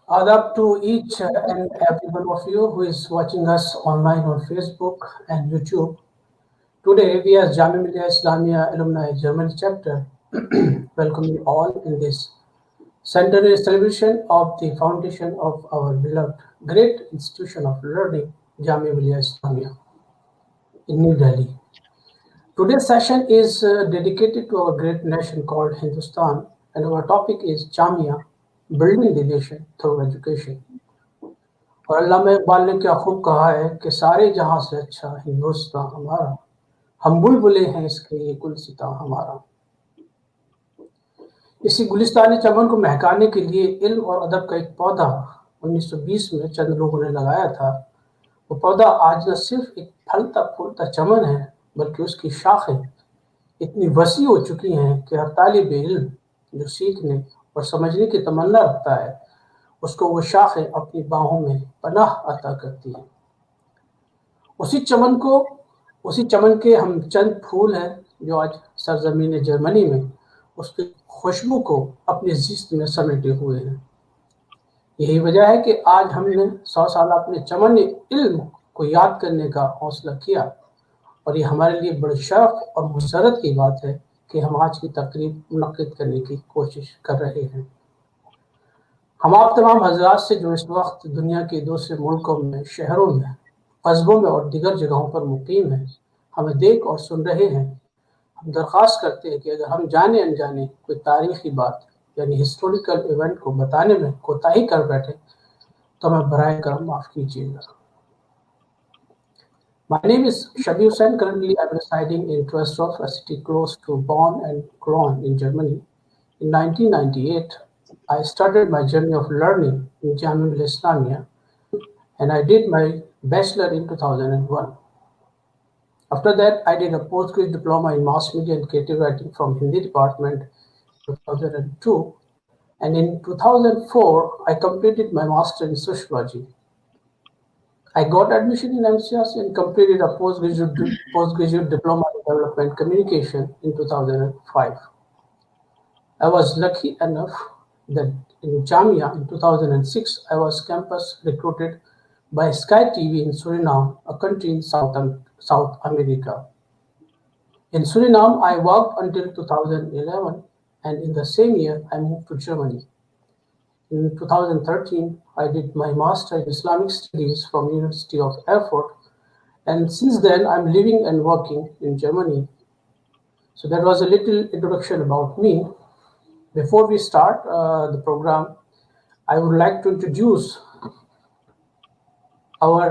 Adab to each and every one of you who is watching us online on Facebook and YouTube. Today, we as Jamia Millia Islamia Alumni Germany chapter welcome you all in this centenary celebration of the foundation of our beloved great institution of learning, Jamia Millia Islamia in New Delhi. Today's session is dedicated to our great nation called Hindustan, and our topic is Jamia, building the nation through education. اور علامہ اقبال نے کیا خوب کہا ہے کہ سارے جہاں سے اچھا ہندوستان ہمارا، ہم بلبلے ہیں اس کے یہ گلستاں ہمارا۔ اسی گلستانی چمن کو مہکانے کے لیے علم اور ادب کا ایک پودا 1920 میں چند لوگوں نے لگایا تھا۔ وہ پودا آج نہ صرف ایک پھلتا پھولتا چمن ہے بلکہ اس کی شاخیں اتنی وسیع ہو چکی ہیں کہ ہر طالب علم جو سیکھنے اور سمجھنے کی تمنا رکھتا ہے اس کو وہ شاخیں اپنی باہوں میں پناہ عطا کرتی ہیں۔ اسی چمن کے ہم چند پھول ہیں جو آج سرزمین جرمنی میں اس کی خوشبو کو اپنی زیست میں سمیٹے ہوئے ہیں۔ یہی وجہ ہے کہ آج ہم نے 100 سال اپنے چمن علم کو یاد کرنے کا حوصلہ کیا، اور یہ ہمارے لیے بڑے شرف اور مسرت کی بات ہے کہ ہم آج کی تقریب منعقد کرنے کی کوشش کر رہے ہیں۔ ہم آپ تمام حضرات سے جو اس وقت دنیا کے دوسرے ملکوں میں، شہروں میں، قصبوں میں اور دیگر جگہوں پر مقیم ہیں، ہمیں دیکھ اور سن رہے ہیں، ہم درخواست کرتے ہیں کہ اگر ہم جانے انجانے کوئی تاریخی بات یعنی ہسٹوریکل ایونٹ کو بتانے میں کوتاہی کر بیٹھے تو ہمیں براہ کرم معاف کیجیے گا۔ My name is Shabir Hussain. Currently, I'm residing in Troisdorf, a city close to Bonn and Cologne in Germany. In 1998, I started my journey of learning in Jamia Millia Islamia, and I did my bachelor in 2001. After that, I did a postgraduate diploma in mass media and creative writing from Hindi department in 2002, and in 2004, I completed my master in sociology. I got admission in MCRC and completed a postgraduate diploma in development communication in 2005. I was lucky enough that in Jamia in 2006, I was campus recruited by Sky TV in Suriname, a country in South America. In Suriname, I worked until 2011, and in the same year, I moved to Germany. In 2013, I did my master in Islamic Studies from University of Erfurt, and since then I'm living and working in Germany. So that was a little introduction about me. Before we start the program, I would like to introduce our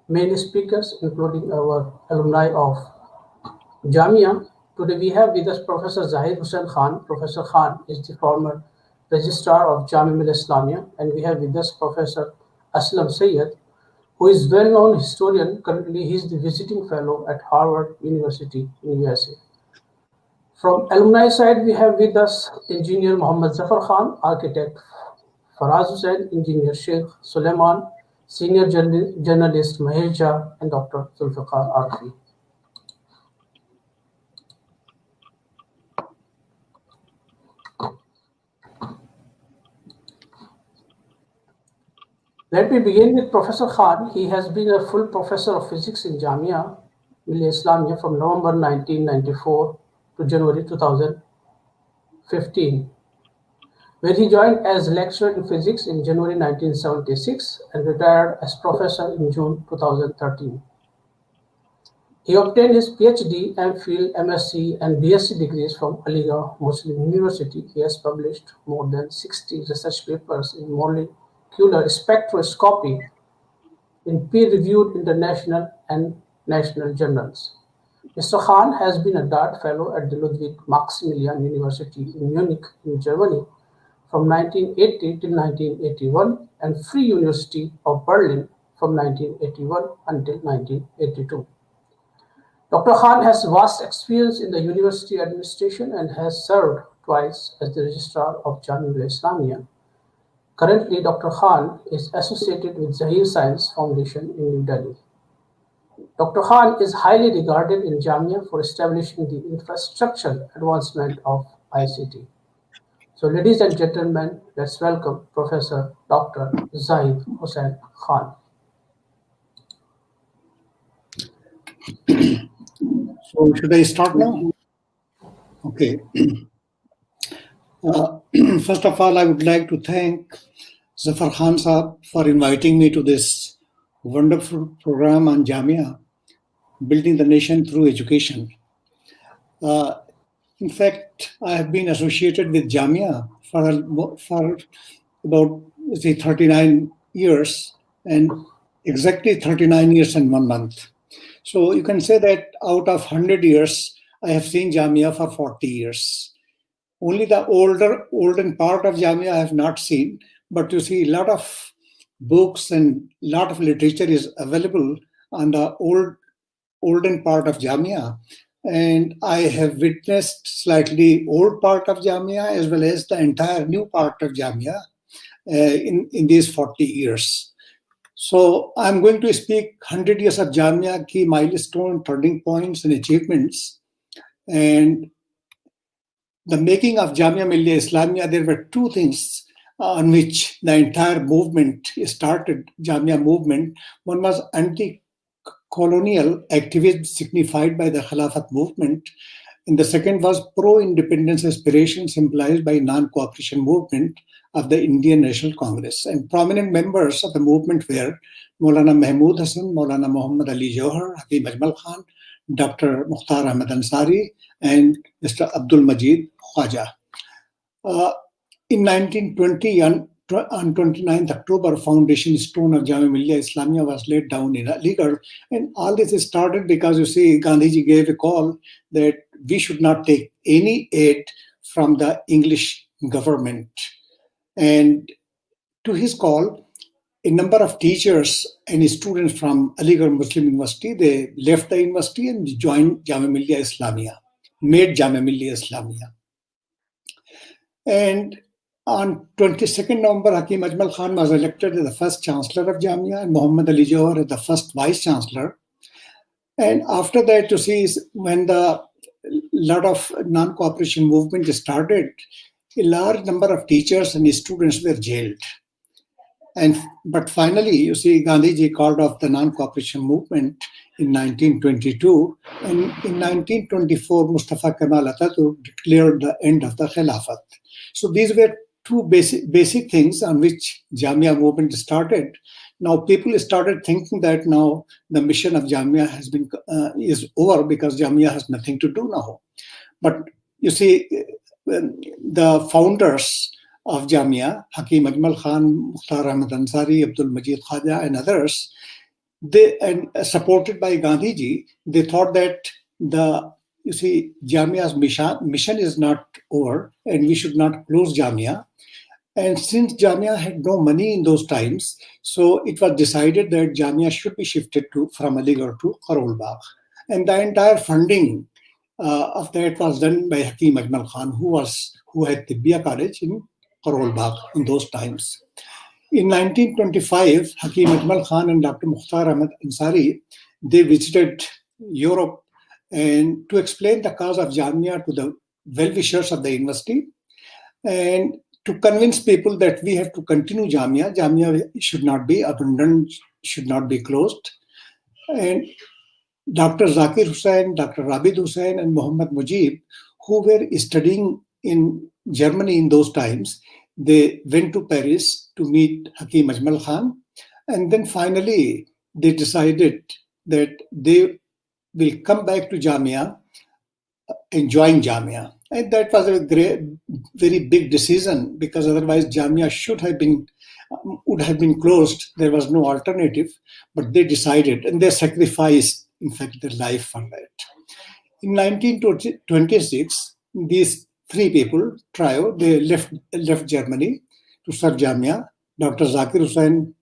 main speakers, including our alumni of Jamia. Today we have with us Professor Zahid Hussain Khan. Professor Khan is the former Registrar of Jamia Millia Islamia, and we have with us Professor Aslam Sayyed, who is well-known historian. Currently, he is the visiting fellow at Harvard University in USA. From alumni side, we have with us Engineer Muhammad Zafar Khan, Architect Faraz Hussain, Engineer Sheikh Suleiman, Senior Journalist Mahesh Jha, and Dr. Zulfiqar Arfi. Let me begin with Professor Khan. He has been a full professor of physics in Jamia Millia Islamia from November 1994 to January 2015, where he joined as lecturer in physics in January 1976 and retired as professor in June 2013. He obtained his PhD, MPhil, MSc, and BSc degrees from Aligarh Muslim University. He has published more than 60 research papers in molecular spectroscopy in peer-reviewed international and national journals. Mr. Khan has been a Dart Fellow at the Ludwig Maximilian University in Munich, in Germany, from 1980 till 1981, and Free University of Berlin from 1981 until 1982. Dr. Khan has vast experience in the university administration and has served twice as the Registrar of Jamia Millia Islamia. Currently, Dr. Khan is associated with Zahir Science Foundation in New Delhi. Dr. Khan is highly regarded in Jamia for establishing the infrastructural advancement of ICT. So So, ladies and gentlemen, let's welcome Professor Dr. Zahid Hussain Khan. So should I start now? Okay. First of all, I would like to thank Zafar Khan Saab for inviting me to this wonderful program on Jamia, Building the Nation Through Education. In fact, I have been associated with Jamia for about, say, 39 years, and exactly 39 years and 1 month. So you can say that out of 100 years, I have seen Jamia for 40 years. Only the olden part of Jamia I have not seen, but you see a lot of books and lot of literature is available on the olden part of Jamia. And I have witnessed slightly old part of Jamia as well as the entire new part of Jamia in these 40 years. So I'm going to speak 100 years of Jamia, key milestone, turning points and achievements. And the making of Jamia Millia Islamia, there were two things on which the entire movement started, Jamia movement. One was anti-colonial activism signified by the Khilafat movement. And the second was pro-independence aspiration symbolized by non-cooperation movement of the Indian National Congress. And prominent members of the movement were Maulana Mahmud Hassan, Maulana Muhammad Ali Johar, Hakim Ajmal Khan, Dr. Mukhtar Ahmed Ansari, and Mr. Abdul Majid Khwaja. In 1920, on 29th October, foundation stone of Jamia Millia Islamia was laid down in Aligarh. And all this started because, you see, Gandhiji gave a call that we should not take any aid from the English government. And to his call, a number of teachers and students from Aligarh Muslim University, they left the university and joined Jamia Millia Islamia, made Jamia Millia Islamia. And on 22nd November, Hakim Ajmal Khan was elected as the first Chancellor of Jamia and Muhammad Ali Johar as the first Vice Chancellor. And after that, you see, when the lot of non-cooperation movement started, a large number of teachers and students were jailed. But finally, you see, Gandhiji called off the non-cooperation movement in 1922. And in 1924, Mustafa Kemal Atatürk declared the end of the Khilafat. So these were two basic things on which Jamia movement started. Now people started thinking that now the mission of Jamia is over because Jamia has nothing to do now. But you see, the founders of Jamia, Hakim Ajmal Khan, Mukhtar Ahmed Ansari, Abdul Majid Khwaja, and others, and supported by Gandhiji, they thought that Jamia's mission is not over, and we should not close Jamia. And since Jamia had no money in those times, so it was decided that Jamia should be shifted from Aligarh to Karol Bagh. And the entire funding of that was done by Hakim Ajmal Khan, who had Tibbiya College in Karol Bagh in those times. In 1925, Hakim Ajmal Khan and Dr. Mukhtar Ahmed Ansari, they visited Europe and to explain the cause of Jamia to the well-wishers of the university and to convince people that we have to continue Jamia. Jamia should not be abandoned, should not be closed. And Dr. Zakir Hussain, Dr. Rabid Hussain, and Muhammad Mujib, who were studying in Germany in those times, they went to Paris to meet Hakim Ajmal Khan. And then finally, they decided that they will come back to Jamia and join Jamia. And that was a very big decision because otherwise Jamia would have been closed. There was no alternative, but they decided and they sacrificed, in fact, their life for that. In 1926, these three people, trio, they left Germany to serve Jamia. Dr. Zakir Hussain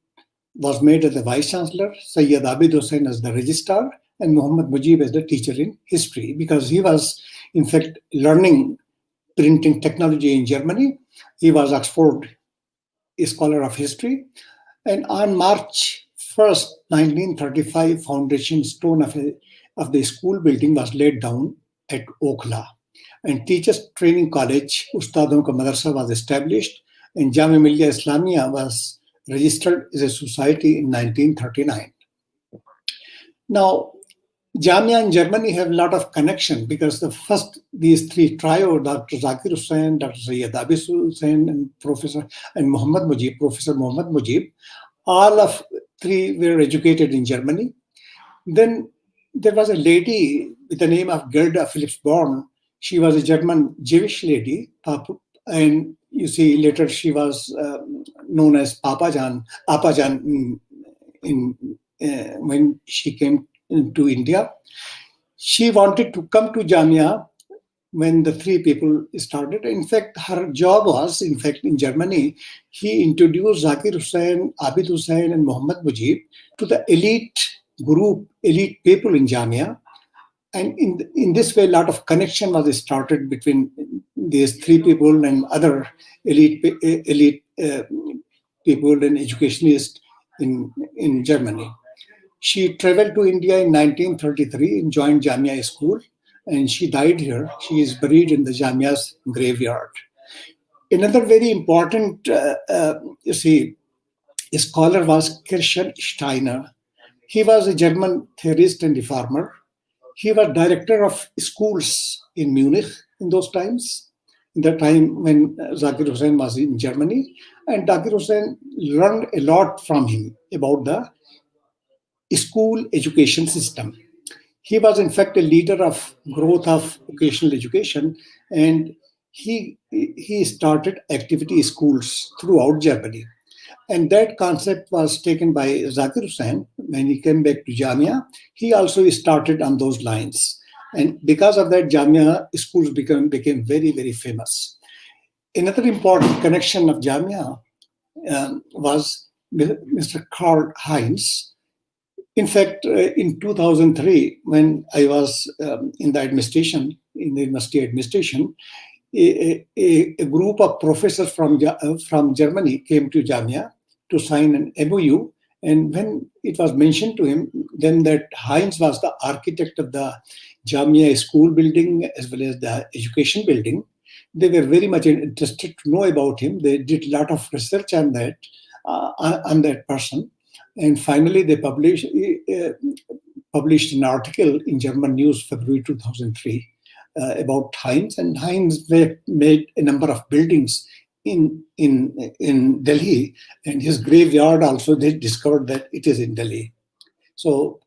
was made as the Vice Chancellor, Sayyid Abid Hussain as the Registrar, and Muhammad Mujib as the teacher in history because he was, in fact, learning printing technology in Germany. He was Oxford Scholar of History. And on March 1st, 1935, foundation stone of the school building was laid down at Okhla. and Teachers Training College, Ustadon Ka Madrasa, was established, and Jamia Millia Islamia was registered as a society in 1939. Now, Jamia in Germany have a lot of connection because these three trio, Dr. Zakir Hussain, Dr. Sayyid Abis Hussain, and Professor Muhammad Mujib, all of three were educated in Germany. Then there was a lady with the name of Gerda Phillips Born. She was a German Jewish lady, and you see later she was known as Apajan when she came to India. She wanted to come to Jamia when the three people started. In fact, her job was, in Germany, he introduced Zakir Hussain, Abid Hussain, and Muhammad Mujib to the elite people in Jamia. And in this way, a lot of connection was started between these three people and other elite people and educationists in Germany. She traveled to India in 1933 and joined Jamia School, and she died here. She is buried in the Jamia's graveyard. Another very important, scholar was Kirchen Steiner. He was a German theorist and reformer. He was director of schools in Munich in those times, in the time when Zakir Hussain was in Germany. And Zakir Hussain learned a lot from him about the school education system. He was in fact a leader of growth of vocational education, and he started activity schools throughout Germany. And that concept was taken by Zakir Hussain when he came back to Jamia. He also started on those lines. And because of that, Jamia schools became very, very famous. Another important connection of Jamia was Mr. Karl Heinz. In fact, in 2003, when I was in the university administration, a group of professors from Germany came to Jamia to sign an MOU. And when it was mentioned to him, then that Heinz was the architect of the Jamia school building as well as the education building, they were very much interested to know about him. They did a lot of research on that person. And finally, they published an article in German news, February 2003, about Heinz. And Heinz made a number of buildings in Delhi, and his graveyard also, they discovered that it is in Delhi. So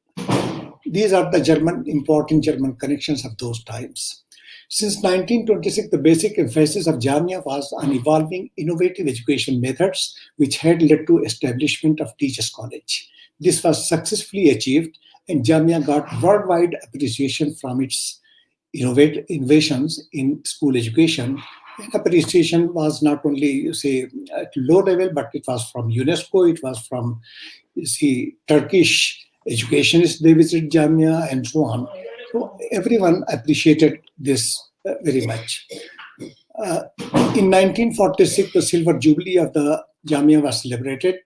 these are the important German connections of those times. Since 1926, the basic emphasis of Jamia was on evolving innovative education methods, which had led to establishment of Teachers College. This was successfully achieved, and Jamia got worldwide appreciation from its innovations in school education. And appreciation was not only, at low level, but it was from UNESCO, it was from, Turkish educationists, they visited Jamia, and so on. So everyone appreciated this very much. In 1946, the Silver Jubilee of the Jamia was celebrated.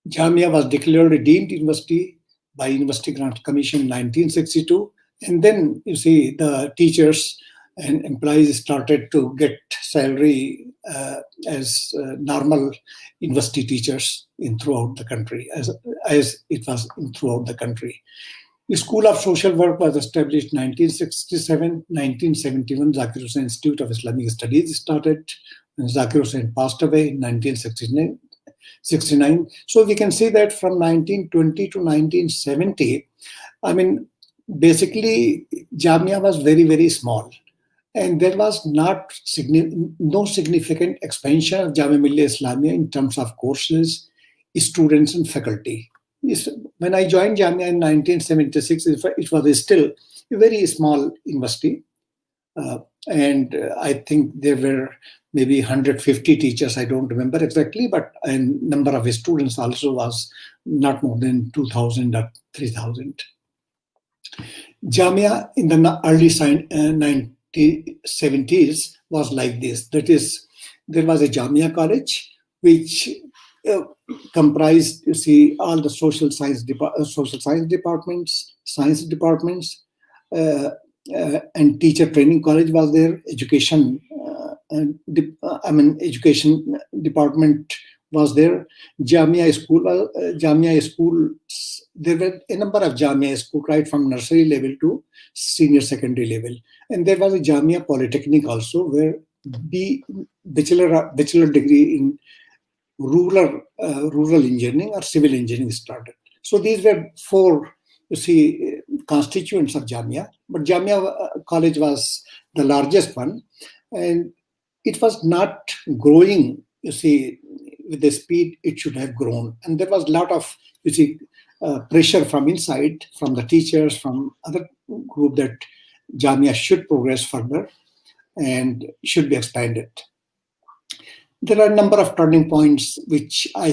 Jamia was declared a deemed university by University Grant Commission in 1962. And then, the teachers and employees started to get salary as normal university teachers throughout the country, as it was throughout the country. The School of Social Work was established in 1967. 1971, Zakir Hussain Institute of Islamic Studies started. And Zakir Hussain passed away in 1969. So we can see that from 1920 to 1970, basically, Jamia was very, very small. And there was no significant expansion of Jamia Millia Islamia in terms of courses, students, and faculty. When I joined Jamia in 1976, it was still a very small university. And I think there were maybe 150 teachers, I don't remember exactly, but a number of students also was not more than 2,000 or 3,000. Jamia in the early 1970s was like this. That is, there was a Jamia college which comprised, all the social science departments, science departments, and Teacher Training College was there. Education department was there. Jamia schools. There were a number of Jamia schools, right from nursery level to senior secondary level, and there was a Jamia Polytechnic also, where bachelor degree in rural engineering or civil engineering started. So these were four, constituents of Jamia. But Jamia College was the largest one, and it was not growing, with the speed it should have grown. And there was a lot of, pressure from inside, from the teachers, from other group, that Jamia should progress further and should be expanded. There are a number of turning points which I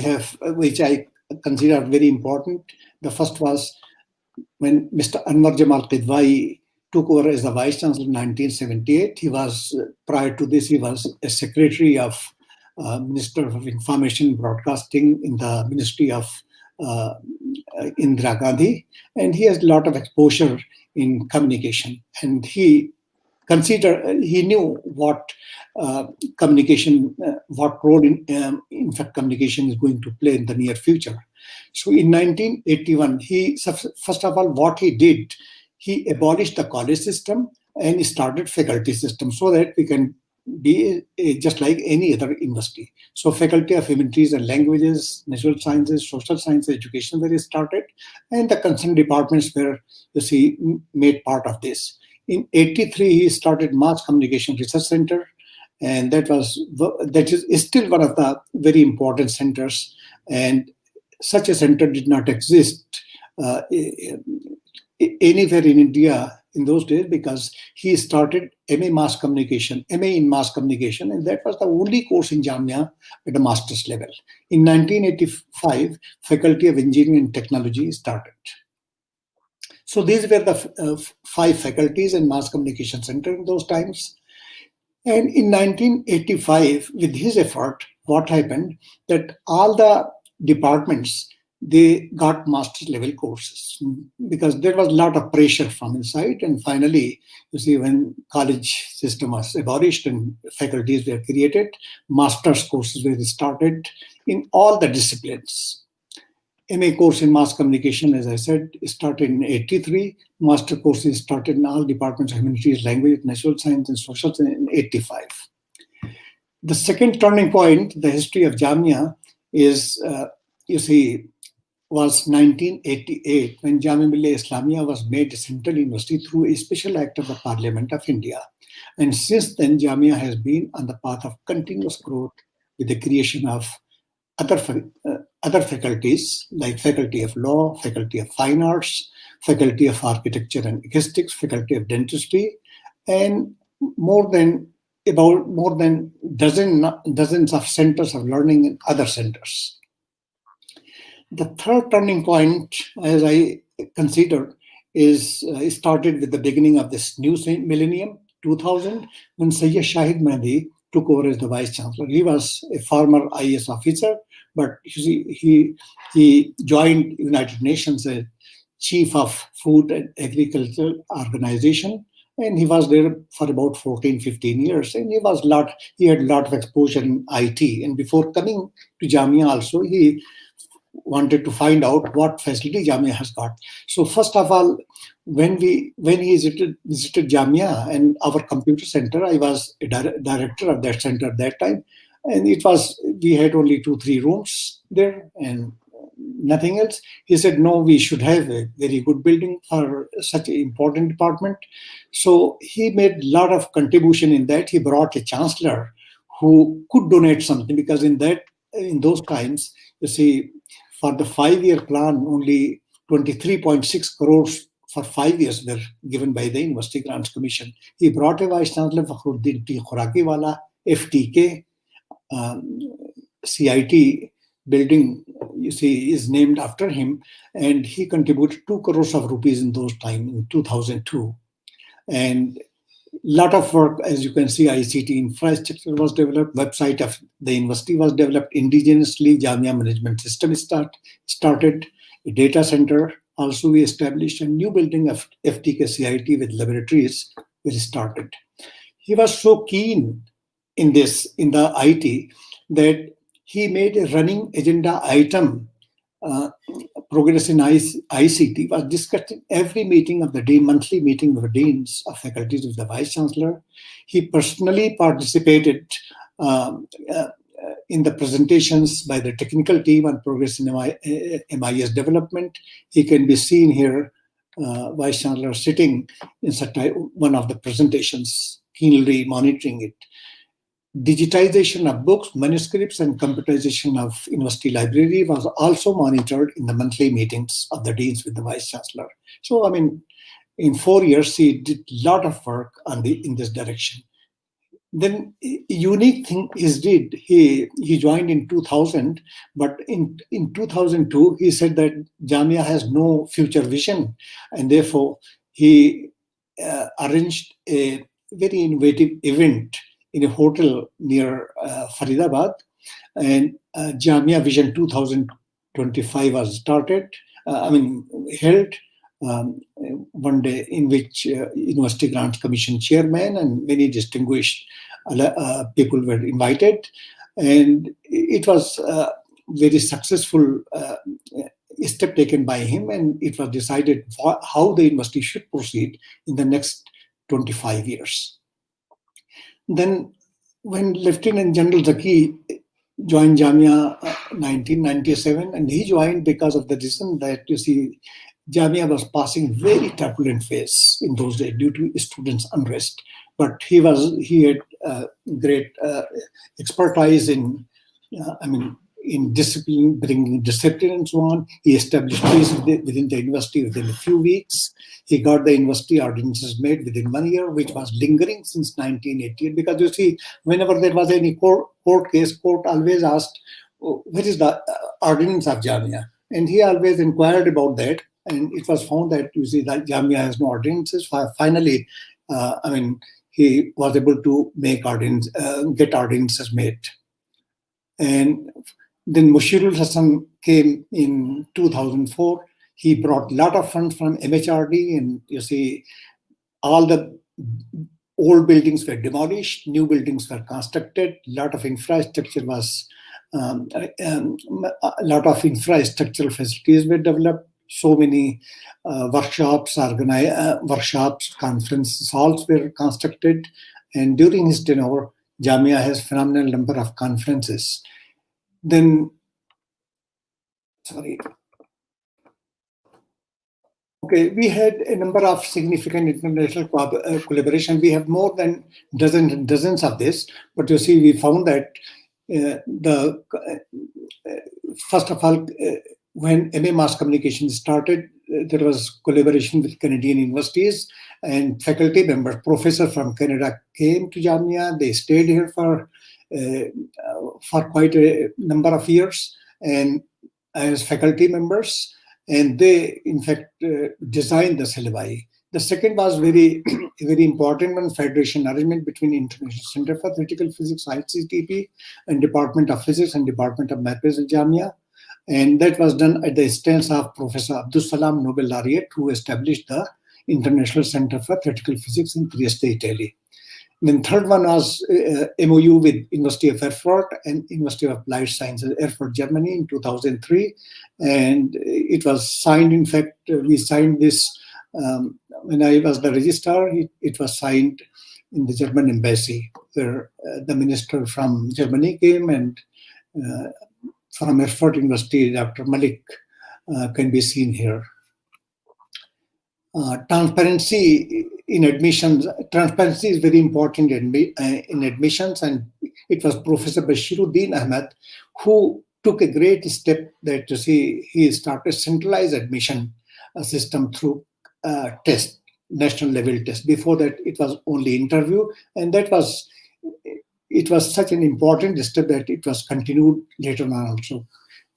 consider very important. The first was when Mr. Anwar Jamal Qidwai took over as the Vice Chancellor in 1978. Prior to this, he was a Secretary of Minister of Information and Broadcasting in the Ministry of Indira Gandhi, and he has a lot of exposure in communication, and he knew what what role in fact communication is going to play in the near future. So in 1981, first of all, what he did, he abolished the college system and started faculty system, so that we can be just like any other university. So Faculty of Humanities and Languages, Natural Sciences, Social Sciences, Education were started, and the concerned departments were, made part of this. In 83, he started Mass Communication Research Center, and that is still one of the very important centers. And such a center did not exist anywhere in India in those days, because he started MA in Mass Communication, and that was the only course in Jamia at the master's level. In 1985, Faculty of Engineering and Technology started. So these were the 5 faculties and Mass Communication Center in those times. And in 1985, with his effort, what happened, that all the departments, they got master's level courses, because there was a lot of pressure from inside. And finally, when college system was abolished and faculties were created, master's courses were started in all the disciplines. MA course in Mass Communication, as I said, started in 83. Master courses started in all departments of Humanities, Language, Natural Science, and Social Science in 85. The second turning point, the history of Jamia, is, was 1988, when Jamia Millia Islamia was made a central university through a special act of the Parliament of India. And since then, Jamia has been on the path of continuous growth with the creation of other faculties, like Faculty of Law, Faculty of Fine Arts, Faculty of Architecture and Acoustics, Faculty of Dentistry, and more than dozens of centers of learning in other centers. The third turning point, as I consider, is started with the beginning of this new millennium, 2000, when Sayyid Shahid Mehdi took over as the Vice Chancellor. He was a former IAS officer, but he joined United Nations as Chief of Food and Agriculture Organization, and he was there for about 14-15 years, and he had a lot of exposure in IT. And before coming to Jamia also, he wanted to find out what facility Jamia has got. So first of all, when he visited Jamia and our computer center, I was a director of that center at that time, and we had only 2-3 rooms there and nothing else. He said, no, we should have a very good building for such an important department. So he made a lot of contribution in that. He brought a chancellor who could donate something, because in those times, for the 5-year plan, only 23.6 crores for 5 years were given by the University Grants Commission. He brought a Vice Chancellor, Fakhruddin T. Khurakiwala, FTK, CIT building, is named after him, and he contributed 2 crores of rupees in those times, in 2002. And lot of work, as you can see, ICT infrastructure was developed, website of the university was developed indigenously, Jamia Management System started, a data center Also, we established a new building of FTK CIT with laboratories were started. He was so keen in the IT, that he made a running agenda item. Progress in ICT was discussed in every meeting of the dean, monthly meeting of the deans of faculties with the vice chancellor. He personally participated in the presentations by the technical team on progress in MIS development. He can be seen here, vice chancellor sitting in one of the presentations, keenly monitoring it. Digitization of books, manuscripts, and computerization of university library was also monitored in the monthly meetings of the deans with the vice chancellor. So, I mean, in 4 years, he did a lot of work in this direction. Then, unique thing is did he joined in 2000, but in 2002 he said that Jamia has no future vision, and therefore he arranged a very innovative event in a hotel near Faridabad, and Jamia Vision 2025 was started. Held one day, in which University Grants Commission chairman and many distinguished people were invited, and it was a very successful step taken by him, and it was decided how the university should proceed in the next 25 years. Then, when Lieutenant General Zaki joined Jamia 1997, and he joined because of the reason that, you see, Jamia was passing very turbulent phase in those days due to students' unrest. But he had great expertise in discipline, bringing discipline and so on. He established peace within the university within a few weeks. He got the university ordinances made within 1 year, which was lingering since 1988. Because, you see, whenever there was any court case, court always asked, what is the ordinance of Jamia? And he always inquired about that. And it was found that, you see, that Jamia has no ordinances. Finally, he was able to get ordinances made. And then Mushirul Hassan came in 2004. He brought a lot of funds from MHRD, and, you see, all the old buildings were demolished, new buildings were constructed, a lot of infrastructure was, a lot of infrastructural facilities were developed. So many workshops, conference halls were constructed, and during his tenure, Jamia has phenomenal number of conferences. Then, we had a number of significant international collaboration. We have more than dozens of this, but, you see, we found that first of all, when MA Mass Communication started, there was collaboration with Canadian universities, and faculty members, professors from Canada came to Jamia. They stayed here for quite a number of years, and as faculty members, and they, in fact, designed the syllabi. The second was very, very important one, federation arrangement between International Center for Theoretical Physics, ICTP, and Department of Physics and Department of Mathematics at Jamia. And that was done at the instance of Professor Abdus Salam Nobel Laureate, who established the International Center for Theoretical Physics in Trieste, Italy. Then third one was MOU with University of Erfurt and University of Applied Sciences, Erfurt, Germany in 2003. And it was signed, in fact, we signed this when I was the registrar. It was signed in the German embassy, where the minister from Germany came, and from Erfurt University, Dr. Malik can be seen here. Transparency in admissions. Transparency is very important in admissions, and it was Professor Bashiruddin Ahmed who took a great step that, you see, he started centralized admission system through test, national level test. Before that, it was only interview, and it was such an important step that it was continued later on also.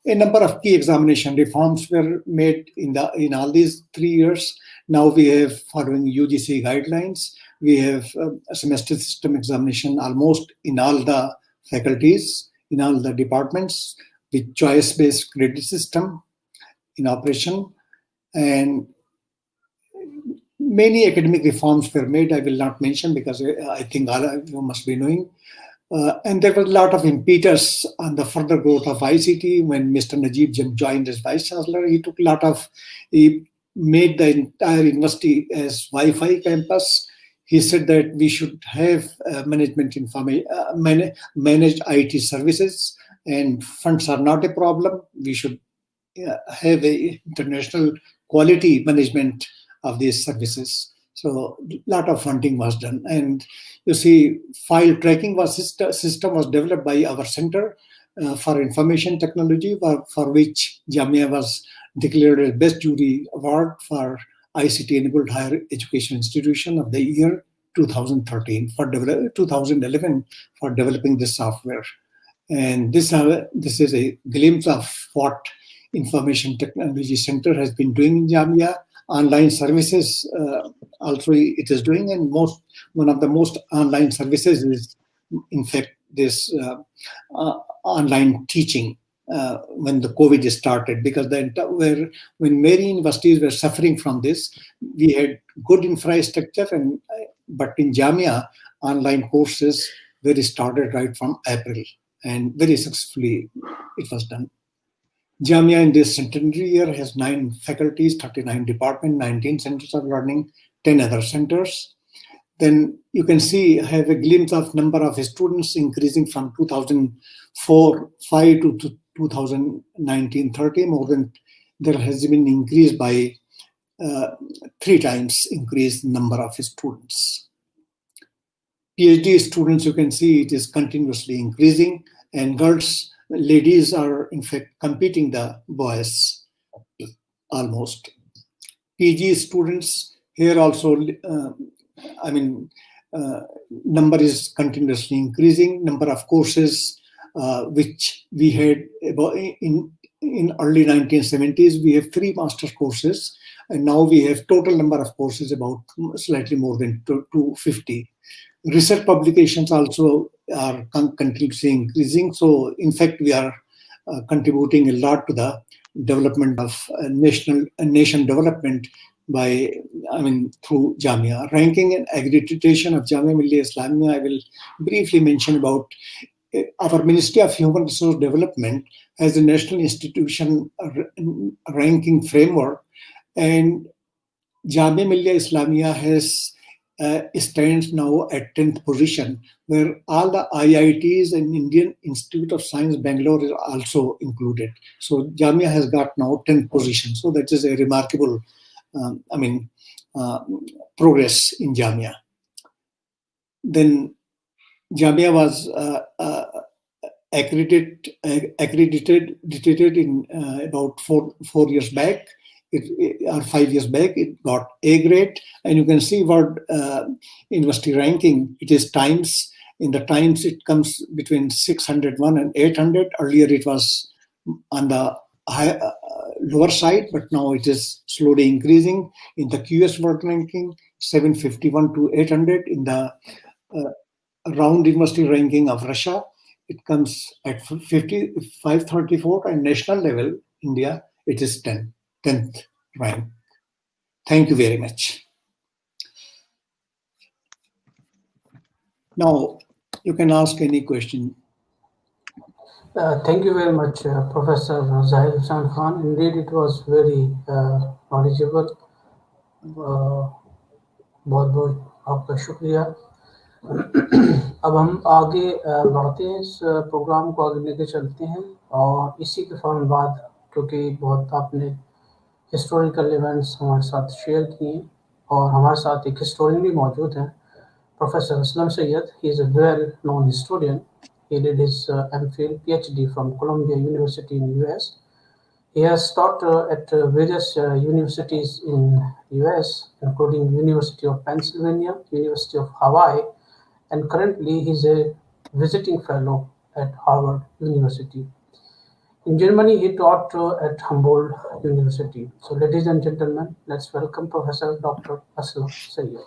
A number of key examination reforms were made in all these 3 years. Now we have, following UGC guidelines, we have a semester system examination almost in all the faculties, in all the departments, with choice-based credit system in operation. and many academic reforms were made. I will not mention because I think all of you must be knowing. And there was a lot of impetus on the further growth of ICT when Mr. Najib joined as Vice Chancellor. He made the entire university as Wi-Fi campus. He said that we should have managed IT services, and funds are not a problem. We should have a international quality management of these services. So a lot of funding was done, and you see, file tracking system was developed by our Center for Information Technology, for which Jamia was declared a Best Jury Award for ICT enabled higher education institution of the year 2013 for 2011 for developing this software. And this is a glimpse of what Information Technology Center has been doing in Jamia. Online services also it is doing, and one of the most online services is in fact this online teaching when the COVID started, because when many universities were suffering from this, we had good infrastructure, but in Jamia online courses were started right from April, and very successfully it was done. Jamia in this centenary year has 9 faculties, 39 departments, 19 centers of learning, 10 other centers. Then you can see, have a glimpse of number of students increasing from 2004-5 to 2019-30. More than there has been increase by 3 times increased number of students. PhD students, you can see it is continuously increasing, and ladies are in fact competing the boys almost. PG students here also, number is continuously increasing. Number of courses which we had about in early 1970s, we have 3 master's courses, and now we have total number of courses about slightly more than 250. Research publications also are continuously increasing. So in fact, we are contributing a lot to the development of nation development through Jamia. Ranking and accreditation of Jamia Millia Islamia, I will briefly mention about our Ministry of Human Resource Development has a national institution ranking framework, and Jamia Millia Islamia stands now at 10th position, where all the IITs and Indian Institute of Science Bangalore is also included. So Jamia has got now 10th position. So that is a remarkable, progress in Jamia. Then Jamia was accredited in about 4 years back. Or 5 years back, it got A grade, and you can see what university ranking. It is Times. In the Times, it comes between 601 and 800. Earlier, it was on the lower side, but now it is slowly increasing. In the QS World Ranking, 751 to 800. In the round university ranking of Russia, it comes at 534, and national level, India, it is 10th rank. Thank you very much. Now, you can ask any question. Thank you very much, Professor Zahir Hussain Khan. Indeed, it was very knowledgeable. बहुत बहुत आपका शुक्रिया. अब हम आगे बढ़ते हैं, इस प्रोग्राम को आगे लेके चलते हैं, और इसी के फौरन बाद, क्योंकि बहुत आपने हिस्टोरिकल इवेंट्स हमारे साथ शेयर किए, और हमारे साथ एक हिस्टोरियन भी मौजूद हैं, professor Aslam Syed. He is a well known historian. He did his MPhil PhD from Columbia University in US. He has taught at various universities in US, including University of Pennsylvania, University of Hawaii, and currently he's a visiting fellow at Harvard University. In Germany, he taught at Humboldt University. So, ladies and gentlemen, let's welcome Professor Dr. Aslam Sayyed.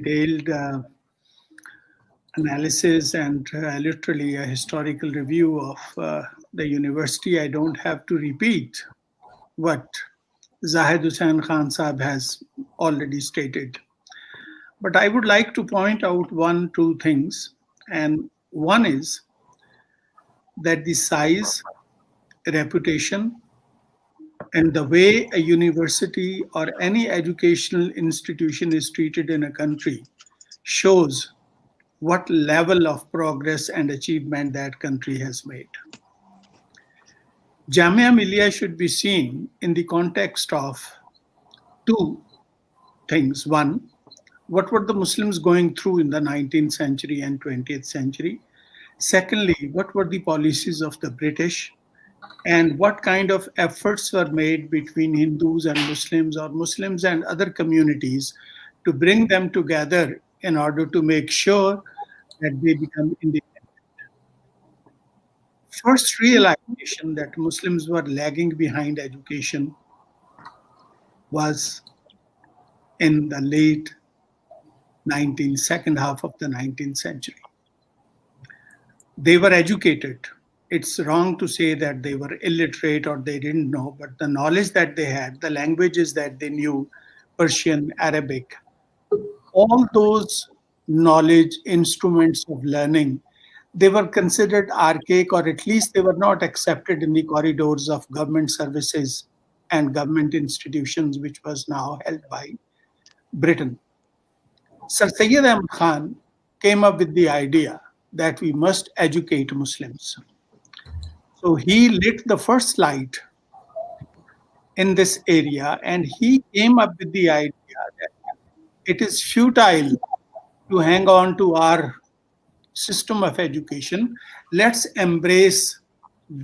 Detailed analysis and literally a historical review of the university, I don't have to repeat what Zahid Hussain Khan Saab has already stated. But I would like to point out one, two things. And one is that the size, reputation, and the way a university or any educational institution is treated in a country shows what level of progress and achievement that country has made. Jamia Millia should be seen in the context of two things. One, what were the Muslims going through in the 19th century and 20th century? Secondly, what were the policies of the British? And what kind of efforts were made between Hindus and Muslims or Muslims and other communities to bring them together in order to make sure that they become independent? First realization that Muslims were lagging behind education was in the late 19th, second half of the 19th century. They were educated. It's wrong to say that they were illiterate or they didn't know, but the knowledge that they had, the languages that they knew, Persian, Arabic, all those knowledge, instruments of learning, they were considered archaic, or at least they were not accepted in the corridors of government services and government institutions, which was now held by Britain. Sir Sayyid Ahmad Khan came up with the idea that we must educate Muslims. So he lit the first light in this area, and he came up with the idea that it is futile to hang on to our system of education. Let's embrace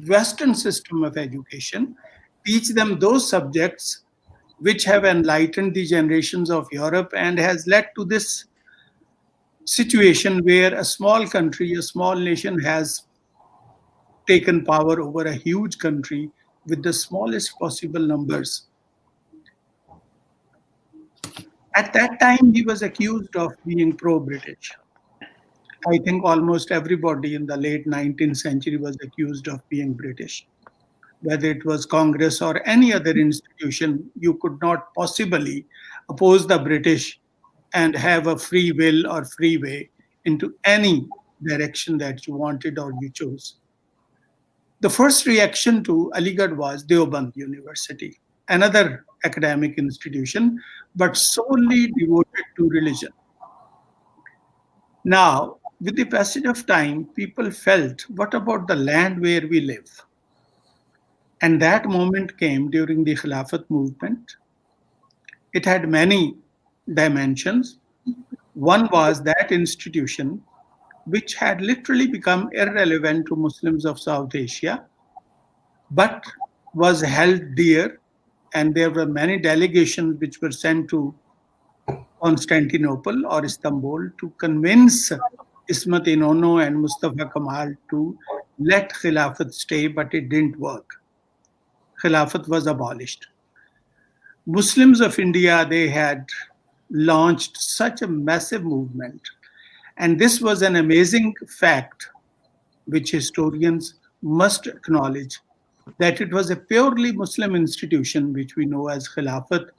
Western system of education, teach them those subjects which have enlightened the generations of Europe and has led to this situation where a small country, a small nation has taken power over a huge country with the smallest possible numbers. At that time, he was accused of being pro-British. I think almost everybody in the late 19th century was accused of being British. Whether it was Congress or any other institution, you could not possibly oppose the British and have a free will or free way into any direction that you wanted or you chose. The first reaction to Aligarh was Deoband University, another academic institution, but solely devoted to religion. Now, with the passage of time, people felt, what about the land where we live? And that moment came during the Khilafat movement. It had many dimensions. One was that institution, which had literally become irrelevant to Muslims of South Asia, but was held dear, and there were many delegations which were sent to Constantinople or Istanbul to convince Ismat Inono and Mustafa Kemal to let Khilafat stay, but it didn't work. Khilafat was abolished. Muslims of India, they had launched such a massive movement. And this was an amazing fact, which historians must acknowledge, that it was a purely Muslim institution, which we know as Khilafat,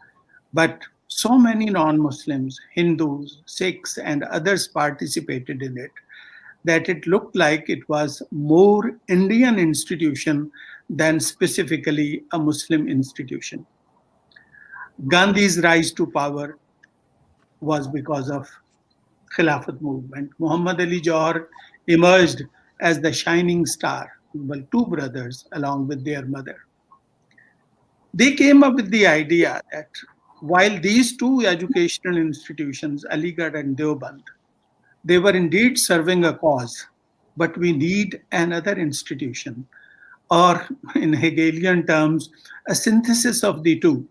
but so many non-Muslims, Hindus, Sikhs, and others participated in it, that it looked like it was more Indian institution than specifically a Muslim institution. Gandhi's rise to power was because of Khilafat movement. Muhammad Ali Johar emerged as the shining star, well, two brothers along with their mother. They came up with the idea that while these two educational institutions, Aligarh and Deoband, they were indeed serving a cause, but we need another institution, or in Hegelian terms, a synthesis of the two.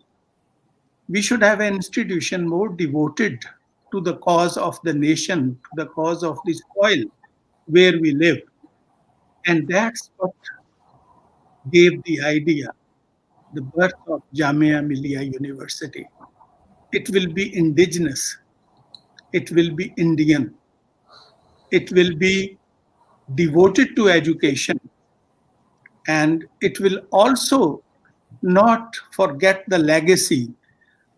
We should have an institution more devoted to the cause of the nation, to the cause of the soil where we live. And that's what gave the idea, the birth of Jamia Millia University. It will be indigenous, it will be Indian. it will be devoted to education, and it will also not forget the legacy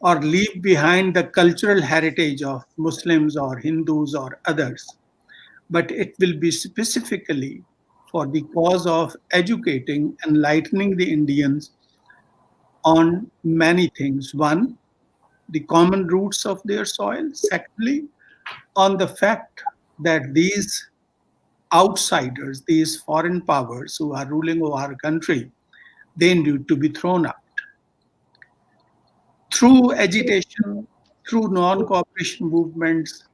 or leave behind the cultural heritage of Muslims or Hindus or others, but it will be specifically for the cause of educating, enlightening the Indians on many things. One, the common roots of their soil. Secondly, on the fact that these outsiders, these foreign powers who are ruling over our country, they need to be thrown out. Through agitation, through non-cooperation movements,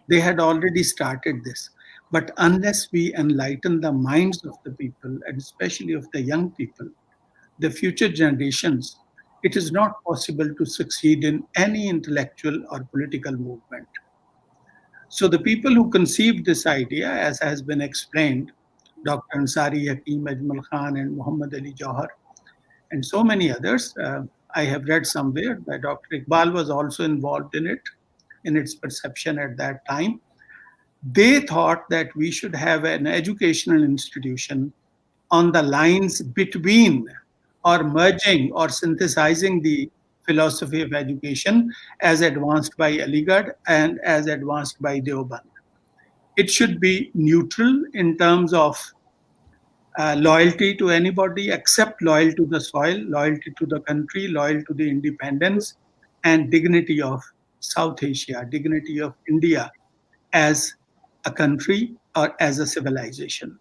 they had already started this. But unless we enlighten the minds of the people, and especially of the young people, the future generations, it is not possible to succeed in any intellectual or political movement. So the people who conceived this idea, as has been explained, Dr. Ansari Hakim, Ajmal Khan, and Muhammad Ali Jauhar, and so many others, I have read somewhere that Dr. Iqbal was also involved in its perception at that time. They thought that we should have an educational institution on the lines between or merging or synthesizing the philosophy of education as advanced by Aligarh and as advanced by Deoband. It should be neutral in terms of loyalty to anybody except loyal to the soil, loyalty to the country, loyal to the independence and dignity of South Asia, dignity of India as a country or as a civilization.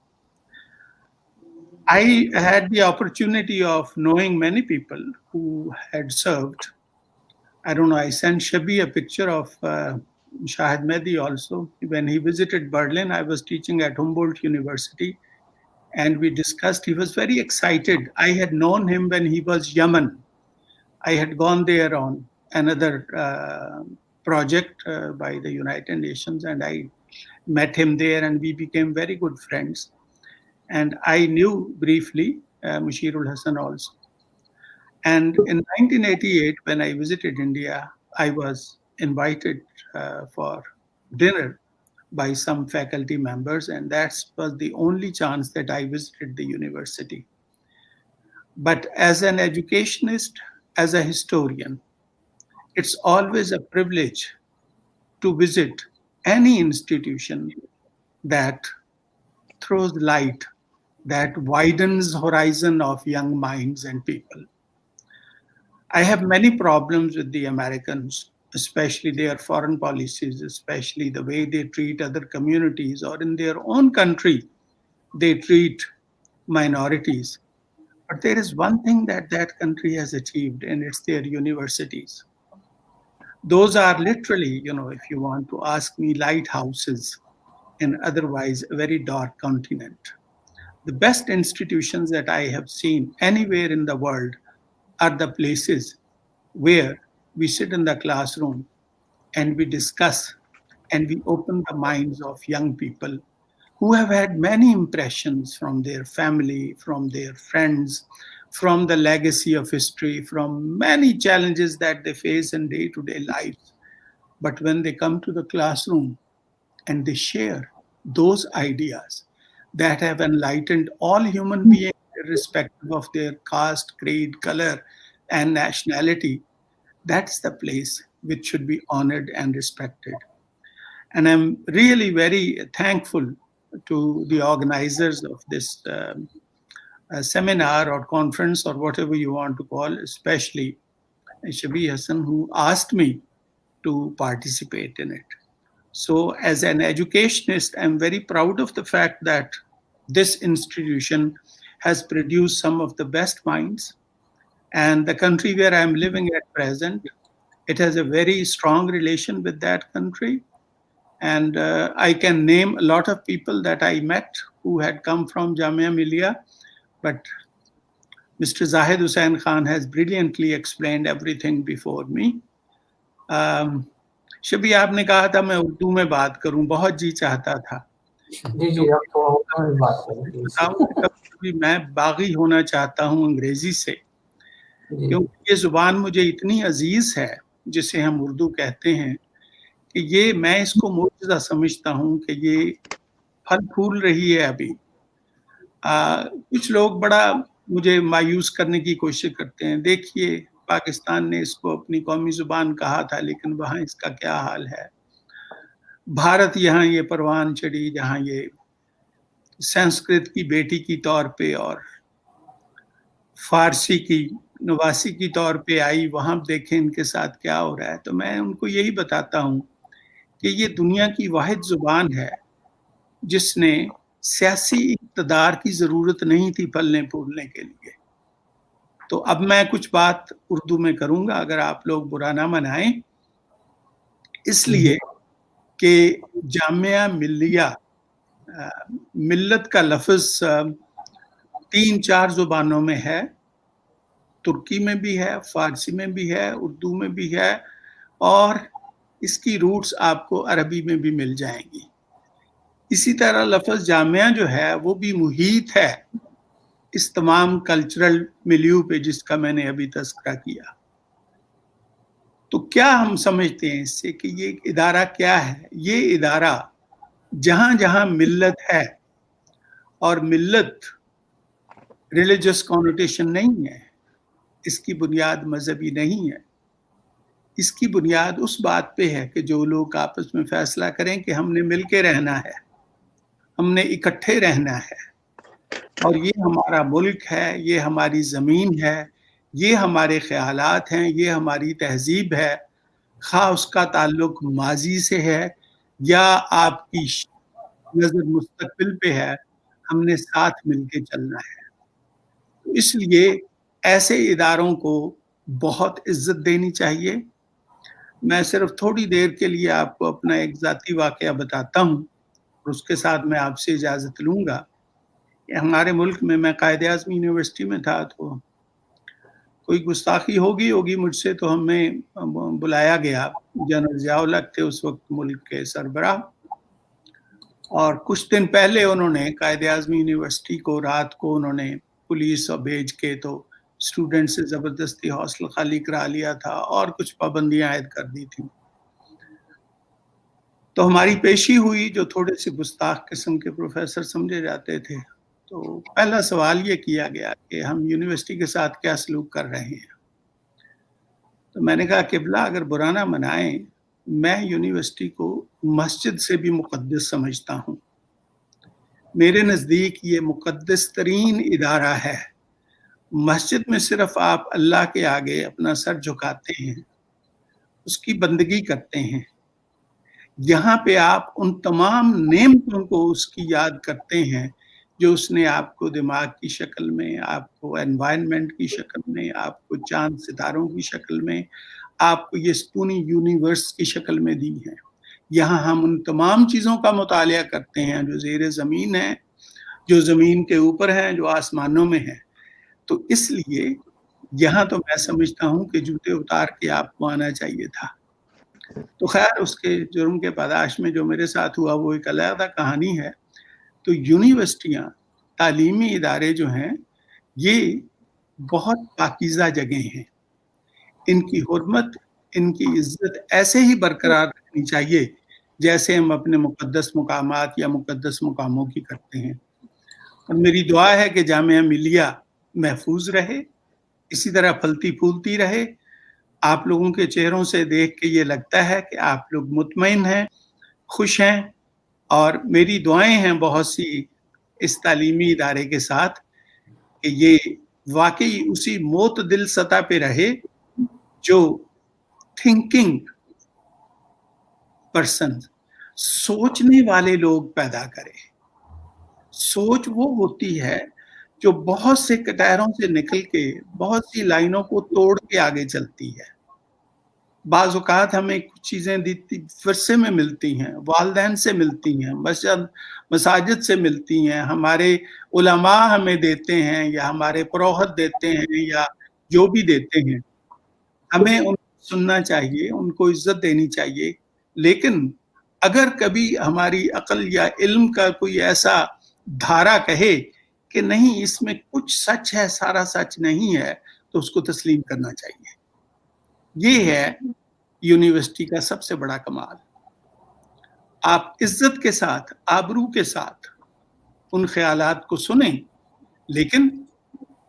I had the opportunity of knowing many people who had served. I don't know, I sent Shabi a picture of Shahid Mehdi also. When he visited Berlin, I was teaching at Humboldt University, and we discussed. He was very excited. I had known him when he was Yemen. I had gone there on another project by the United Nations, and I met him there, and we became very good friends. And I knew briefly Mushirul Hasan also. And in 1988, when I visited India, I was invited for dinner by some faculty members, and that was the only chance that I visited the university. But as an educationist, as a historian, it's always a privilege to visit any institution that throws light, that widens horizon of young minds and people. I have many problems with the Americans, especially their foreign policies, especially the way they treat other communities, or in their own country, they treat minorities. But there is one thing that that country has achieved, and it's their universities. Those are literally, if you want to ask me, lighthouses in otherwise a very dark continent. The best institutions that I have seen anywhere in the world are the places where we sit in the classroom and we discuss and we open the minds of young people who have had many impressions from their family, from their friends, from the legacy of history, from many challenges that they face in day-to-day lives. But when they come to the classroom and they share those ideas that have enlightened all human beings, irrespective of their caste, creed, color, and nationality, that's the place which should be honored and respected. And I'm really very thankful to the organizers of this seminar or conference or whatever you want to call, especially Shabi Hasan, who asked me to participate in it. So as an educationist, I'm very proud of the fact that this institution has produced some of the best minds. And the country where I'm living at present, it has a very strong relation with that country. And I can name a lot of people that I met who had come from Jamia Millia, but Mr. Zahid Hussain Khan has brilliantly explained everything before me. शबी आपने कहा था मैं उर्दू में बात करूं, बहुत जी चाहता था। जी आप थोड़ा उर्दू में बात करें। कभी मैं बागी होना चाहता हूं अंग्रेजी से, क्योंकि ये जुबान मुझे इतनी अजीज है, जिसे हम उर्दू कहते हैं, کہ یہ میں اس کو معجزہ سمجھتا ہوں کہ یہ پھل پھول رہی ہے ابھی. کچھ لوگ بڑا مجھے مایوس کرنے کی کوشش کرتے ہیں. دیکھیے پاکستان نے اس کو اپنی قومی زبان کہا تھا، لیکن وہاں اس کا کیا حال ہے. بھارت یہاں یہ پروان چڑھی جہاں یہ سنسکرت کی بیٹی کی طور پہ اور فارسی کی نواسی کی طور پہ آئی. وہاں دیکھیں ان کے ساتھ کیا ہو رہا ہے. تو میں ان کو یہی بتاتا ہوں کہ یہ دنیا کی واحد زبان ہے جس نے سیاسی اقتدار کی ضرورت نہیں تھی پھلنے پھولنے کے لیے. تو اب میں کچھ بات اردو میں کروں گا، اگر آپ لوگ برا نہ منائیں، اس لیے کہ جامعہ ملیہ ملت کا لفظ 3-4 زبانوں میں ہے. ترکی میں بھی ہے، فارسی میں بھی ہے، اردو میں بھی ہے، اور اس کی روٹس آپ کو عربی میں بھی مل جائیں گی. اسی طرح لفظ جامعہ جو ہے وہ بھی محیط ہے اس تمام کلچرل ملیو پہ جس کا میں نے ابھی تذکرہ کیا. تو کیا ہم سمجھتے ہیں اس سے کہ یہ ادارہ کیا ہے؟ یہ ادارہ جہاں جہاں ملت ہے، اور ملت ریلیجس کانوٹیشن نہیں ہے، اس کی بنیاد مذہبی نہیں ہے، اس کی بنیاد اس بات پہ ہے کہ جو لوگ آپس میں فیصلہ کریں کہ ہم نے مل کے رہنا ہے، ہم نے اکٹھے رہنا ہے، اور یہ ہمارا ملک ہے، یہ ہماری زمین ہے، یہ ہمارے خیالات ہیں، یہ ہماری تہذیب ہے، خواہ اس کا تعلق ماضی سے ہے یا آپ کی نظر مستقبل پہ ہے، ہم نے ساتھ مل کے چلنا ہے. اس لیے ایسے اداروں کو بہت عزت دینی چاہیے. میں صرف تھوڑی دیر کے لیے آپ کو اپنا ایک ذاتی واقعہ بتاتا ہوں اور اس کے ساتھ میں آپ سے اجازت لوں گا. ہمارے ملک میں قائد اعظم یونیورسٹی میں تھا، تو کوئی گستاخی ہوگی مجھ سے، تو ہمیں بلایا گیا. جنرل ضیاء الحق تھے اس وقت ملک کے سربراہ، اور کچھ دن پہلے انہوں نے قائد اعظم یونیورسٹی کو رات کو انہوں نے پولیس اور بھیج کے تو اسٹوڈنٹ سے زبردستی ہاسٹل خالی کرا لیا تھا اور کچھ پابندیاں عائد کر دی تھیں. تو ہماری پیشی ہوئی، جو تھوڑے سے گستاخ قسم کے پروفیسر سمجھے جاتے تھے. تو پہلا سوال یہ کیا گیا کہ ہم یونیورسٹی کے ساتھ کیا سلوک کر رہے ہیں. تو میں نے کہا قبلہ اگر برا نہ منائیں، میں یونیورسٹی کو مسجد سے بھی مقدس سمجھتا ہوں. میرے نزدیک یہ مقدس ترین ادارہ ہے. مسجد میں صرف آپ اللہ کے آگے اپنا سر جھکاتے ہیں، اس کی بندگی کرتے ہیں. یہاں پہ آپ ان تمام نعمتوں کو اس کی یاد کرتے ہیں جو اس نے آپ کو دماغ کی شکل میں، آپ کو انوائرمنٹ کی شکل میں، آپ کو چاند ستاروں کی شکل میں، آپ کو یہ پوری یونیورس کی شکل میں دی ہیں. یہاں ہم ان تمام چیزوں کا مطالعہ کرتے ہیں جو زیر زمین ہیں، جو زمین کے اوپر ہیں، جو آسمانوں میں ہیں. تو اس لیے یہاں تو میں سمجھتا ہوں کہ جوتے اتار کے آپ کو آنا چاہیے تھا. تو خیر اس کے جرم کے پاداش میں جو میرے ساتھ ہوا وہ ایک علیحدہ کہانی ہے. تو یونیورسٹیاں، تعلیمی ادارے جو ہیں، یہ بہت پاکیزہ جگہیں ہیں. ان کی حرمت، ان کی عزت ایسے ہی برقرار رکھنی چاہیے جیسے ہم اپنے مقدس مقامات یا مقدس مقاموں کی کرتے ہیں. اور میری دعا ہے کہ جامعہ ملیہ محفوظ رہے، اسی طرح پھلتی پھولتی رہے. آپ لوگوں کے چہروں سے دیکھ کے یہ لگتا ہے کہ آپ لوگ مطمئن ہیں، خوش ہیں، اور میری دعائیں ہیں بہت سی اس تعلیمی ادارے کے ساتھ کہ یہ واقعی اسی معتدل سطح پہ رہے جو تھنکنگ پرسن، سوچنے والے لوگ پیدا کرے. سوچ وہ ہوتی ہے جو بہت سے کٹہروں سے نکل کے بہت سی لائنوں کو توڑ کے آگے چلتی ہے. بعض اوقات ہمیں کچھ چیزیں ورثے میں ملتی ہیں، والدین سے ملتی ہیں، مساجد سے ملتی ہیں، ہمارے علماء ہمیں دیتے ہیں، یا ہمارے پروہت دیتے ہیں، یا جو بھی دیتے ہیں. ہمیں ان کو سننا چاہیے، ان کو عزت دینی چاہیے. لیکن اگر کبھی ہماری عقل یا علم کا کوئی ایسا دھارا کہے کہ نہیں اس میں کچھ سچ ہے، سارا سچ نہیں ہے، تو اس کو تسلیم کرنا چاہیے. یہ ہے یونیورسٹی کا سب سے بڑا کمال. آپ عزت کے ساتھ، آبرو کے ساتھ ان خیالات کو سنیں، لیکن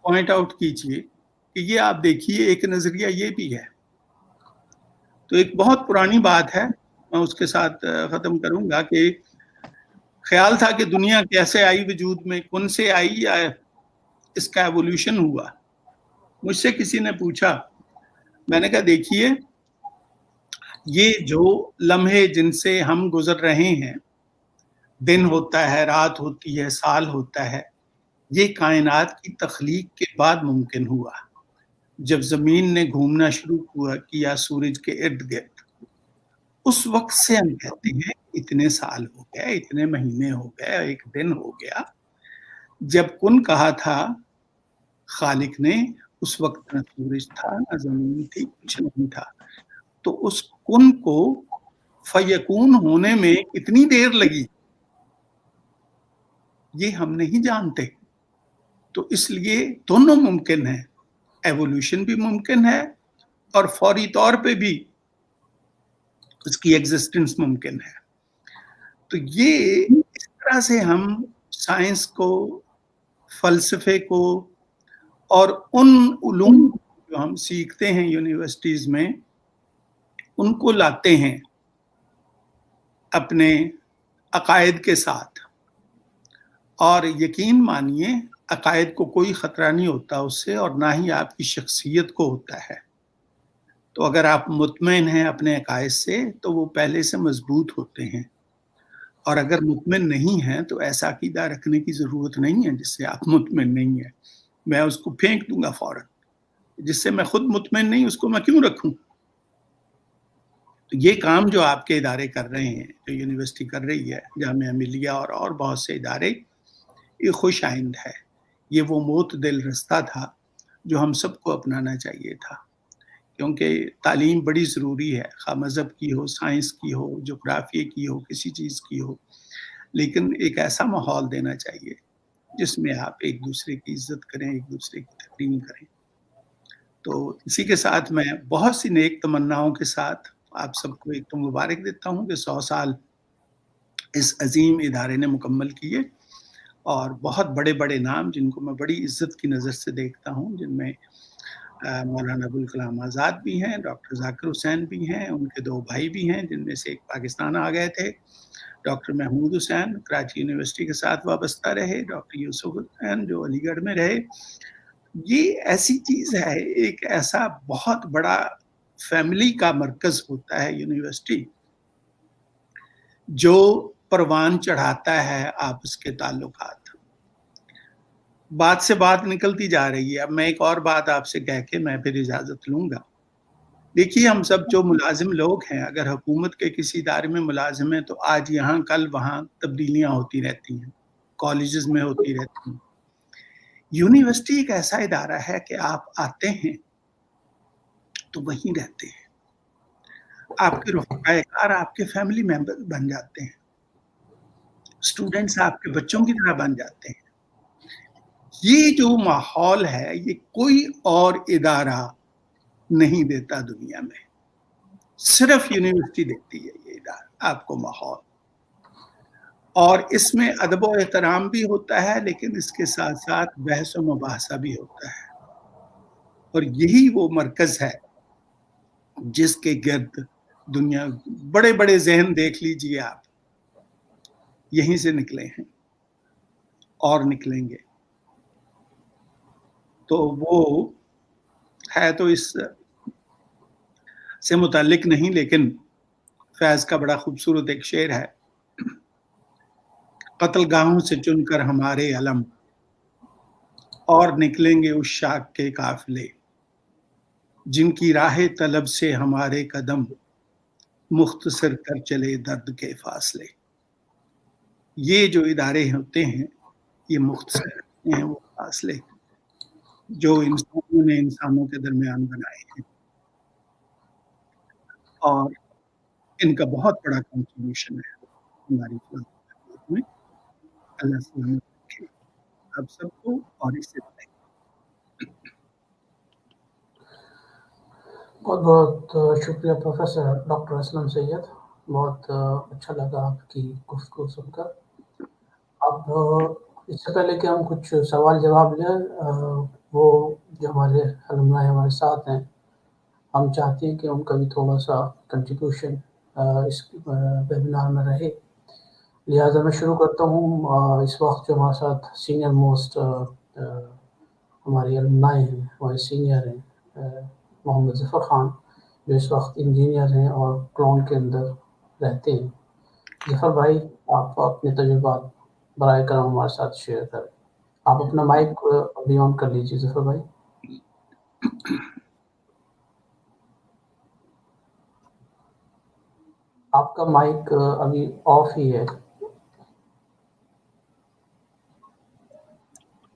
پوائنٹ آؤٹ کیجئے کہ یہ آپ دیکھیے ایک نظریہ یہ بھی ہے. تو ایک بہت پرانی بات ہے، میں اس کے ساتھ ختم کروں گا، کہ خیال تھا کہ دنیا کیسے آئی وجود میں، کون سے آئی یا اس کا ایوولوشن ہوا. مجھ سے کسی نے پوچھا، میں نے کہا دیکھیے یہ جو لمحے جن سے ہم گزر رہے ہیں، دن ہوتا ہے، رات ہوتی ہے، سال ہوتا ہے، یہ کائنات کی تخلیق کے بعد ممکن ہوا، جب زمین نے گھومنا شروع کیا سورج کے ارد گرد. اس وقت سے ہم کہتے ہیں اتنے سال ہو گئے، اتنے مہینے ہو گئے، ایک دن ہو گیا. جب کن کہا تھا خالق نے، اس وقت نہ سورج تھا، نہ زمین تھی، کچھ نہیں تھا. تو اس کن کو فیکون ہونے میں کتنی دیر لگی یہ ہم نہیں جانتے. تو اس لیے دونوں ممکن ہیں، ایوولوشن بھی ممکن ہے اور فوری طور پہ بھی اس کی ایگزسٹنس ممکن ہے. تو یہ اس طرح سے ہم سائنس کو، فلسفے کو اور ان علوم جو ہم سیکھتے ہیں یونیورسٹیز میں، ان کو لاتے ہیں اپنے عقائد کے ساتھ. اور یقین مانیے عقائد کو کوئی خطرہ نہیں ہوتا اس سے، اور نہ ہی آپ کی شخصیت کو ہوتا ہے. تو اگر آپ مطمئن ہیں اپنے عقائد سے تو وہ پہلے سے مضبوط ہوتے ہیں، اور اگر مطمئن نہیں ہیں تو ایسا عقیدہ رکھنے کی ضرورت نہیں ہے جس سے آپ مطمئن نہیں ہیں. میں اس کو پھینک دوں گا فوراً. جس سے میں خود مطمئن نہیں، اس کو میں کیوں رکھوں؟ تو یہ کام جو آپ کے ادارے کر رہے ہیں، جو یونیورسٹی کر رہی ہے، جامعہ ملیہ اور بہت سے ادارے، یہ خوش آئند ہے. یہ وہ معتدل رستہ تھا جو ہم سب کو اپنانا چاہیے تھا، کیونکہ تعلیم بڑی ضروری ہے، خواہ مذہب کی ہو، سائنس کی ہو، جغرافیے کی ہو، کسی چیز کی ہو، لیکن ایک ایسا ماحول دینا چاہیے جس میں آپ ایک دوسرے کی عزت کریں، ایک دوسرے کی تکریم کریں. تو اسی کے ساتھ میں بہت سی نیک تمناؤں کے ساتھ آپ سب کو ایک تو مبارک دیتا ہوں کہ 100 سال اس عظیم ادارے نے مکمل کیے، اور بہت بڑے بڑے نام جن کو میں بڑی عزت کی نظر سے دیکھتا ہوں، جن میں مولانا ابوالکلام آزاد بھی ہیں، ڈاکٹر ذاکر حسین بھی ہیں، ان کے 2 بھائی بھی ہیں جن میں سے ایک پاکستان آ گئے تھے، ڈاکٹر محمود حسین کراچی یونیورسٹی کے ساتھ وابستہ رہے، ڈاکٹر یوسف حسین جو علی گڑھ میں رہے. یہ ایسی چیز ہے، ایک ایسا بہت بڑا فیملی کا مرکز ہوتا ہے یونیورسٹی، جو پروان چڑھاتا ہے آپس کے تعلقات. بات سے بات نکلتی جا رہی ہے، اب میں ایک اور بات آپ سے کہہ کے میں پھر اجازت لوں گا. دیکھیے ہم سب جو ملازم لوگ ہیں، اگر حکومت کے کسی ادارے میں ملازم ہیں تو آج یہاں کل وہاں تبدیلیاں ہوتی رہتی ہیں، کالجز میں ہوتی رہتی ہیں. یونیورسٹی ایک ایسا ادارہ ہے کہ آپ آتے ہیں تو وہیں رہتے ہیں، آپ کے رفقائے کار آپ کے فیملی ممبر بن جاتے ہیں، اسٹوڈنٹس آپ کے بچوں کی طرح بن جاتے ہیں. یہ جو ماحول ہے یہ کوئی اور ادارہ نہیں دیتا دنیا میں، صرف یونیورسٹی دیتی ہے یہ ادارہ آپ کو ماحول. اور اس میں ادب و احترام بھی ہوتا ہے، لیکن اس کے ساتھ ساتھ بحث و مباحثہ بھی ہوتا ہے. اور یہی وہ مرکز ہے جس کے گرد دنیا، بڑے بڑے ذہن دیکھ لیجئے آپ، یہیں سے نکلے ہیں اور نکلیں گے. تو وہ ہے تو اس سے متعلق نہیں، لیکن فیض کا بڑا خوبصورت ایک شعر ہے، قتل گاہوں سے چن کر ہمارے علم، اور نکلیں گے اس شاخ کے قافلے، جن کی راہ طلب سے ہمارے قدم، مختصر کر چلے درد کے فاصلے. یہ جو ادارے ہوتے ہیں یہ مختصر کرتے ہیں وہ فاصلے جو انسانوں نے انسانوں کے درمیان بنائے ہیں، اور ان کا بہت بڑا کنٹریبیوشن ہے ہماری فلاح میں. اللہ سلامت رکھے آپ سب کو اور اس سے بہت بہت شکریہ پروفیسر ڈاکٹر اسلم سید. بہت اچھا لگا آپ کی گفتگو سن کر. اب اس سے پہلے کہ ہم کچھ سوال جواب لیں، وہ جو ہمارے علماء ہمارے ساتھ ہیں، ہم چاہتے ہیں کہ ان کا بھی تھوڑا سا کنٹریبیوشن اس ویبینار میں رہے. لہٰذا میں شروع کرتا ہوں. اس وقت جو ہمارے ساتھ سینئر موسٹ ہمارے علماء ہیں، ہمارے سینئر ہیں، محمد ظفر خان، جو اس وقت انجینئر ہیں اور کلون کے اندر رہتے ہیں. ظفر بھائی، آپ اپنے تجربات برائے کرم ہمارے ساتھ شیئر کریں. آپ اپنا مائک ابھی آن کر لیجیے ظفر بھائی. آپ کا مائک ابھی آف ہی ہے.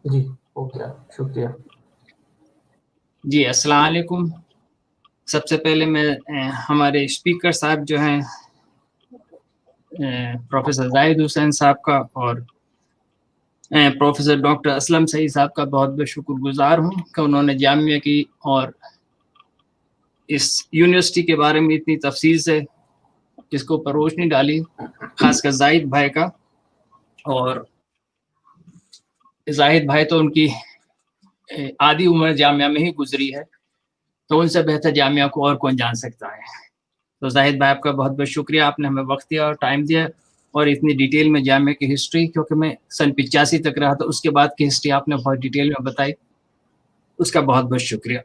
جی ہو گیا، شکریہ. جی السلام علیکم. سب سے پہلے میں ہمارے اسپیکر صاحب جو ہیں پروفیسر زاہد حسین صاحب کا اور پروفیسر ڈاکٹر اسلم سعید صاحب کا بہت بہت شکر گزار ہوں کہ انہوں نے جامعہ کی اور اس یونیورسٹی کے بارے میں اتنی تفصیل سے جس کو اوپر روشنی ڈالی، خاص کر زاہد بھائی کا. اور زاہد بھائی تو ان کی آدھی عمر جامعہ میں ہی گزری ہے، تو ان سے بہتر جامعہ کو اور کون جان سکتا ہے. تو زاہد بھائی آپ کا بہت بہت شکریہ، آپ نے ہمیں وقت دیا اور ٹائم دیا اور اتنی ڈیٹیل میں جامعہ کی ہسٹری، کیونکہ میں سن 85 تک رہا تھا، اس کے بعد کی ہسٹری آپ نے بہت ڈیٹیل میں بتائی، اس کا بہت بہت شکریہ.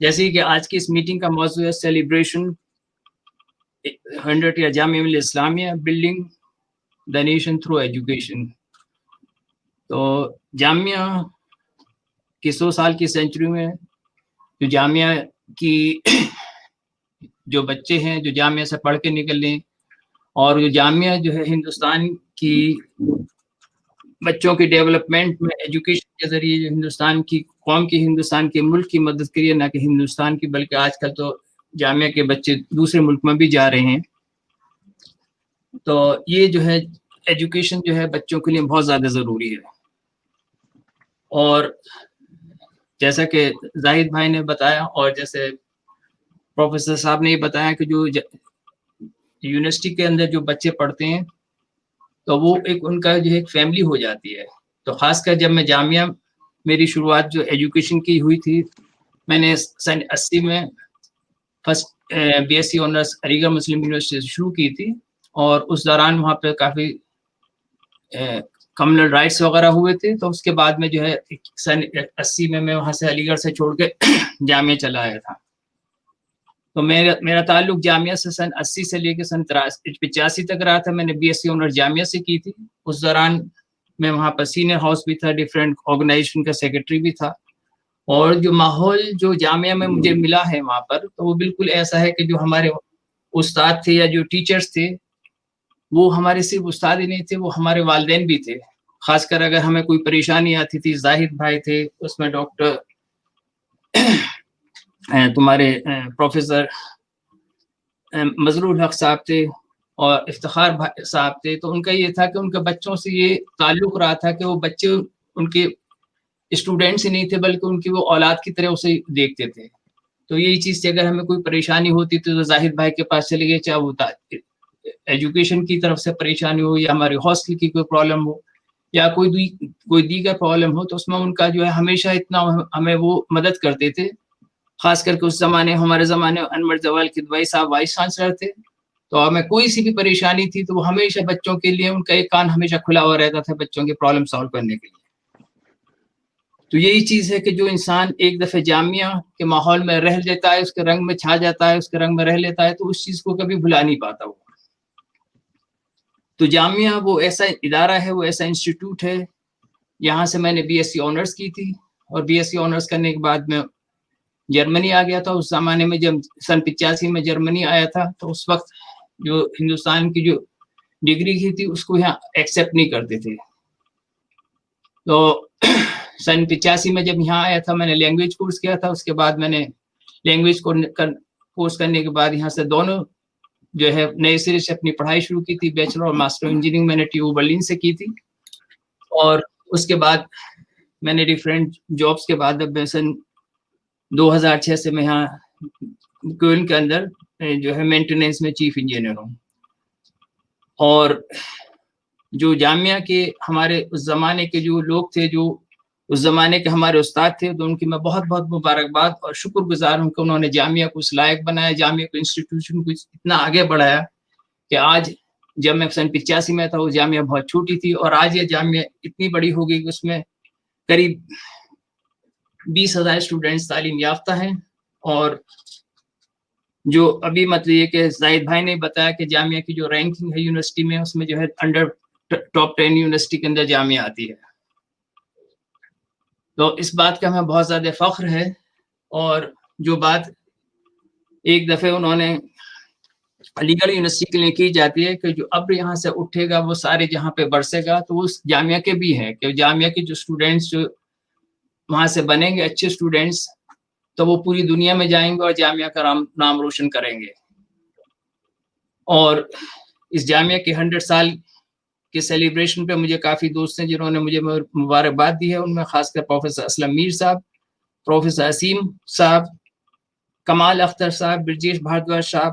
جیسے کہ آج کی اس میٹنگ کا موضوع ہے celebration 100 year Jamia Millia Islamia, building the nation through education. تو جامعہ کی 100 سال کی سینچری میں جو جامعہ کی جو بچے ہیں جو جامعہ سے پڑھ کے نکلیں، اور جو جامعہ جو ہے ہندوستان کی بچوں کی ڈیولپمنٹ میں ایجوکیشن کے ذریعے جو ہندوستان کی قوم کی، ہندوستان کے ملک کی مدد کریے، نہ کہ ہندوستان کی، بلکہ آج کل تو جامعہ کے بچے دوسرے ملک میں بھی جا رہے ہیں. تو یہ جو ہے ایجوکیشن جو ہے بچوں کے لیے بہت زیادہ ضروری ہے. اور جیسا کہ زاہد بھائی نے بتایا اور جیسے پروفیسر صاحب نے یہ بتایا کہ جو یونیورسٹی کے اندر جو بچے پڑھتے ہیں تو وہ ایک ان کا جو ایک فیملی ہو جاتی ہے. تو خاص کر جب میں جامعہ میری شروعات جو ایجوکیشن کی ہوئی تھی، میں نے سن 80 میں first B S C honours Aligarh Muslim university سے شروع کی تھی، اور اس دوران وہاں پہ کافی کمیونل رائٹس وغیرہ ہوئے تھے. تو اس کے بعد میں جو ہے سن 80 میں وہاں سے علی گڑھ سے چھوڑ کے جامعہ چلا آیا تھا. تو میرا تعلق جامعہ سے سن 80 سے لے کے سن 85 تک رہا تھا. میں نے بی ایس سی آنرس جامعہ سے کی تھی. اس دوران میں وہاں پر سینئر ہاؤس بھی تھا، ڈفرینٹ آرگنائزیشن کا سیکرٹری بھی تھا. اور جو ماحول جو جامعہ میں مجھے ملا ہے وہاں پر، تو وہ بالکل ایسا ہے کہ جو ہمارے استاد تھے یا جو ٹیچرز تھے، وہ ہمارے صرف استاد ہی نہیں تھے، وہ ہمارے والدین بھی تھے. خاص کر اگر ہمیں کوئی پریشانی آتی تھی، زاہد بھائی تھے، اس میں ڈاکٹر تمہارے پروفیسر مظہور الحق صاحب تھے اور افتخار صاحب تھے. تو ان کا یہ تھا کہ ان کے بچوں سے یہ تعلق رہا تھا کہ وہ بچے ان کے اسٹوڈنٹس ہی نہیں تھے، بلکہ ان کی وہ اولاد کی طرح اسے دیکھتے تھے. تو یہی چیز تھی، اگر ہمیں کوئی پریشانی ہوتی تھی تو زاہد بھائی کے پاس چلے گئے، چاہے وہ ایجوکیشن کی طرف سے پریشانی ہو یا ہماری ہاسٹل کی کوئی پرابلم ہو یا کوئی دیگر پرابلم ہو، تو اس میں ان کا جو ہے ہمیشہ اتنا ہمیں وہ مدد کرتے تھے. خاص کر کے اس زمانے ہمارے زمانے انور جوال کدوئی صاحب وائس چانسلر تھے. تو ہمیں کوئی سی بھی پریشانی تھی تو وہ ہمیشہ بچوں کے لیے، ان کا ایک کان ہمیشہ کھلا ہوا رہتا تھا بچوں کے پرابلم سالو کرنے کے لیے. تو یہی چیز ہے کہ جو انسان ایک دفعہ جامعہ کے ماحول میں رہ لیتا ہے، اس کے رنگ میں چھا جاتا ہے، اس کے رنگ میں رہ لیتا ہے، تو اس چیز کو کبھی بھلا نہیں پاتا وہ. تو جامعہ وہ ایسا ادارہ ہے، وہ ایسا انسٹیٹیوٹ ہے. یہاں سے میں نے بی ایس سی آنرس کی تھی، اور بی ایس سی آنرس کرنے کے بعد میں جرمنی آ گیا تھا. اس زمانے میں جب سن 85 میں جرمنی آیا تھا، تو اس وقت جو ہندوستان کی جو ڈگری کی تھی اس کو یہاں ایکسیپٹ نہیں کرتے تھے. تو سن 85 میں جب یہاں آیا تھا، میں نے لینگویج کورس کیا تھا. اس کے بعد میں نے لینگویج کورس کرنے کے بعد یہاں سے دونوں جو ہے نئے سرے سے اپنی پڑھائی شروع کی تھی. بیچلر اور ماسٹر انجینئرنگ میں نے ٹی یو برلن سے کی تھی. اور اس کے بعد میں نے ڈفرینٹ جابس کے بعد اب سن 2006 سے میں یہاں کوئن کے اندر جو ہے مینٹیننس میں چیف انجینئر ہوں. اور جو جامعہ کے ہمارے اس زمانے کے جو لوگ تھے، جو اس زمانے کے ہمارے استاد تھے، تو ان کی میں بہت بہت مبارکباد اور شکر گزار ہوں کہ انہوں نے جامعہ کو اس لائق بنایا، جامعہ کو انسٹیٹیوشن کو اتنا آگے بڑھایا کہ آج جب میں سن 85 میں تھا وہ جامعہ بہت چھوٹی تھی، اور آج یہ جامعہ اتنی بڑی ہو گئی کہ اس میں قریب 20,000 اسٹوڈنٹس تعلیم یافتہ ہیں. اور جو ابھی مطلب یہ کہ زاہد بھائی نے بتایا کہ جامعہ کی جو رینکنگ ہے یونیورسٹی میں، اس میں جو ہے انڈر ٹاپ 10 یونیورسٹی کے اندر جامعہ آتی ہے. تو اس بات کا ہمیں بہت زیادہ فخر ہے. اور جو بات ایک دفعہ انہوں نے علی گڑھ یونیورسٹی کے لیے کی جاتی ہے کہ جو اب یہاں سے اٹھے گا وہ سارے جہاں پہ برسے گا، تو اس جامعہ کے بھی ہے کہ جامعہ کے جو اسٹوڈینٹس جو وہاں سے بنیں گے اچھے اسٹوڈینٹس، تو وہ پوری دنیا میں جائیں گے اور جامعہ کا نام روشن کریں گے. اور اس جامعہ کے 100 سال کے سیلیبریشن پہ مجھے کافی دوست ہیں جنہوں نے مجھے مبارکباد دی ہے. ان میں خاص کر پروفیسر اسلم میر صاحب، پروفیسر اسیم صاحب، کمال اختر صاحب، برجیش بھاردواج صاحب،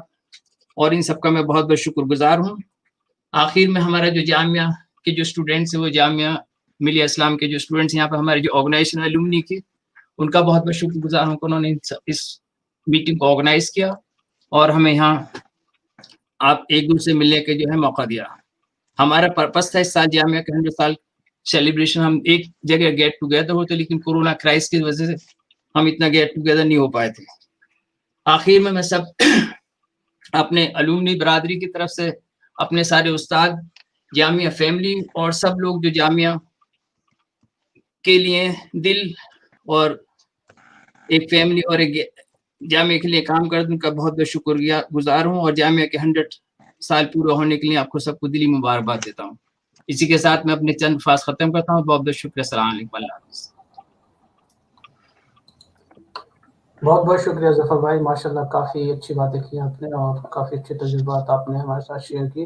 اور ان سب کا میں بہت بہت شکر گزار ہوں. آخر میں ہمارا جو جامعہ کے جو اسٹوڈینٹس ہیں، وہ جامعہ ملیہ اسلام کے جو اسٹوڈینٹس یہاں پہ ہمارے جو آرگنائزیشن الومنی کی، ان کا بہت بہت شکر گزار ہوں کہ انہوں نے اس میٹنگ کو آرگنائز کیا اور ہمیں یہاں آپ ایک دوسرے ملنے کے جو ہے موقع دیا. ہمارا پرپس تھا اس سال جامعہ کے 100 سال سیلیبریشن، ہم ایک جگہ گیٹ ٹوگیدر ہوتے، لیکن کورونا کرائسس کی وجہ سے ہم اتنا گیٹ ٹوگیدر نہیں ہو پائے تھے. آخر میں سب اپنے الومنی برادری کی طرف سے، اپنے سارے استاد، جامعہ فیملی اور سب لوگ جو جامعہ کے لیے دل اور ایک فیملی اور ایک جامعہ کے لیے کام کرتے، ان کا بہت بہت شکریہ گزار ہوں. اور جامعہ کے 100 سال پورے ہونے کے لیے آپ کو سب کو دلی مبارکباد دیتا ہوں. اسی کے ساتھ میں اپنے چند الفاظ ختم کرتا ہوں. بہت بہت شکریہ. السلام علیکم. اللہ حافظ. بہت بہت شکریہ ظفر بھائی، ماشاءاللہ کافی اچھی باتیں کی آپ نے اور کافی اچھے تجربات آپ نے ہمارے ساتھ شیئر کی.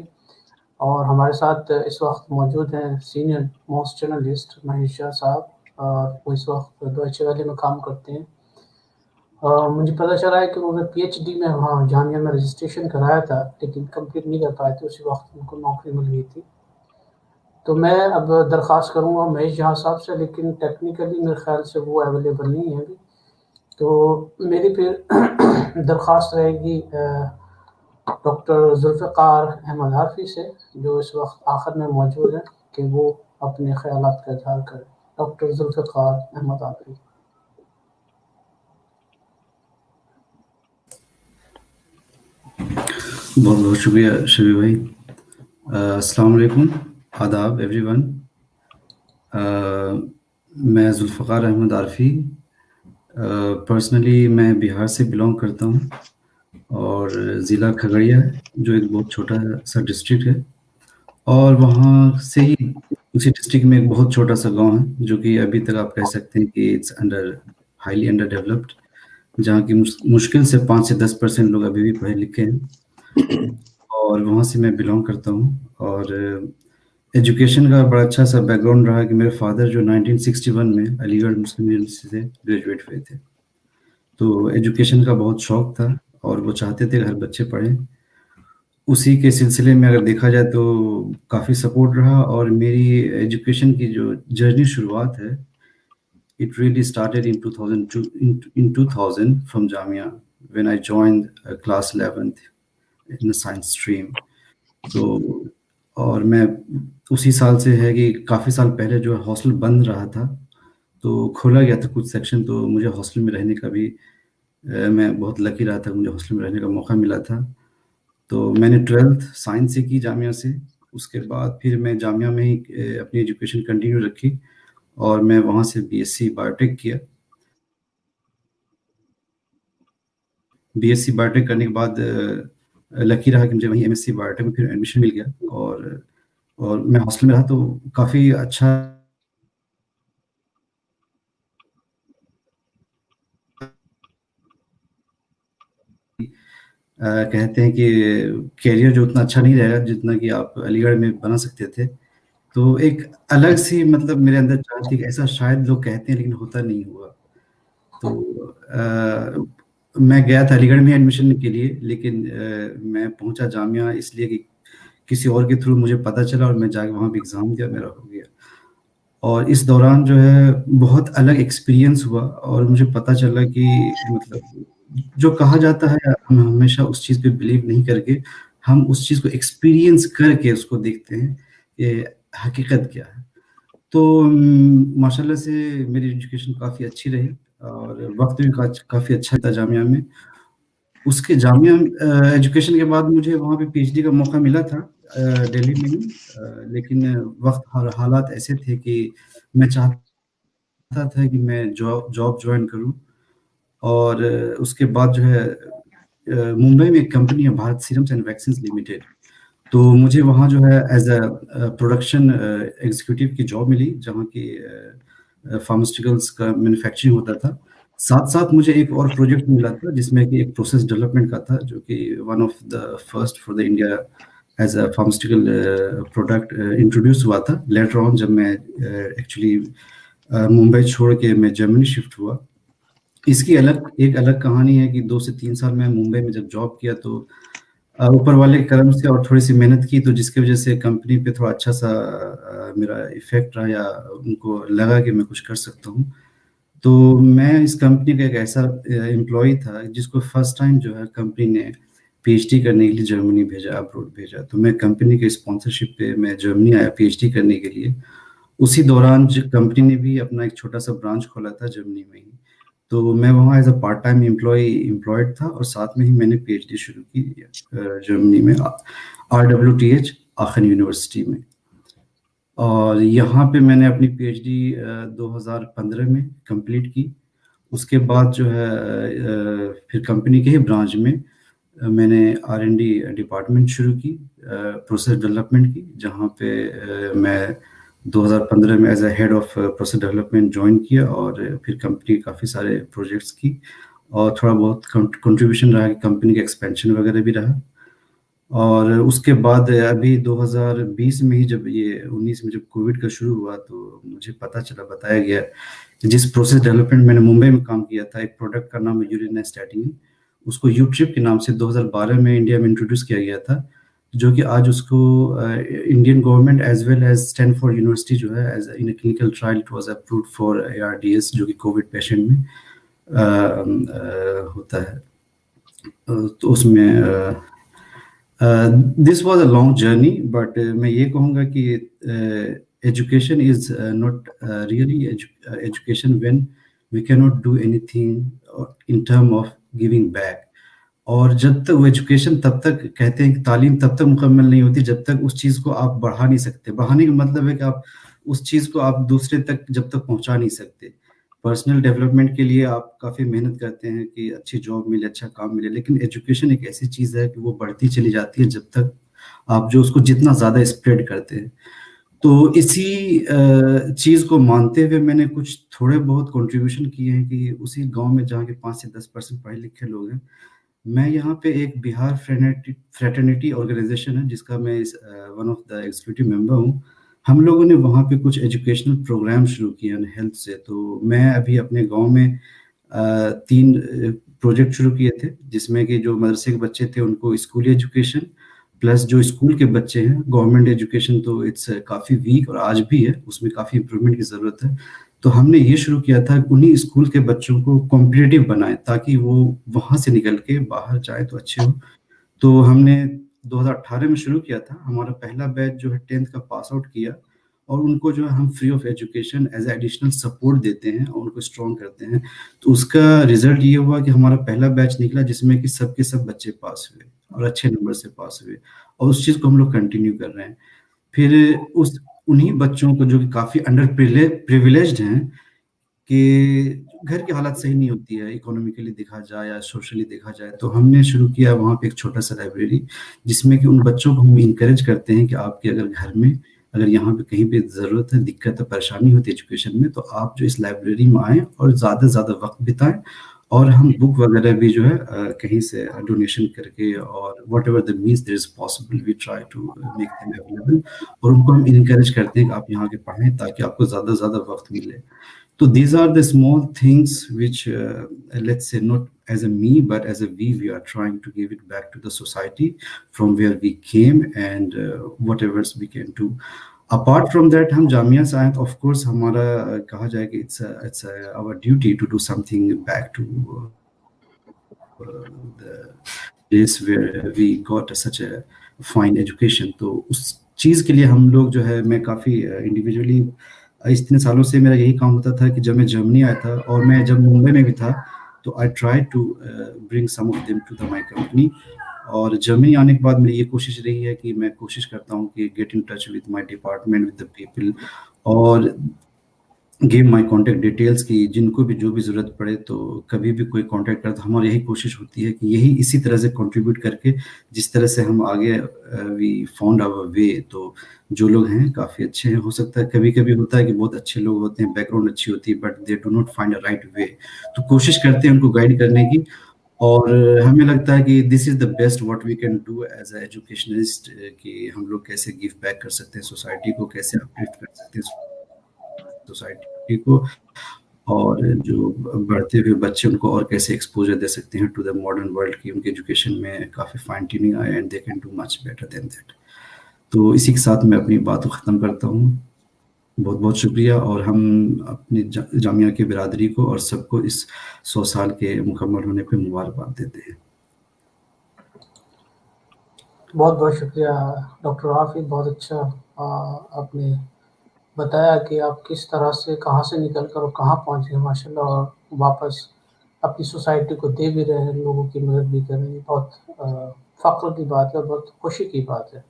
اور ہمارے ساتھ اس وقت موجود ہیں سینئر موسٹ جرنلسٹ مہیش شاہ صاحب، اور وہ اس وقت ڈوئچے ویلے میں کام کرتے ہیں. مجھے پتہ چلا ہے کہ انہوں نے پی ایچ ڈی میں وہاں جامعہ میں رجسٹریشن کرایا تھا، لیکن کمپلیٹ نہیں کر پائے تھے. اسی وقت ان کو نوکری مل گئی تھی. تو میں اب درخواست کروں گا مہیش جہاں صاحب سے، لیکن ٹیکنیکلی میرے خیال سے وہ اویلیبل نہیں ہے ابھی. تو میری پھر درخواست رہے گی ڈاکٹر ذوالفقار احمد عارفی سے، جو اس وقت آخر میں موجود ہیں، کہ وہ اپنے خیالات کا اظہار کریں. ڈاکٹر ذوالفقار احمد عارفی. بہت بہت شکریہ شبیر بھائی. السلام علیکم، آداب ایوری ون. میں ذوالفقار احمد عارفی. پرسنلی میں بہار سے بلانگ کرتا ہوں، اور ضلع کھگڑیا ہے جو ایک بہت چھوٹا سا ڈسٹرکٹ ہے. اور وہاں سے ہی اسی ڈسٹرکٹ میں ایک بہت چھوٹا سا گاؤں ہے جو کہ ابھی تک آپ کہہ سکتے ہیں کہ اٹس ہائیلی انڈر ڈیولپڈ، جہاں کی مشکل سے 5 سے 10% لوگ ابھی بھی پڑھے لکھے ہیں. اور وہاں سے میں بلانگ کرتا ہوں. اور ایجوکیشن کا بڑا اچھا سا بیک گراؤنڈ رہا کہ میرے فادر جو 1961 میں علی گڑھ مسلم یونیورسٹی سے گریجویٹ ہوئے تھے. تو ایجوکیشن کا بہت شوق تھا اور وہ چاہتے تھے کہ ہر بچے پڑھیں. اسی کے سلسلے میں اگر دیکھا جائے تو کافی سپورٹ رہا. اور میری ایجوکیشن کی جو جرنی شروعات ہے، it really started in 2000 from Jamia when I joined class 11th in the science stream. تو اور میں اسی سال سے ہے کہ کافی سال پہلے جو ہاسٹل بند رہا تھا تو کھولا گیا تھا کچھ سیکشن، تو مجھے ہاسٹل میں رہنے کا بھی میں بہت لکی رہا تھا، مجھے ہاسٹل میں رہنے کا موقع ملا تھا. تو میں نے 12th سائنس سے کی جامعہ سے. اس کے بعد پھر میں جامعہ میں ہی اپنی ایجوکیشن کنٹینیو رکھی اور میں وہاں سے بی ایس سی بایوٹیک کیا. بی ایس سی بایوٹیک کرنے کے بعد لکی رہا کہ مجھے وہیں ایم ایس سی بایوٹیک میں پھر ایڈمیشن مل گیا. اور میں ہاسٹل میں رہا تو کافی اچھا کہتے ہیں کہ کیریئر جو اتنا اچھا نہیں رہے گا جتنا کہ آپ علی گڑھ میں بنا سکتے تھے. تو ایک الگ سی مطلب میرے اندر چاہتی کہ ایسا شاید لوگ کہتے ہیں لیکن ہوتا نہیں ہوا. تو میں گیا تھا علی گڑھ میں ایڈمیشن کے لیے، لیکن میں پہنچا جامعہ اس لیے کہ کسی اور کے تھرو مجھے پتہ چلا، اور میں جا کے وہاں پہ ایگزام دیا، میرا ہو گیا. اور اس دوران جو ہے بہت الگ ایکسپیرینس ہوا، اور مجھے پتہ چلا کہ مطلب جو کہا جاتا ہے ہم ہمیشہ اس چیز پہ بلیو نہیں کر کے ہم اس چیز کو ایکسپیرینس کر کے اس کو دیکھتے ہیں کہ حقیقت کیا ہے. تو ماشاء اللہ سے میری ایجوکیشن کافی اچھی رہی، اور وقت بھی کافی اچھا تھا جامعہ میں. اس کے جامعہ ایجوکیشن کے بعد مجھے وہاں پہ پی ایچ ڈی کا موقع ملا تھا دہلی میں ہی، لیکن وقت اور حالات ایسے تھے کہ میں چاہتا تھا کہ میں جاب جوائن کروں. اور اس کے بعد جو ہے ممبئی میں ایک کمپنی ہے بھارت سیرمز اینڈ ویکسینز لمیٹیڈ، تو مجھے وہاں جو ہے ایز اے پروڈکشن ایگزیکیوٹیو کی جاب ملی، جہاں کی فارماسیوٹیکلس کا مینوفیکچرنگ ہوتا تھا. ساتھ ساتھ مجھے ایک اور پروجیکٹ ملا تھا جس میں کہ ایک پروسیس ڈیولپمنٹ کا تھا، جو کہ one of the first for the India as a pharmaceutical product introduce ہوا تھا. لیٹر آن جب میں ایکچولی ممبئی چھوڑ کے میں جرمنی شفٹ ہوا. اس کی ایک الگ کہانی ہے کہ 2 سے 3 سال میں ممبئی میں جب جاب کیا تو اوپر والے کرم سے اور تھوڑی سی محنت کی، تو جس کی وجہ سے کمپنی پہ تھوڑا اچھا سا میرا ایفیکٹ رہا، یا ان کو لگا کہ میں کچھ کر سکتا ہوں. تو میں اس کمپنی کا ایک ایسا امپلائی تھا جس کو فرسٹ ٹائم جو ہے کمپنی نے پی ایچ ڈی کرنے کے لیے جرمنی بھیجا، ابروڈ بھیجا. تو میں کمپنی کے اسپانسرشپ پہ میں جرمنی آیا پی ایچ ڈی کرنے کے لیے. اسی دوران کمپنی نے بھی اپنا ایک چھوٹا سا برانچ کھولا تھا جرمنی میں ہی، تو میں وہاں as a part time employed تھا، اور ساتھ میں ہی میں نے پی ایچ ڈی شروع کی جرمنی میں RWTH آخن یونیورسٹی میں. اور یہاں پہ میں نے اپنی پی ایچ ڈی 2015 میں کمپلیٹ کی. اس کے بعد جو ہے پھر کمپنی کے ہی برانچ میں نے R&D ڈپارٹمنٹ شروع کی، پروسیس ڈیولپمنٹ کی، جہاں پہ میں 2015 میں as a head of process development join کیا. اور پھر کمپنی کافی سارے پروجیکٹس کی، اور تھوڑا بہت کنٹریبیوشن رہا کہ کمپنی کا ایکسپینشن وغیرہ بھی رہا. اور اس کے بعد ابھی 2020 میں ہی جب یہ 19 میں جب کووڈ کا شروع ہوا، تو مجھے بتایا گیا کہ جس پروسیس ڈیولپمنٹ میں نے ممبئی میں کام کیا تھا، ایک پروڈکٹ کا نام ہے یورینسٹیٹین، اس کو یوٹرپ کے نام سے 2012 میں انڈیا میں انٹروڈیوس کیا گیا تھا، جو کہ آج اس کو Indian government as well as Stanford university جو ہے as in clinical trial it was approved for ARDS، جو کہ کووڈ پیشنٹ میں ہوتا ہے. تو اس میں this was a long journey, but میں یہ کہوں گا کہ education is not really education when we کی not do anything in term of giving back. اور جب تک وہ ایجوکیشن تب تک کہتے ہیں کہ تعلیم تب تک مکمل نہیں ہوتی جب تک اس چیز کو آپ بڑھا نہیں سکتے. بڑھانے کا مطلب ہے کہ آپ اس چیز کو آپ دوسرے تک جب تک پہنچا نہیں سکتے. پرسنل ڈیولپمنٹ کے لیے آپ کافی محنت کرتے ہیں کہ اچھی جاب ملے، اچھا کام ملے، لیکن ایجوکیشن ایک ایسی چیز ہے کہ وہ بڑھتی چلی جاتی ہے جب تک آپ جو اس کو جتنا زیادہ اسپریڈ کرتے ہیں. تو اسی چیز کو مانتے ہوئے میں نے کچھ تھوڑے بہت کنٹریبیوشن کیے ہیں کہ اسی گاؤں میں جہاں کے 5 سے 10% پڑھے لکھے لوگ ہیں. میں یہاں پہ ایک بہار فریٹرنیٹی آرگنائزیشن ہے جس کا میں one of the executive member ہوں. ہم لوگوں نے وہاں پہ کچھ ایجوکیشنل پروگرام شروع کیے ہیں ہیلتھ سے. تو میں ابھی اپنے گاؤں میں 3 پروجیکٹ شروع کیے تھے، جس میں کہ جو مدرسے کے بچے تھے ان کو اسکولی ایجوکیشن، پلس جو اسکول کے بچے ہیں گورنمنٹ ایجوکیشن تو اٹس کافی ویک اور آج بھی ہے، اس میں کافی امپرومنٹ کی ضرورت ہے. تو ہم نے یہ شروع کیا تھا کہ انہی اسکول کے بچوں کو کمپٹیٹیو بنائیں تاکہ وہ وہاں سے نکل کے باہر جائے تو اچھے ہو. تو ہم نے 2018 میں شروع کیا تھا. ہمارا پہلا بیچ جو ہے 10th کا پاس آؤٹ کیا، اور ان کو جو ہے ہم free of education as a additional support دیتے ہیں اور ان کو اسٹرانگ کرتے ہیں. تو اس کا رزلٹ یہ ہوا کہ ہمارا پہلا بیچ نکلا جس میں کہ سب کے سب بچے پاس ہوئے اور اچھے نمبر سے پاس ہوئے، اور اس چیز کو ہم لوگ کنٹینیو کر رہے ہیں. پھر انہی بچوں کو جو کہ کافی انڈر پریویلیجڈ ہیں، کہ گھر کی حالت صحیح نہیں ہوتی ہے اکانومیکلی دیکھا جائے یا سوشلی دیکھا جائے، تو ہم نے شروع کیا وہاں پہ ایک چھوٹا سا لائبریری، جس میں کہ ان بچوں کو ہم انکریج کرتے ہیں کہ آپ کے اگر گھر میں اگر یہاں پہ کہیں پہ ضرورت ہے، دقت ہے، پریشانی ہوتی ہے ایجوکیشن میں، تو آپ جو اس لائبریری میں آئیں اور زیادہ سے زیادہ وقت بتائیں اور ہم بک وغیرہ بھی جو ہے کہیں سے ڈونیشن کر کے اور whatever the means there is possible we try to make them available, اور ان کو ہم انکریج کرتے ہیں کہ آپ یہاں کے پڑھیں تاکہ آپ کو زیادہ سے زیادہ وقت ملے. So these are the small things which, let's say, not as a me, but as a we are trying to give it back to the society from where we came, and whatever we can do. Apart from that, hum Jamia se aaye, of course, hamara kaha jaye ki it's our duty to do something back to the place where we got such a fine education. تو اس چیز کے لیے ہم لوگ جو ہے, میں کافی individually اتنے سالوں سے میرا یہی کام ہوتا تھا کہ جب میں جرمنی آیا تھا اور میں جب ممبئی میں بھی تھا تو I try to bring some of them to the my company. اور جرمنی آنے کے بعد میری یہ کوشش رہی ہے کہ میں کوشش کرتا ہوں کہ get in touch with my department with the people, اور گیو مائی کانٹیکٹ ڈیٹیلس کی جن کو بھی جو بھی ضرورت پڑے تو کبھی بھی کوئی کانٹیکٹ کرے تو ہماری یہی کوشش ہوتی ہے کہ یہی اسی طرح سے کنٹریبیوٹ کر کے جس طرح سے ہم آگے وی فاؤنڈ آور وے. تو جو لوگ ہیں کافی اچھے ہیں, ہو سکتا ہے کبھی کبھی ہوتا ہے کہ بہت اچھے لوگ ہوتے ہیں, بیک گراؤنڈ اچھی ہوتی ہے, but they do not find a right way. تو کوشش کرتے ہیں ان کو گائیڈ کرنے کی, اور ہمیں لگتا ہے کہ this is the best what we can do as a educationist, کہ ہم لوگ کیسے گیو بیک کر سکتے ہیں سوسائٹی کو, کیسے اپلفٹ کر سکتے ہیں سوسائٹی کو, اور جو بڑھتے ہوئے بچے ان کو اور کیسے ایکسپوجر دے سکتے ہیں ٹو دا ماڈرن ورلڈ, کی ان کی ایجوکیشن میں کافی فائن ٹیوننگ آئے and they can do much better than that. تو اسی کے ساتھ میں اپنی بات کو ختم کرتا ہوں. بہت بہت شکریہ, اور ہم اپنی جامعہ کی برادری کو اور سب کو اس 100 سال کے مکمل ہونے پہ مبارکباد دیتے ہیں. بہت بہت شکریہ ڈاکٹر رافی, بہت اچھا آپ نے بتایا کہ آپ کس طرح سے کہاں سے نکل کر اور کہاں پہنچے ہیں ماشاء اللہ, اور واپس اپنی سوسائٹی کو دے بھی رہے ہیں, لوگوں کی مدد بھی کر رہے ہیں. بہت فخر کی بات ہے, بہت خوشی کی بات ہے.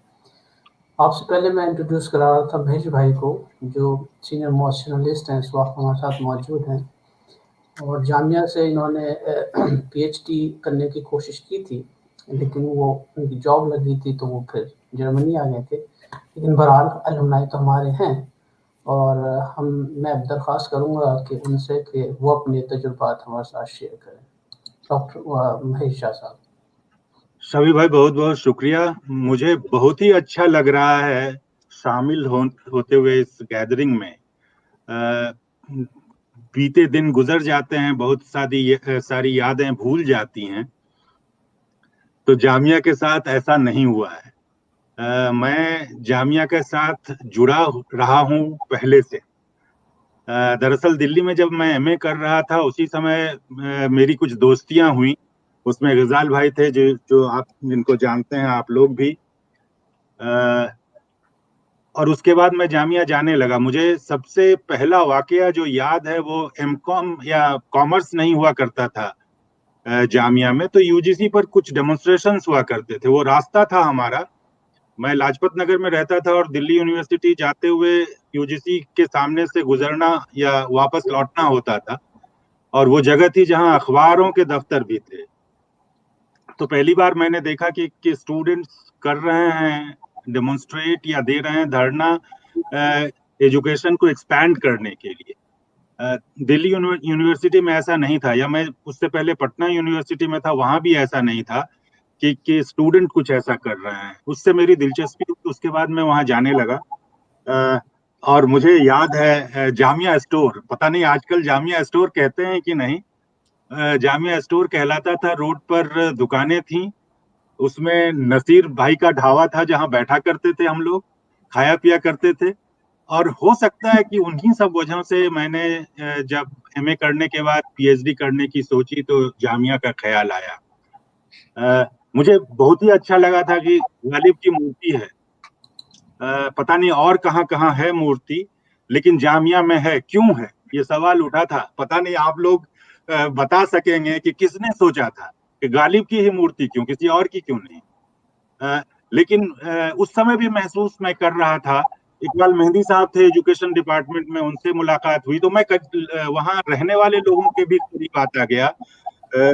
آپ سے پہلے میں انٹروڈیوس کرا رہا تھا مہیش بھائی کو, جو سینئر موسٹ جرنلسٹ ہیں, اس وقت ہمارے ساتھ موجود ہیں, اور جامعہ سے انہوں نے پی ایچ ڈی کرنے کی کوشش کی تھی, لیکن وہ ان کی جاب لگی تھی تو وہ پھر جرمنی آ گئے تھے. لیکن بہرحال الومنائی تو ہمارے ہیں, اور میں درخواست کروں گا کہ ان سے کہ وہ اپنے تجربات ہمارے ساتھ شیئر کریں. ڈاکٹر مہیش شاہ صاحب. شبی بھائی بہت بہت شکریہ. مجھے بہت ہی اچھا لگ رہا ہے شامل ہوتے ہوئے اس گیدرنگ میں. بیتے دن گزر جاتے ہیں, بہت ساری یادیں بھول جاتی ہیں, تو جامعہ کے ساتھ ایسا نہیں ہوا ہے. میں جامعہ کے ساتھ جڑا رہا ہوں پہلے سے. دراصل دلی میں جب میں ایم اے کر رہا تھا اسی سمے میری کچھ دوستیاں ہوئیں. اس میں غزال بھائی تھے جو آپ جن کو جانتے ہیں آپ لوگ بھی, اور اس کے بعد میں جامعہ جانے لگا. مجھے سب سے پہلا واقعہ جو یاد ہے وہ ایم کام یا کامرس نہیں ہوا کرتا تھا جامعہ میں, تو یو جی سی پر کچھ ڈیمونسٹریشنز ہوا کرتے تھے. وہ راستہ تھا ہمارا, میں لاجپت نگر میں رہتا تھا اور دلی یونیورسٹی جاتے ہوئے یو جی سی کے سامنے سے گزرنا یا واپس لوٹنا ہوتا تھا, اور وہ جگہ تھی جہاں اخباروں کے دفتر بھی تھے. تو پہلی بار میں نے دیکھا کہ اسٹوڈنٹس کر رہے ہیں ڈیمونسٹریٹ یا دے رہے ہیں دھرنا ایجوکیشن کو ایکسپینڈ کرنے کے لیے. دلی یونیورسٹی میں ایسا نہیں تھا, یا میں اس سے پہلے پٹنہ یونیورسٹی میں تھا, وہاں بھی ایسا نہیں تھا کہ اسٹوڈنٹ کچھ ایسا کر رہے ہیں. اس سے میری دلچسپی, اس کے بعد میں وہاں جانے لگا. اور مجھے یاد ہے جامعہ اسٹور, پتہ نہیں آج کل جامعہ اسٹور کہتے ہیں کہ نہیں, جامعہ اسٹور کہلاتا تھا. روڈ پر دکانیں تھیں, اس میں نصیر بھائی کا ڈھابا تھا جہاں بیٹھا کرتے تھے ہم لوگ, کھایا پیا کرتے تھے. اور ہو سکتا ہے کہ انہی سب وجہوں سے میں نے جب ایم اے کرنے کے بعد پی ایچ ڈی کرنے کی سوچی تو جامعہ کا خیال آیا. مجھے بہت ہی اچھا لگا تھا کہ غالب کی مورتی ہے, پتہ نہیں اور کہاں کہاں ہے مورتی, لیکن جامعہ میں ہے. کیوں ہے یہ سوال اٹھا تھا, پتہ نہیں آپ لوگ بتا سکیں گے کہ کس نے سوچا تھا کہ غالب کی ہی مورتی کیوں, کسی اور کی کیوں نہیں. لیکن اس سمے بھی محسوس میں کر رہا تھا. اقبال مہندی صاحب تھے ایجوکیشن ڈپارٹمنٹ میں, ان سے ملاقات ہوئی تو میں وہاں رہنے والے لوگوں کے بھی قریب آتا گیا.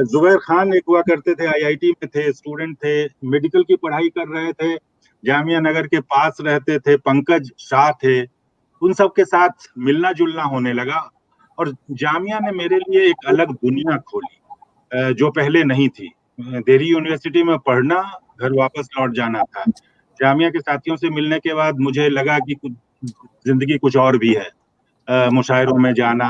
زبیر خان ایک ہوا کرتے تھے, آئی آئی ٹی میں تھے, اسٹوڈنٹ تھے, میڈیکل کی پڑھائی کر رہے تھے, جامعہ نگر کے پاس رہتے تھے. پنکج شاہ تھے, ان سب کے ساتھ ملنا جلنا ہونے لگا, اور جامعہ نے میرے لیے ایک الگ دنیا کھولی. जो पहले नहीं थी। दिल्ली यूनिवर्सिटी में पढ़ना, घर वापस लौट जाना था। जामिया के साथियों से मिलने के बाद मुझे लगा कि जिंदगी कुछ और भी है। मुशायरों में जाना,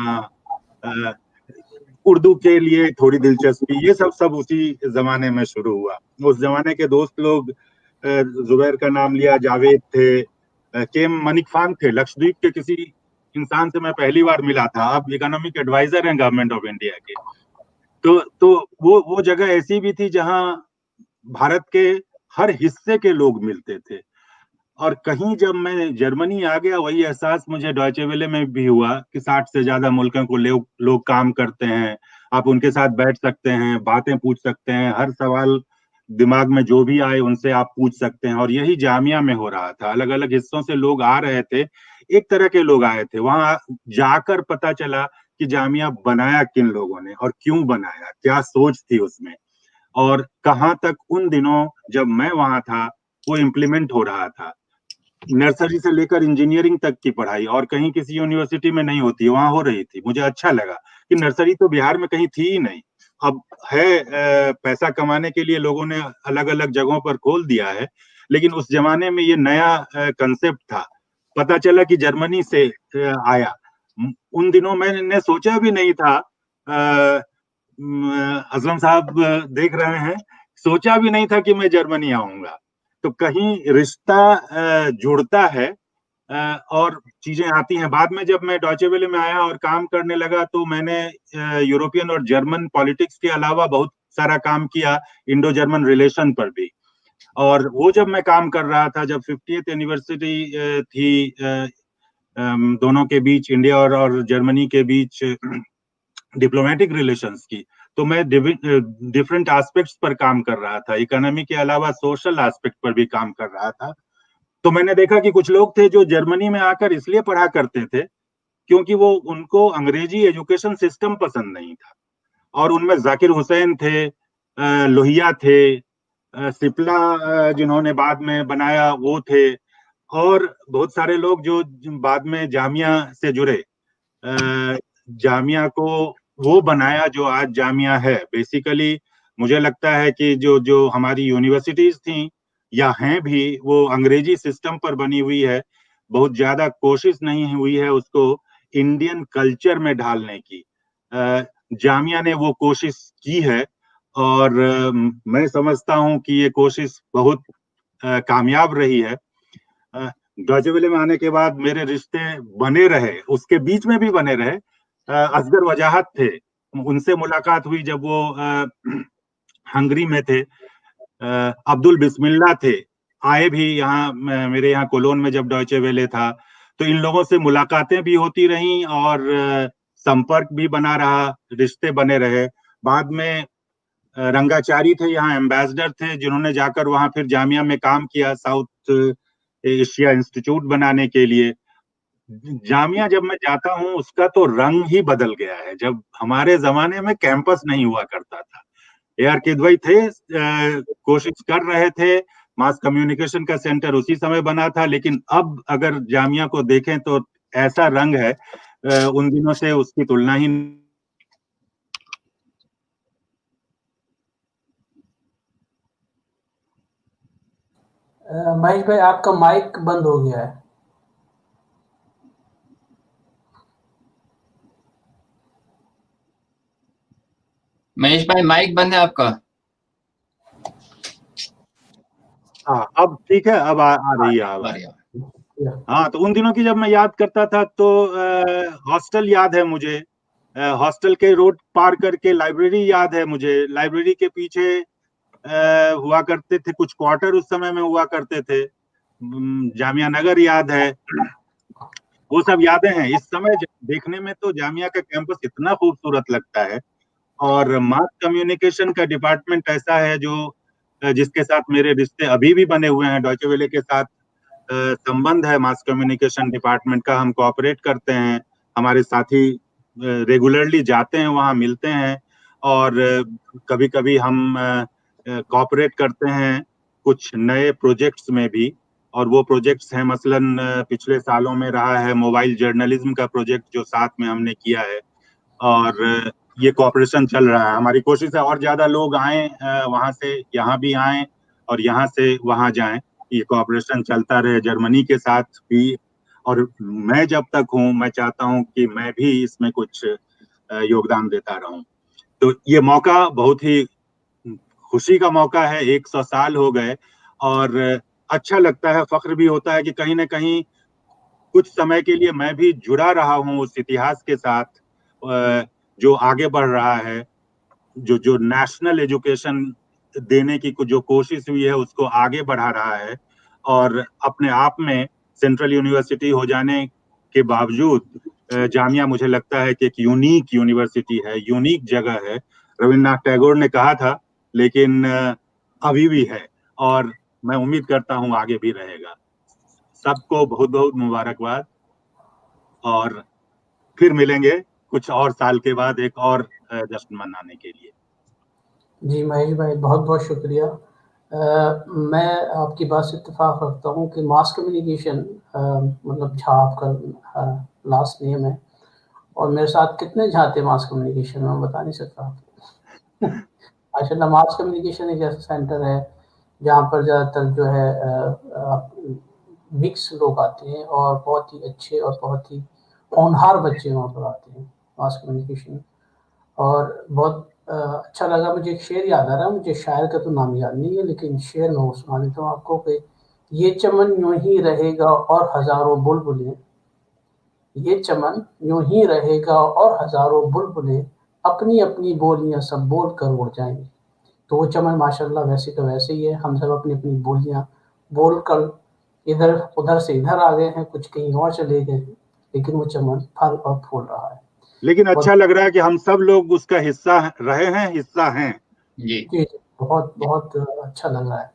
उर्दू के लिए थोड़ी दिलचस्पी, ये सब उसी जमाने में शुरू हुआ। उस जमाने के दोस्त लोग, जुबैर का नाम लिया, जावेद थे, केम मनिक खान थे, लक्षद्वीप के किसी इंसान से मैं पहली बार मिला था, अब इकोनॉमिक एडवाइजर हैं गवर्नमेंट ऑफ इंडिया के। तो वो जगह ऐसी भी थी जहां भारत के हर हिस्से के लोग मिलते थे। और कहीं जब मैं जर्मनी आ गया, वही एहसास मुझे डॉयचे वेले में भी हुआ कि 60 से ज्यादा मुल्कों को लोग काम करते हैं, आप उनके साथ बैठ सकते हैं, बातें पूछ सकते हैं, हर सवाल दिमाग में जो भी आए उनसे आप पूछ सकते हैं। और यही जामिया में हो रहा था, अलग अलग हिस्सों से लोग आ रहे थे, एक तरह के लोग आए थे। वहां जाकर पता चला कि जामिया बनाया किन लोगों ने और क्यों बनाया, क्या सोच थी उसमें, और कहाँ तक उन दिनों जब मैं वहां था वो इम्प्लीमेंट हो रहा था। नर्सरी से लेकर इंजीनियरिंग तक की पढ़ाई, और कहीं किसी यूनिवर्सिटी में नहीं होती, वहां हो रही थी। मुझे अच्छा लगा कि नर्सरी तो बिहार में कहीं थी ही नहीं, अब है। पैसा कमाने के लिए लोगों ने अलग अलग जगहों पर खोल दिया है, लेकिन उस जमाने में ये नया कंसेप्ट था। पता चला कि जर्मनी से आया। उन दिनों मैंने सोचा भी नहीं था, असलम साहब देख रहे हैं, सोचा भी नहीं था कि मैं जर्मनी आऊंगा। तो कहीं रिश्ता जुड़ता है और चीजें आती हैं। बाद में जब मैं डॉयचे वेले में आया और काम करने लगा, तो मैंने यूरोपियन और जर्मन पॉलिटिक्स के अलावा बहुत सारा काम किया इंडो जर्मन रिलेशन पर भी। और वो जब मैं काम कर रहा था, जब 50th एनिवर्सरी थी दोनों के बीच, इंडिया और जर्मनी के बीच डिप्लोमेटिक रिलेशंस की, तो मैं डिफरेंट एस्पेक्ट्स पर काम कर रहा था, इकोनॉमी के अलावा सोशल एस्पेक्ट पर भी काम कर रहा था। तो मैंने देखा कि कुछ लोग थे जो जर्मनी में आकर इसलिए पढ़ा करते थे क्योंकि वो उनको अंग्रेजी एजुकेशन सिस्टम पसंद नहीं था। और उनमें जाकिर हुसैन थे, लोहिया थे, सिप्ला जिन्होंने बाद में बनाया वो थे, और बहुत सारे लोग जो बाद में जामिया से जुड़े। जामिया को वो बनाया जो आज जामिया है। बेसिकली मुझे लगता है कि जो हमारी यूनिवर्सिटीज थी या हैं भी, वो अंग्रेजी सिस्टम पर बनी हुई है। बहुत ज्यादा कोशिश नहीं हुई है उसको इंडियन कल्चर में ढालने की। जामिया ने वो कोशिश की है, और मैं समझता हूँ कि ये कोशिश बहुत कामयाब रही है। डॉयचे वेले में आने के बाद मेरे रिश्ते बने रहे, उसके बीच में भी बने रहे। असगर वजाहत थे, उनसे मुलाकात हुई जब वो हंगरी में थे। अब्दुल बिस्मिल्ला थे, आए भी यहाँ, मेरे यहाँ कोलोन में जब डॉयचे वेले था। तो इन लोगों से मुलाकातें भी होती रहीं और संपर्क भी बना रहा, रिश्ते बने रहे। बाद में रंगाचारी थे, यहाँ एम्बेसडर थे, जिन्होंने जाकर वहां फिर जामिया में काम किया, साउथ एशिया इंस्टीट्यूट बनाने के लिए। जामिया जब मैं जाता हूँ उसका तो रंग ही बदल गया है। जब हमारे जमाने में कैंपस नहीं हुआ करता था, AR किदवई थे, कोशिश कर रहे थे, मास कम्युनिकेशन का सेंटर उसी समय बना था, लेकिन अब अगर जामिया को देखें तो ऐसा रंग है, उन दिनों से उसकी तुलना ही। महेश भाई, आपका माइक बंद हो गया है। महेश भाई माइक बंद है आपका। हाँ, अब ठीक है, अब आ रही है आवाज। हाँ, तो उन दिनों की जब मैं याद करता था तो हॉस्टल याद है मुझे। हॉस्टल के रोड पार करके लाइब्रेरी याद है मुझे। लाइब्रेरी के पीछे हुआ करते थे कुछ क्वार्टर, उस समय में हुआ करते थे। जामिया नगर याद है। वो सब यादें हैं। इस समय देखने में तो जामिया का कैंपस इतना खूबसूरत लगता है, और मास कम्युनिकेशन का डिपार्टमेंट ऐसा है जो जिसके साथ मेरे रिश्ते अभी भी बने हुए हैं। डॉयचे वेले के साथ संबंध है मास कम्युनिकेशन डिपार्टमेंट का, हम कोऑपरेट करते हैं। हमारे साथी रेगुलरली जाते हैं, वहाँ मिलते हैं, और कभी कभी हम कोऑपरेट करते हैं कुछ नए प्रोजेक्ट्स में भी। और वो प्रोजेक्ट्स हैं, मसलन पिछले सालों में रहा है मोबाइल जर्नलिज्म का प्रोजेक्ट जो साथ में हमने किया है। और ये कोऑपरेशन चल रहा है। हमारी कोशिश है और ज्यादा लोग आए वहां से यहाँ भी आए और यहाँ से वहां जाएं, ये कोऑपरेशन चलता रहे जर्मनी के साथ भी। और मैं जब तक हूँ मैं चाहता हूँ कि मैं भी इसमें कुछ योगदान देता रहूं। तो ये मौका बहुत ही खुशी का मौका है, 100 साल हो गए और अच्छा लगता है, फख्र भी होता है कि कहीं ना कहीं कुछ समय के लिए मैं भी जुड़ा रहा हूँ उस इतिहास के साथ जो आगे बढ़ रहा है, जो नेशनल एजुकेशन देने की जो कोशिश हुई है उसको आगे बढ़ा रहा है। और अपने आप में सेंट्रल यूनिवर्सिटी हो जाने के बावजूद जामिया मुझे लगता है कि एक यूनिक यूनिवर्सिटी है, यूनिक जगह है। रविन्द्रनाथ टैगोर ने कहा था, लेकिन अभी भी है और मैं उम्मीद करता हूँ आगे भी रहेगा। सबको बहुत बहुत मुबारकबाद और फिर मिलेंगे कुछ और साल के बाद एक और जश्न मनाने के लिए। जी महेश भाई, बहुत बहुत शुक्रिया। मैं आपकी बात से इत्तेफाक रखता हूँ कि मास कम्युनिकेशन मतलब झा आपका लास्ट नेम है, और मेरे साथ कितने झा थे मास कम्युनिकेशन में, मैं बता नहीं सकता आपको। माशाल्लाह, मास कम्युनिकेशन एक ऐसा सेंटर है जहाँ पर ज़्यादातर जो है मिक्स लोग आते हैं और बहुत ही अच्छे और बहुत ही होनहार बच्चे वहाँ पर आते हैं मास कम्युनिकेशन। और बहुत अच्छा लगा, मुझे एक शेर याद आ रहा है, मुझे शायर का तो नाम याद नहीं है, लेकिन शेर मैं वो सुना देता हूँ आपको कि ये चमन यूं ही रहेगा और हजारों बुलबुलें, ये चमन यूं ही रहेगा और हजारों बुलबुलें अपनी अपनी बोलियां सब बोल कर उड़ जाएंगे। तो वो चमन माशाल्लाह वैसे का वैसे ही है, हम सब अपनी अपनी बोलियां बोल कर इधर उधर से इधर आ गए हैं, कुछ कहीं और चले गए हैं, लेकिन वो चमन फल और फूल रहा है। लेकिन अच्छा लग रहा है कि हम सब लोग उसका हिस्सा रहे हैं, हिस्सा हैं। जी जी, बहुत बहुत अच्छा लग रहा है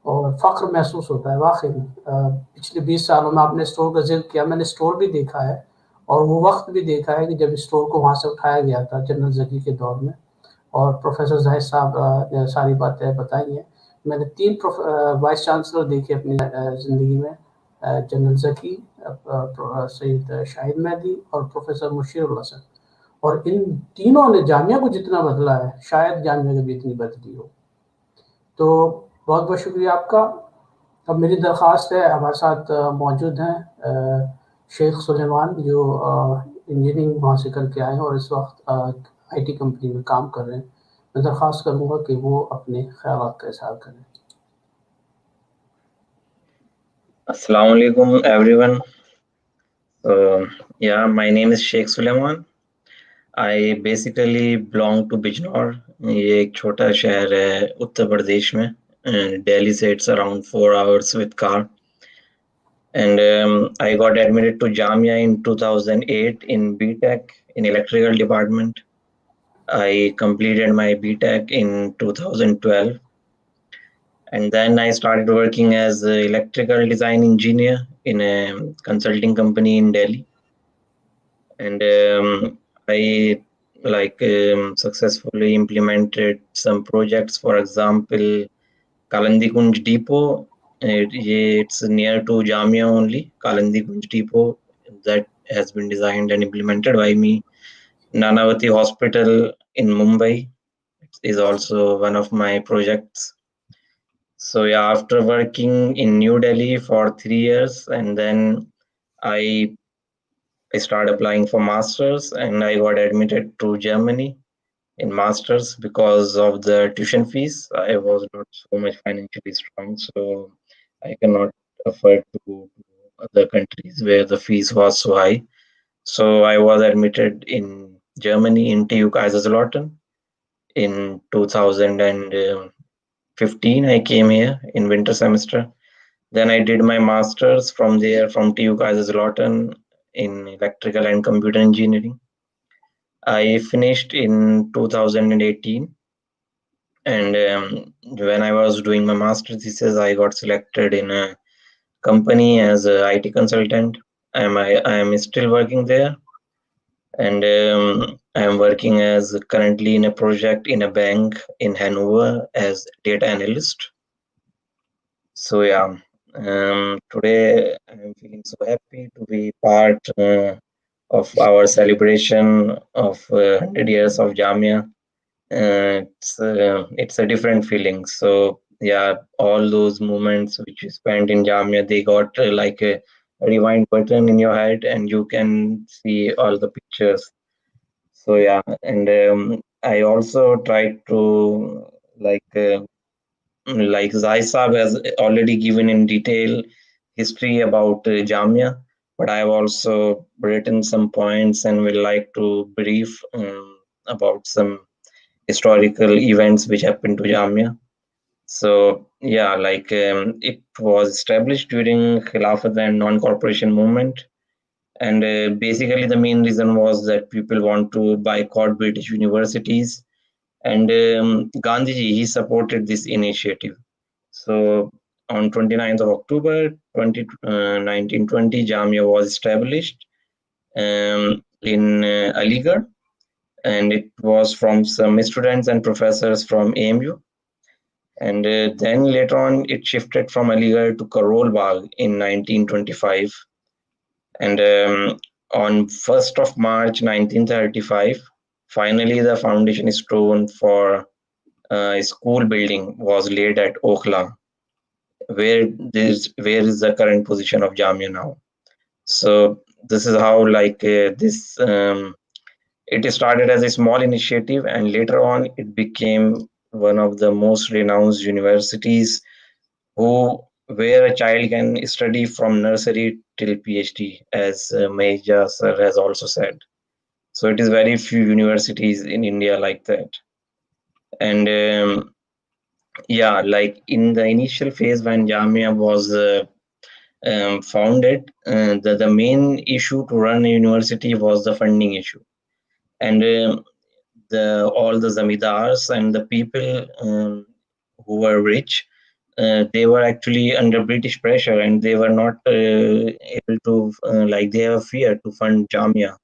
और फ़ख्र महसूस होता है वाक़ई में। पिछले 20 सालों में आपने स्टोर का ज़िक्र किया, मैंने स्टोर भी देखा है और वो वक़्त भी देखा है कि जब स्टोर को वहाँ से उठाया गया था जनरल ज़की के दौर में, और प्रोफ़ेसर ज़ाहिद साहब ने सारी बातें बताई हैं। मैंने 3 वाइस चांसलर देखे अपनी ज़िंदगी में, जनरल ज़की, सैयद शाहिद मेहदी और प्रोफ़ेसर मुशीरुल हसन, और इन तीनों ने जामिया को जितना बदला है शायद जामिया कभी इतनी बदली हो। तो बहुत बहुत शुक्रिया आपका। अब मेरी दरख्वास्त है, हमारे साथ मौजूद हैं शेख सुलेमान, जो इंजीनियरिंग वहाँ से करके आए हैं और इस वक्त IT कंपनी में काम कर रहे हैं। मैं दरख्वास्त करूँगा कि वो अपने ख्यालात का इज़हार करें। Assalamu alaikum everyone. Yeah, my name is Sheikh Suleiman. I basically belong to Bijnor. ये एक छोटा शहर है उत्तर प्रदेश में. Delhi से it's around 4 hours with car. And I got admitted to Jamia in 2008 in BTech in electrical department. I completed my BTech in 2012. And then I started working as an electrical design engineer in a consulting company in Delhi. And I successfully implemented some projects. For example, Kalandi Kunj Depot. It's near to Jamia only. Kalandi Kunj Depot that has been designed and implemented by me. Nanavati Hospital in Mumbai is also one of my projects. So yeah, after working in New Delhi for 3 years, and then I started applying for masters, and I got admitted to Germany in masters. Because of the tuition fees, I was not so much financially strong, so I cannot afford to go to other countries where the fees was so high. So I was admitted in Germany in TU Kaiserslautern in 2015. I came here in winter semester. Then I did my master's from there from TU Kaiserslautern in electrical and computer engineering. I finished in 2018. And when I was doing my master's thesis, I got selected in a company as an IT consultant. I am still working there. And I am working as currently in a project in a bank in Hanover as data analyst. So yeah, today I'm feeling so happy to be part of our celebration of 100 years of Jamia. It's a different feeling. So yeah, all those moments which you spent in Jamia, they got like a rewind button in your head, and you can see all the pictures. So yeah, and I also tried to like Zai Saab has already given in detail history about Jamia, but I have also written some points and will like to brief about some historical events which happened to Jamia. So yeah, like it was established during Khilafat and non-corporation movement, and basically the main reason was that people want to boycott British universities, and Gandhiji, he supported this initiative. So on 29th of October 1920, Jamia was established in Aligarh, and it was from some students and professors from AMU. And then later on, it shifted from Aligarh to Karol Bagh in 1925. And on 1st of March 1935, finally the foundation stone for a school building was laid at Okhla, where is the current position of Jamia now. So this is how like this it started as a small initiative, and later on it became one of the most renowned universities where a child can study from nursery till PhD, as Meja sir has also said. So it is very few universities in India like that. And yeah, like in the initial phase when Jamia was founded, the main issue to run a university was the funding issue. And all the zamidars and the people who were rich, they were actually under British pressure, and they were not able to like they have fear to fund Jamia.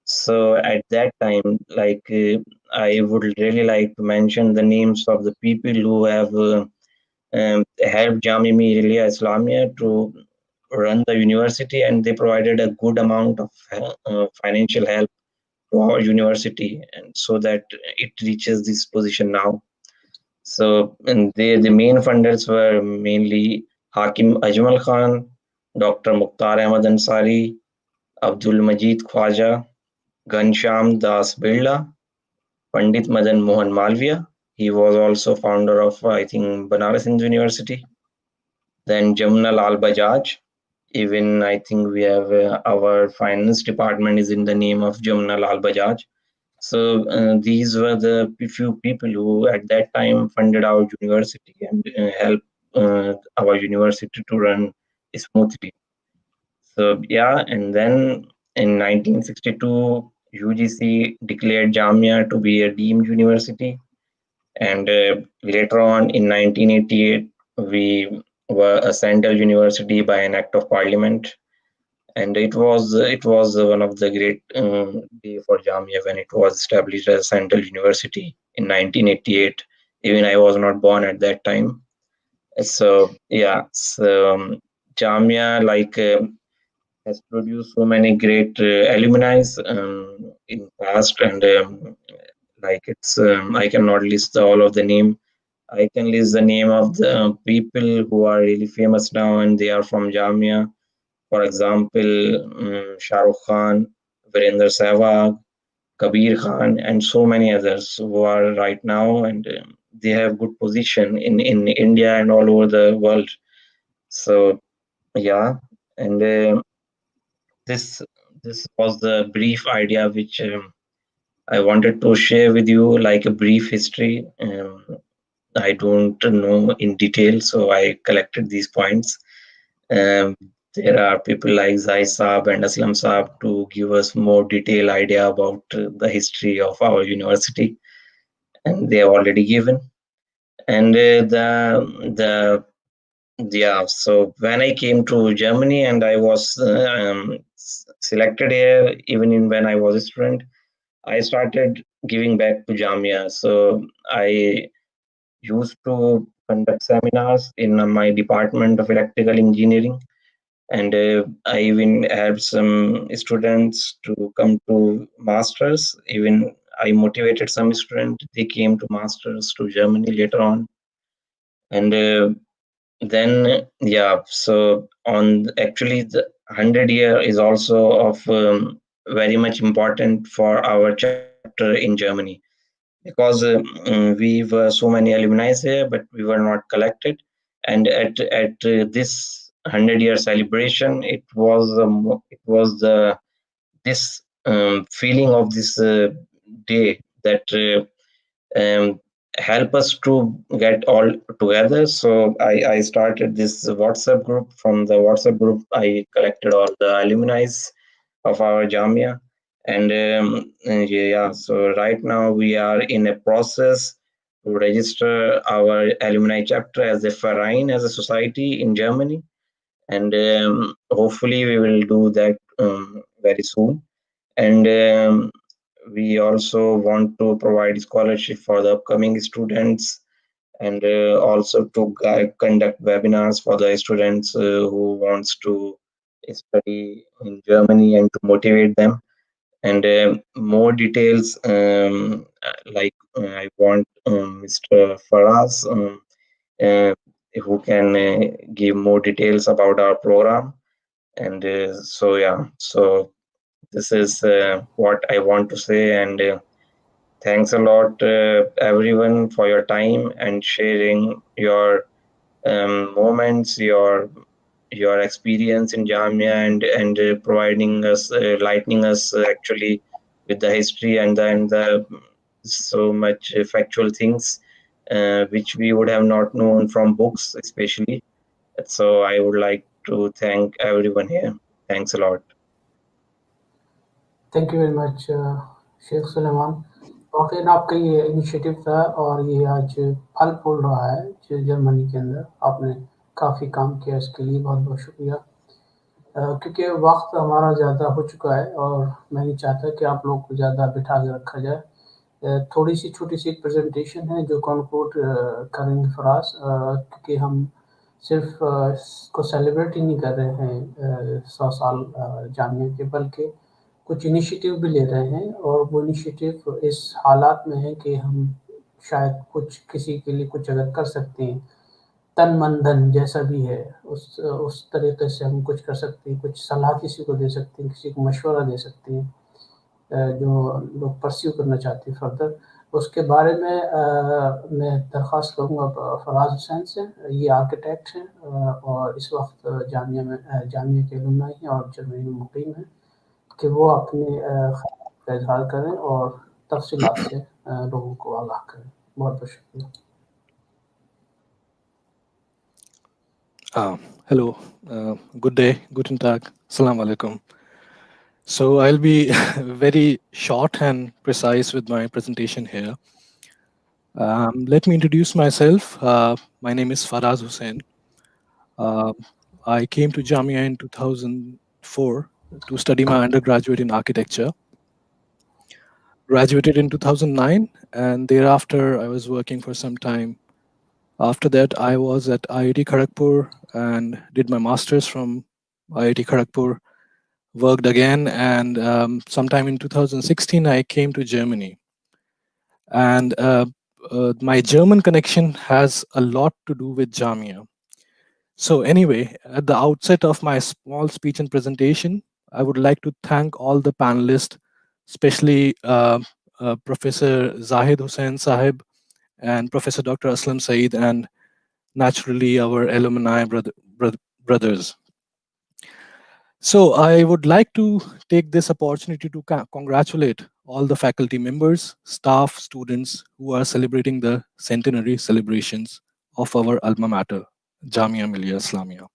So at that time, like I would really like to mention the names of the people who have helped Jamia Millia Islamia to run the university, and they provided a good amount of financial help to our university, and so that it reaches this position now. So, and the main funders were mainly Hakim Ajmal Khan, Dr. Mukhtar Ahmad Ansari, Abdul Majid Khwaja, Ghanshyam Das Birla, Pandit Madan Mohan Malviya. He was also founder of, I think, Banaras Hindu University. Then Jamna Lal Bajaj. Even I think we have our finance department is in the name of Jamna Lal Bajaj. So these were the few people who at that time funded our university and helped our university to run smoothly. So yeah, and then in 1962, UGC declared Jamia to be a deemed university, and later on in 1988, we were a central university by an act of parliament. And it was one of the great day for Jamia when it was established as Central University in 1988. Even I was not born at that time. So yeah, so Jamia like has produced so many great alumni in past, and like it's I cannot list all of the name. I can list the name of the people who are really famous now, and they are from Jamia. For example, Shah Rukh Khan, Virender Sehwag, Kabir Khan, and so many others who are right now, and they have good position in India and all over the world. So yeah, and this was the brief idea which I wanted to share with you, like a brief history. I don't know in detail, so I collected these points. Um, there are people like Zai Saab and Aslam Saab to give us more detailed idea about the history of our university, and they have already given. And yeah, so when I came to Germany and I was selected here, even when I was a student, I started giving back to Jamia. So I used to conduct seminars in my department of electrical engineering, and I even helped some students to come to masters. Even I motivated some students; they came to masters to Germany later on, and then yeah. So on actually the 100 year is also of very much important for our chapter in Germany, because we were so many alumni here, but we were not collected. And at this 100-year celebration, it was the this feeling of this day that help us to get all together. So I started this WhatsApp group. From the WhatsApp group, I collected all the alumni of our Jamia. And yeah, so right now we are in a process to register our alumni chapter as a Verein, as a society in Germany. And hopefully we will do that very soon. And we also want to provide scholarship for the upcoming students, and also to conduct webinars for the students who wants to study in Germany, and to motivate them. And more details, like I want Mr. Faraz, who can give more details about our program. And so yeah, so this is what I want to say. And thanks a lot, everyone, for your time and sharing your moments, your experience in Jamia, and providing us, lightening us actually with the history, and the so much factual things which we would have not known from books, especially. So I would like to thank everyone here. Thanks a lot. Thank you very much Shaikh Suleman. वाकई आपका ये initiative था और ये आज फल फूल रहा है जर्मनी के अंदर। आपने काफ़ी काम किया, इसके लिए बहुत बहुत शुक्रिया। क्योंकि वक्त हमारा ज़्यादा हो चुका है और मैं नहीं चाहता कि आप लोग को ज़्यादा बिठा के रखा जाए। थोड़ी सी छोटी सी प्रेजेंटेशन है जो कंक्लूड करेंगे फराज, क्योंकि हम सिर्फ इसको सेलिब्रेट ही नहीं कर रहे हैं 100 साल जामिया के, बल्कि कुछ इनिशिएटिव भी ले रहे हैं। और वो इनिशिएटिव इस हालात में है कि हम शायद कुछ किसी के लिए कुछ अगर कर सकते हैं, तन मन धन जैसा भी है, उस तरीके से हम कुछ कर सकते हैं, कुछ सलाह किसी को दे सकते हैं, किसी को मशवरा दे सकते हैं, जो लोग परस्यू करना चाहते हैं फर्दर। उसके बारे में मैं दरख्वास्त करूँगा फराज हुसैन से। ये आर्किटेक्ट हैं और इस वक्त जामिया के अलुमनाई हैं और जर्मनी में मुकीम हैं, कि वो अपने ख्याल का इजहार करें और तफसीलात से लोगों को आगाह करें। बहुत बहुत शुक्रिया। Hello, good day, guten Tag, Assalamu alaikum. So I'll be very short and precise with my presentation here. Let me introduce myself. My name is Faraz Hussain. I came to Jamia in 2004 to study my undergraduate in architecture. Graduated in 2009, and thereafter I was working for some time. After that, I was at IIT Kharagpur and did my master's from IIT Kharagpur, worked again, and sometime in 2016, I came to Germany. And my German connection has a lot to do with Jamia. So anyway, at the outset of my small speech and presentation, I would like to thank all the panelists, especially Professor Zahid Hussain Sahib and Professor Dr. Aslam Saeed, and naturally our alumni brothers. So I would like to take this opportunity to congratulate all the faculty members, staff, students who are celebrating the centenary celebrations of our alma mater, Jamia Millia Islamia.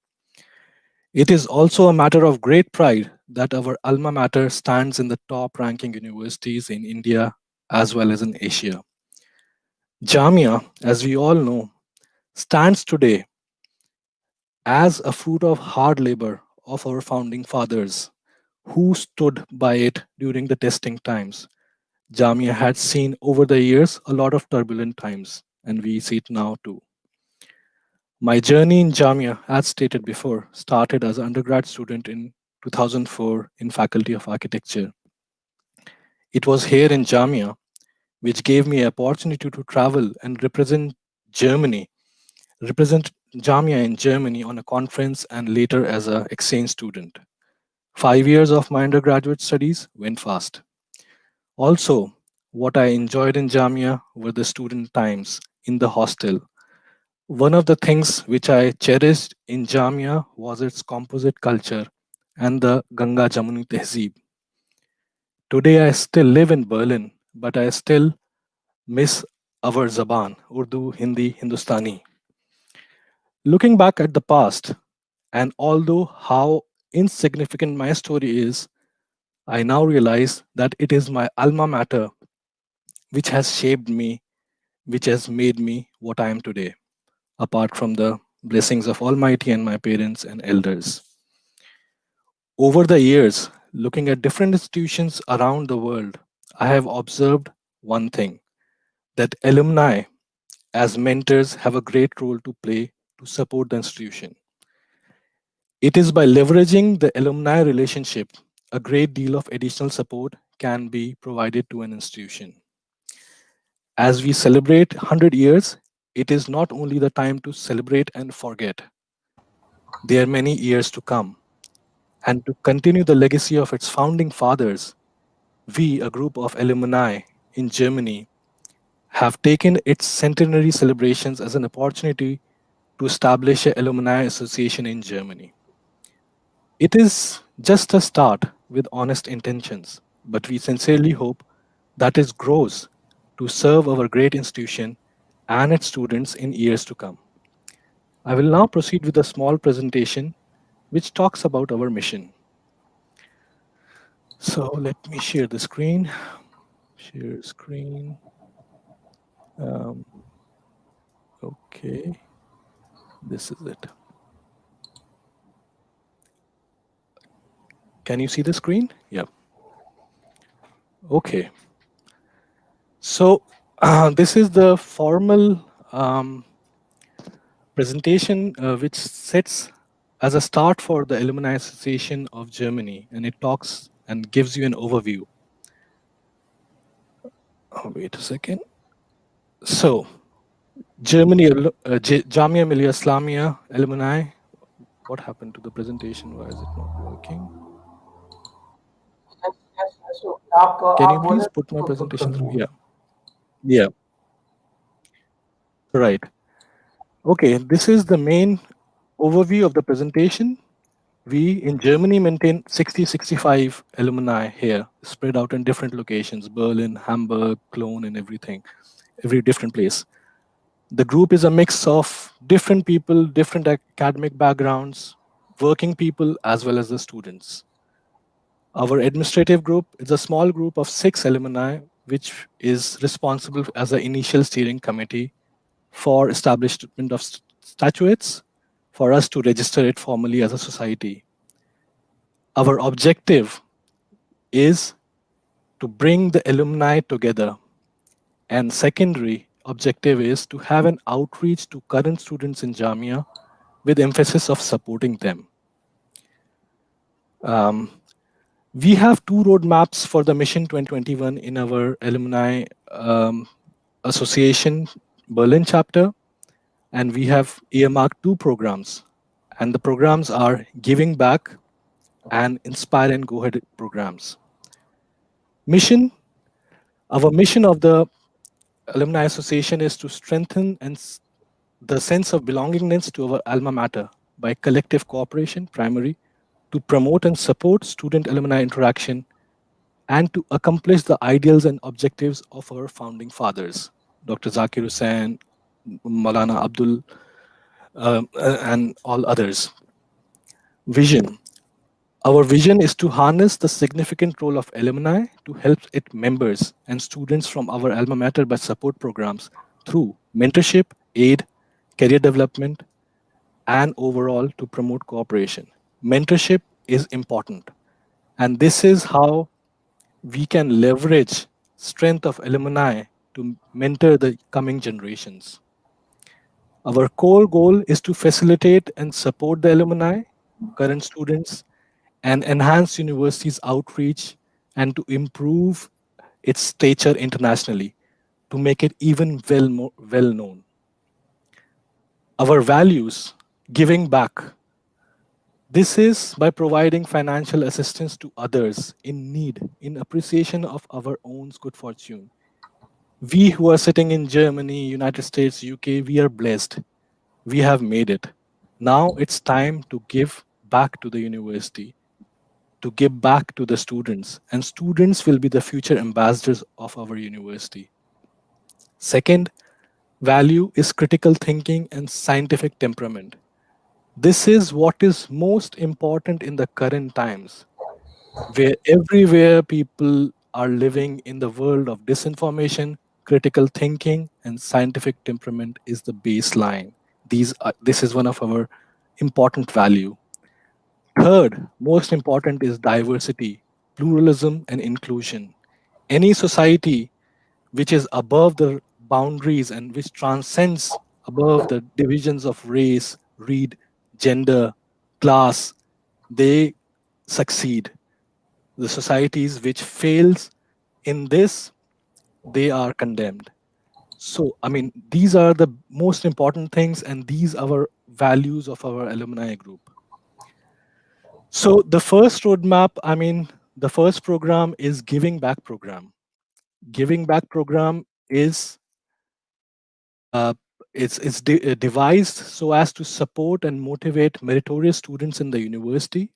It is also a matter of great pride that our alma mater stands in the top ranking universities in India as well as in Asia. Jamia, as we all know, stands today as a fruit of hard labor of our founding fathers who stood by it during the testing times. Jamia had seen over the years a lot of turbulent times, and we see it now too. My journey in Jamia, as stated before, started as an undergrad student in 2004 in Faculty of Architecture. It was here in Jamia which gave me an opportunity to travel and represent Jamia in Germany on a conference and later as an exchange student. 5 years of my undergraduate studies went fast. Also, what I enjoyed in Jamia were the student times in the hostel. One of the things which I cherished in Jamia was its composite culture and the Ganga Jamuni Tehzeeb. Today I still live in Berlin, but I still miss our Zaban, Urdu, Hindi, Hindustani. Looking back at the past, and although how insignificant my story is, I now realize that it is my alma mater which has shaped me, which has made me what I am today, apart from the blessings of Almighty and my parents and elders. Over the years, looking at different institutions around the world, I have observed one thing, that alumni as mentors have a great role to play to support the institution. It is by leveraging the alumni relationship, a great deal of additional support can be provided to an institution. As we celebrate 100 years, it is not only the time to celebrate and forget. There are many years to come. And to continue the legacy of its founding fathers, we, a group of alumni in Germany, have taken its centenary celebrations as an opportunity to establish an alumni association in Germany. It is just a start with honest intentions, but we sincerely hope that it grows to serve our great institution and its students in years to come. I will now proceed with a small presentation which talks about our mission. So let me share the screen. Share screen. Okay, this is it. Can you see the screen? Yeah. Okay. So this is the formal presentation which sets as a start for the Alumni Association of Germany, and it talks and gives you an overview. Oh, wait a second. So, Germany, Jamia Millia Islamia alumni. What happened to the presentation? Why is it not working? So, Can you please put my presentation through? Yeah. Yeah. Right. Okay, this is the main overview of the presentation. We in Germany maintain 65 alumni here, spread out in different locations, Berlin, Hamburg, Cologne, and everything, every different place. The group is a mix of different people, different academic backgrounds, working people, as well as the students. Our administrative group is a small group of 6 alumni, which is responsible as an initial steering committee for establishment of statutes, for us to register it formally as a society. Our objective is to bring the alumni together. And secondary objective is to have an outreach to current students in Jamia with emphasis of supporting them. We have 2 roadmaps for the Mission 2021 in our Alumni Association Berlin chapter, and we have earmarked 2 programs. And the programs are Giving Back and Inspire and Go Ahead programs. Mission, our mission of the Alumni Association is to strengthen the sense of belongingness to our alma mater by collective cooperation, primary, to promote and support student-alumni interaction, and to accomplish the ideals and objectives of our founding fathers, Dr. Zakir Hussain, Maulana Abdul, and all others. Vision. Our vision is to harness the significant role of alumni to help its members and students from our alma mater by support programs through mentorship, aid, career development, and overall to promote cooperation. Mentorship is important, and this is how we can leverage strength of alumni to mentor the coming generations. Our core goal is to facilitate and support the alumni, current students, and enhance university's outreach and to improve its stature internationally, to make it even well known. Our values, giving back. This is by providing financial assistance to others in need, in appreciation of our own good fortune. We who are sitting in Germany, United States, UK, we are blessed. We have made it. Now it's time to give back to the university, to give back to the students, and students will be the future ambassadors of our university. Second value is critical thinking and scientific temperament. This is what is most important in the current times, where everywhere people are living in the world of disinformation. Critical thinking and scientific temperament is the baseline. This is one of our important value. Third, most important is diversity, pluralism, and inclusion. Any society which is above the boundaries and which transcends above the divisions of race, creed, gender, class, they succeed. The societies which fails in this, they are condemned. So, I mean, these are the most important things, and these are our values of our alumni group. So the first roadmap, I mean, the first program is Giving Back program. Giving Back program is devised so as to support and motivate meritorious students in the university.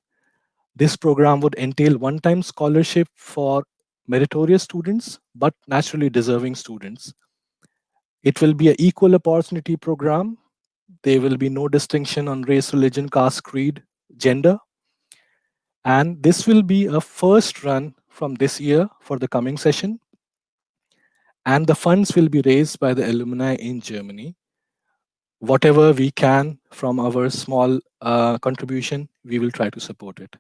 This program would entail one-time scholarship for meritorious students, but naturally deserving students. It will be an equal opportunity program. There will be no distinction on race, religion, caste, creed, gender. And this will be a first run from this year for the coming session. And the funds will be raised by the alumni in Germany. Whatever we can from our small contribution, we will try to support it.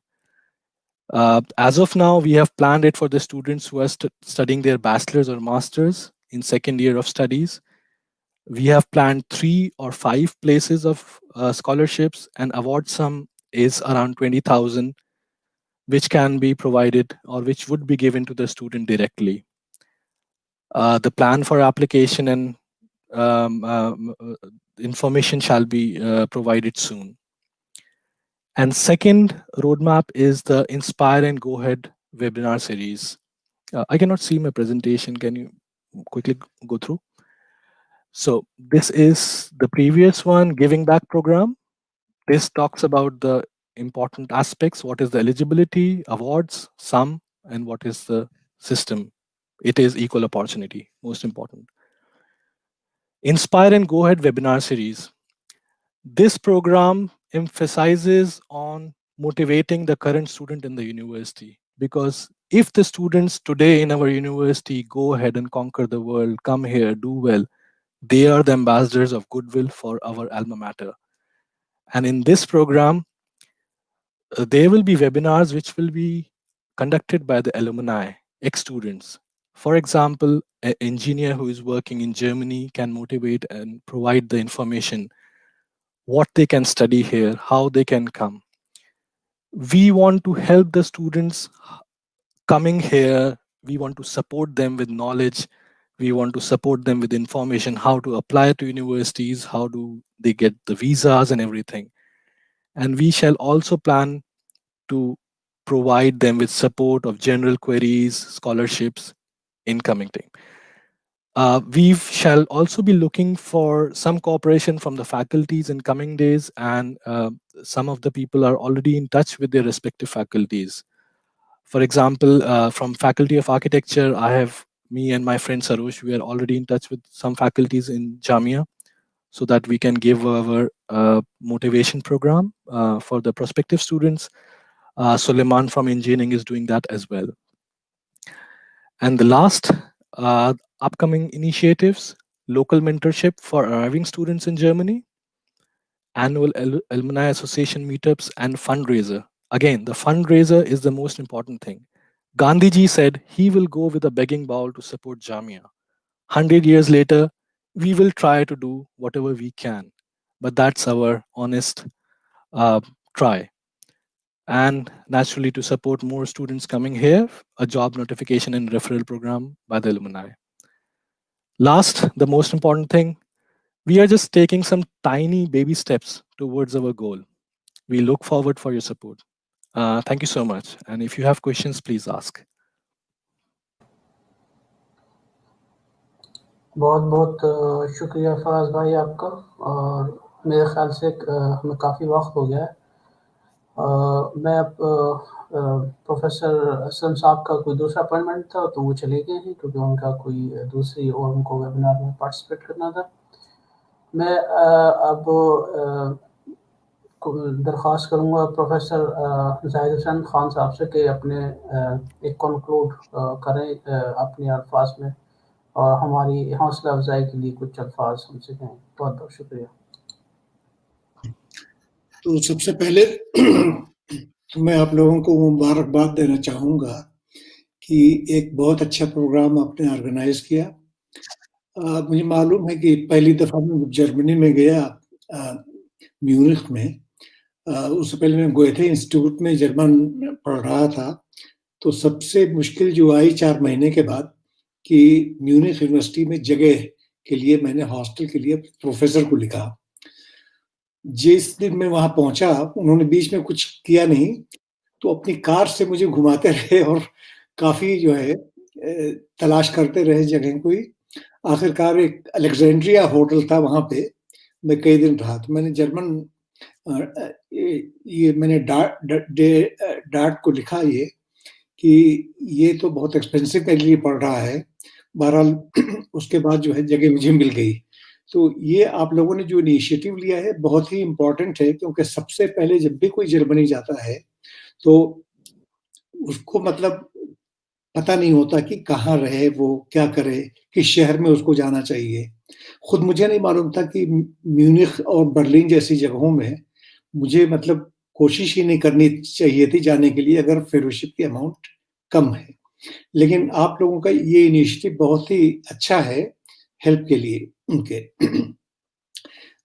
As of now, we have planned it for the students who are studying their bachelor's or master's in second year of studies. We have planned 3 or 5 places of scholarships, and award sum is around 20,000, which can be provided or which would be given to the student directly. The plan for application and information shall be provided soon. And second roadmap is the Inspire and Go Ahead webinar series. I cannot see my presentation. Can you quickly go through? So this is the previous one, Giving Back program. This talks about the important aspects. What is the eligibility, awards, sum, and what is the system? It is equal opportunity, most important. Inspire and Go Ahead webinar series. This program emphasizes on motivating the current student in the university, because if the students today in our university go ahead and conquer the world, come here, do well, they are the ambassadors of goodwill for our alma mater. And in this program, there will be webinars which will be conducted by the alumni, ex-students. For example, an engineer who is working in Germany can motivate and provide the information, what they can study here, how they can come. We want to help the students coming here. We want to support them with knowledge. We want to support them with information, how to apply to universities, how do they get the visas and everything. And we shall also plan to provide them with support of general queries, scholarships, incoming team. We shall also be looking for some cooperation from the faculties in coming days, and some of the people are already in touch with their respective faculties. For example, from Faculty of Architecture, me and my friend Sarosh, we are already in touch with some faculties in Jamia, so that we can give our motivation program for the prospective students. Suleiman from engineering is doing that as well. And the last upcoming initiatives, local mentorship for arriving students in Germany, annual alumni association meetups, and fundraiser. Again, the fundraiser is the most important thing. Gandhiji said he will go with a begging bowl to support Jamia. 100 years later, we will try to do whatever we can. but that's our honest try. And naturally, to support more students coming here, a job notification and referral program by the alumni. Last, the most important thing, we are just taking some tiny baby steps towards our goal. We look forward for your support. Thank you so much. And if you have questions, please ask. بہت بہت شکریہ فراز بھائی آپ کا. اور میرے خیال سے ہمیں کافی وقت ہو گیا ہے. میں اب پروفیسر اسلم صاحب کا کوئی دوسرا اپائنٹمنٹ تھا تو وہ چلے گئے ہیں کیونکہ ان کا کوئی دوسری اور ان کو ویبینار میں پارٹیسپیٹ کرنا تھا. میں اب درخواست کروں گا پروفیسر زاہد حسین خان صاحب سے کہ اپنے ایک کنکلوڈ کریں اپنے الفاظ میں اور ہماری حوصلہ افزائی کے لیے کچھ الفاظ ہم سے کہیں. بہت بہت شکریہ. تو سب سے پہلے میں آپ لوگوں کو مبارکباد دینا چاہوں گا کہ ایک بہت اچھا پروگرام آپ نے آرگنائز کیا. مجھے معلوم ہے کہ پہلی دفعہ میں جرمنی میں گیا میونخ میں. اس سے پہلے میں گویتھے انسٹیٹیوٹ میں جرمن پڑھ رہا تھا. تو سب سے مشکل جو آئی 4 مہینے کے بعد کہ میونخ یونیورسٹی میں جگہ کے لیے میں نے ہاسٹل کے لیے پروفیسر کو لکھا. جس دن میں وہاں پہنچا انہوں نے بیچ میں کچھ کیا نہیں تو اپنی کار سے مجھے گھماتے رہے اور کافی جو ہے تلاش کرتے رہے جگہ کوئی. آخر کار ایک الیگزینڈریا ہوٹل تھا وہاں پہ میں کئی دن رہا. تو میں نے جرمن یہ میں نے ڈاٹ کو لکھا یہ کہ یہ تو بہت ایکسپینسو میرے لیے پڑ رہا ہے. بہرحال اس کے بعد جو ہے جگہ مجھے مل گئی. تو یہ آپ لوگوں نے جو انیشیٹو لیا ہے بہت ہی امپورٹنٹ ہے کیونکہ سب سے پہلے جب بھی کوئی جرمنی جاتا ہے تو اس کو مطلب پتہ نہیں ہوتا کہ کہاں رہے وہ کیا کرے کس شہر میں اس کو جانا چاہیے. خود مجھے نہیں معلوم تھا کہ میونخ اور برلن جیسی جگہوں میں مجھے مطلب کوشش ہی نہیں کرنی چاہیے تھی جانے کے لیے اگر فیلوشپ کی اماؤنٹ کم ہے. لیکن آپ لوگوں کا یہ انیشیٹو بہت ہی اچھا ہے ہیلپ کے لیے ان کے.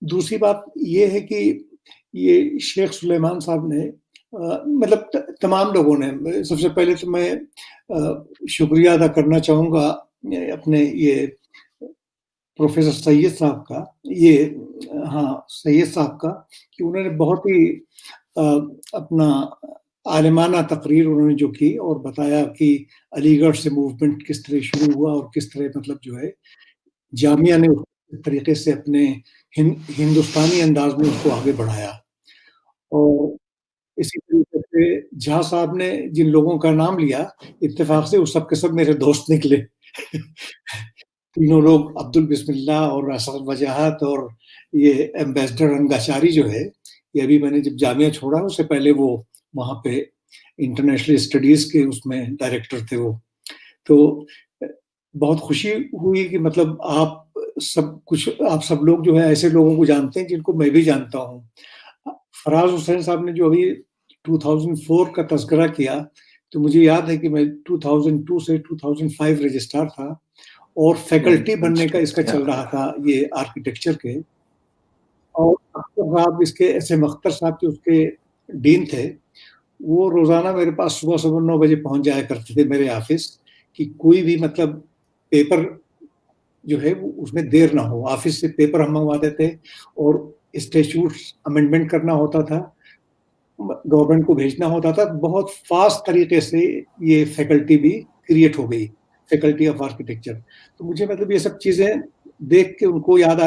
دوسری بات یہ ہے کہ یہ شیخ سلیمان صاحب نے مطلب تمام لوگوں نے سب سے پہلے تو میں شکریہ ادا کرنا چاہوں گا اپنے یہ پروفیسر سید صاحب کا سید صاحب کا کہ انہوں نے بہت ہی اپنا عالمانہ تقریر انہوں نے جو کی اور بتایا کہ علی گڑھ سے موومنٹ کس طرح شروع ہوا اور کس طرح مطلب جو ہے جامعہ نے اس طریقے سے اپنے ہندوستانی انداز میں اس کو آگے بڑھایا. اور اسی طریقے سے جہاں صاحب نے جن لوگوں کا نام لیا اتفاق سے وہ سب کے سب میرے دوست نکلے. تینوں لوگ عبدل بسم اللہ اور اسد وجاہت اور یہ ایمبیسڈر رنگاچاری جو ہے یہ ابھی میں نے جب جامعہ چھوڑا اس سے پہلے وہ وہاں پہ انٹرنیشنل اسٹڈیز کے اس میں ڈائریکٹر تھے وہ. تو بہت خوشی ہوئی کہ مطلب آپ سب لوگ جو ہے ایسے لوگوں کو جانتے ہیں جن کو میں بھی جانتا ہوں. فراز حسین صاحب نے جو ابھی 2004 کا تذکرہ کیا تو مجھے یاد ہے کہ میں 2002 سے 2005 رجسٹرار تھا اور فیکلٹی بننے کا اس کا چل رہا تھا یہ آرکیٹیکچر کے. اور اختر صاحب اس کے ایس ایم اختر صاحب جو اس کے ڈین تھے وہ روزانہ میرے پاس صبح 9 بجے پہنچ جایا کرتے تھے میرے آفس کہ کوئی بھی مطلب پیپر جو ہے اس میں دیر نہ ہو. آفس سے پیپر ہم منگواتے تھے اور اسٹیچوٹس امینڈمنٹ کرنا ہوتا تھا گورنمنٹ کو بھیجنا ہوتا تھا. بہت فاسٹ طریقے سے یہ فیکلٹی بھی کریٹ ہو گئی فیکلٹی آف آرکیٹیکچر. تو مجھے مطلب یہ سب چیزیں دیکھ کے ان کو یاد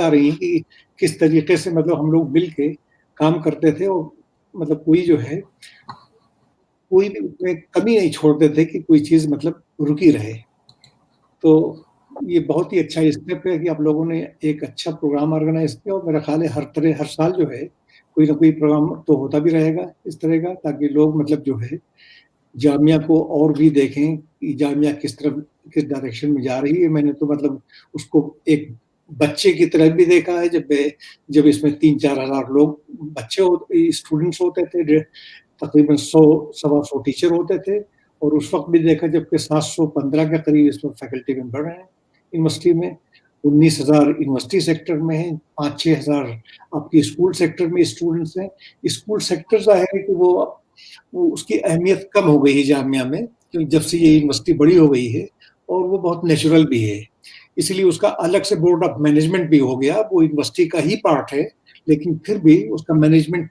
آ رہی ہیں کہ کس طریقے سے مطلب ہم لوگ مل کے کام کرتے تھے اور مطلب کوئی جو ہے کوئی بھی اس میں کمی نہیں چھوڑتے تھے کہ کوئی چیز مطلب رکی رہے. تو یہ بہت ہی اچھا اسٹیپ ہے کہ آپ لوگوں نے ایک اچھا پروگرام آرگنائز کیا اور میرا خیال ہے ہر سال جو ہے کوئی نہ کوئی پروگرام تو ہوتا بھی رہے گا اس طرح کا تاکہ لوگ مطلب جو ہے جامعہ کو اور بھی دیکھیں کہ جامعہ کس ڈائریکشن میں جا رہی ہے. میں نے تو مطلب اس کو ایک بچے کی طرح بھی دیکھا ہے جب اس میں 3-4 ہزار لوگ بچے اسٹوڈنٹس ہوتے تھے تقریباً 100-125 ٹیچر ہوتے تھے اور اس وقت بھی دیکھا جب کہ 715 کے قریب اس میں فیکلٹی ممبر ہیں یونیورسٹی میں. 19,000 यूनिवर्सिटी सेक्टर में हैं, 5-6 हज़ार आपके स्कूल सेक्टर में स्टूडेंट्स हैं। स्कूल सेक्टर ज़ाहिर है कि वो उसकी अहमियत कम हो गई है जामिया में, क्योंकि जब से ये यूनिवर्सिटी बड़ी हो गई है, और वो बहुत नेचुरल भी है, इसलिए उसका अलग से बोर्ड ऑफ मैनेजमेंट भी हो गया। वो यूनिवर्सिटी का ही पार्ट है, लेकिन फिर भी उसका मैनेजमेंट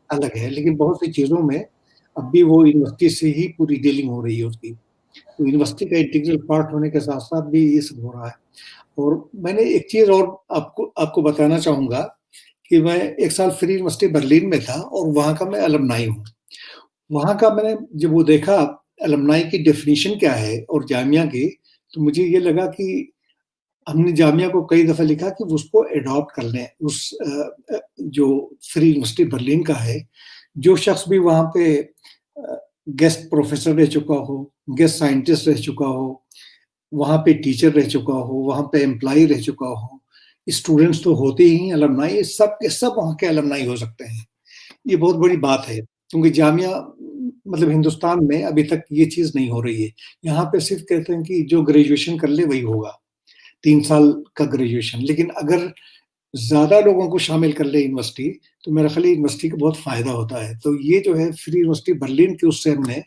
अलग है। लेकिन बहुत सी चीज़ों में अब भी वो यूनिवर्सिटी से ही पूरी डीलिंग हो रही है उसकी। तो यूनिवर्सिटी का इंटीग्रल पार्ट होने के साथ साथ भी ये सब हो रहा है। और मैंने एक चीज़ और आपको बताना चाहूँगा कि मैं 1 साल फ्री यूनिवर्सिटी बर्लिन में था, और वहाँ का मैं अलमनाई हूँ। वहाँ का मैंने जब वो देखा अलमनाई की डेफिनेशन क्या है और जामिया की, तो मुझे ये लगा कि हमने जामिया को कई दफ़ा लिखा कि उसको एडॉप्ट कर लें। जो फ्री यूनिवर्सिटी बर्लिन का है, जो शख्स भी वहाँ पे गेस्ट प्रोफेसर रह चुका हो, गेस्ट साइंटिस्ट रह चुका हो, वहाँ पे टीचर रह चुका हो, वहाँ पे एम्प्लॉई रह चुका हो, स्टूडेंट्स तो होते ही हैं, अलमनाई सब के सब वहाँ के अलमनाई हो सकते हैं। ये बहुत बड़ी बात है, क्योंकि जामिया मतलब हिंदुस्तान में अभी तक ये चीज़ नहीं हो रही है। यहाँ पे सिर्फ कहते हैं कि जो ग्रेजुएशन कर ले वही होगा, 3 साल का ग्रेजुएशन। लेकिन अगर ज़्यादा लोगों को शामिल कर ले यूनिवर्सिटी, तो मेरा ख्याल यूनिवर्सिटी का बहुत फ़ायदा होता है। तो ये जो है फ्री यूनिवर्सिटी बर्लिन के उससे हमने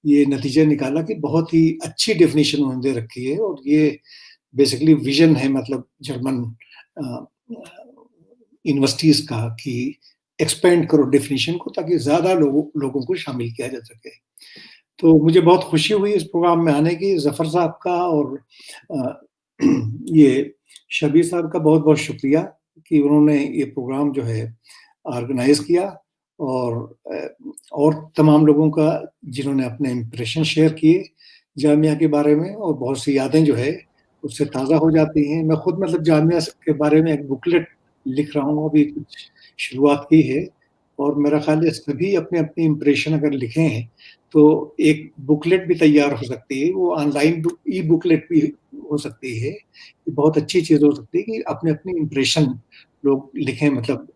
ये नतीजा निकाला कि बहुत ही अच्छी डेफिनेशन उन्होंने दे रखी है, और ये बेसिकली विजन है मतलब जर्मन यूनिवर्सिटीज़ का कि एक्सपेंड करो डेफिनेशन को, ताकि ज़्यादा लोगों को शामिल किया जा सके। तो मुझे बहुत खुशी हुई इस प्रोग्राम में आने की। ज़फ़र साहब का और ये शबीर साहब का बहुत-बहुत शुक्रिया कि उन्होंने ये प्रोग्राम जो है ऑर्गेनाइज़ किया, और तमाम लोगों का जिन्होंने अपने इम्प्रेशन शेयर किए जामिया के बारे में, और बहुत सी यादें जो है उससे ताज़ा हो जाती हैं। मैं खुद मतलब जामिया के बारे में एक बुकलेट लिख रहा हूँ, अभी कुछ शुरुआत की है, और मेरा ख्याल है सभी अपने-अपने इम्प्रेशन अगर लिखें हैं, तो एक बुकलेट भी तैयार हो सकती है। वो ऑनलाइन ई बुकलेट भी हो सकती है। ये बहुत अच्छी चीज़ हो सकती है कि अपने-अपने इम्प्रेशन लोग लिखें, मतलब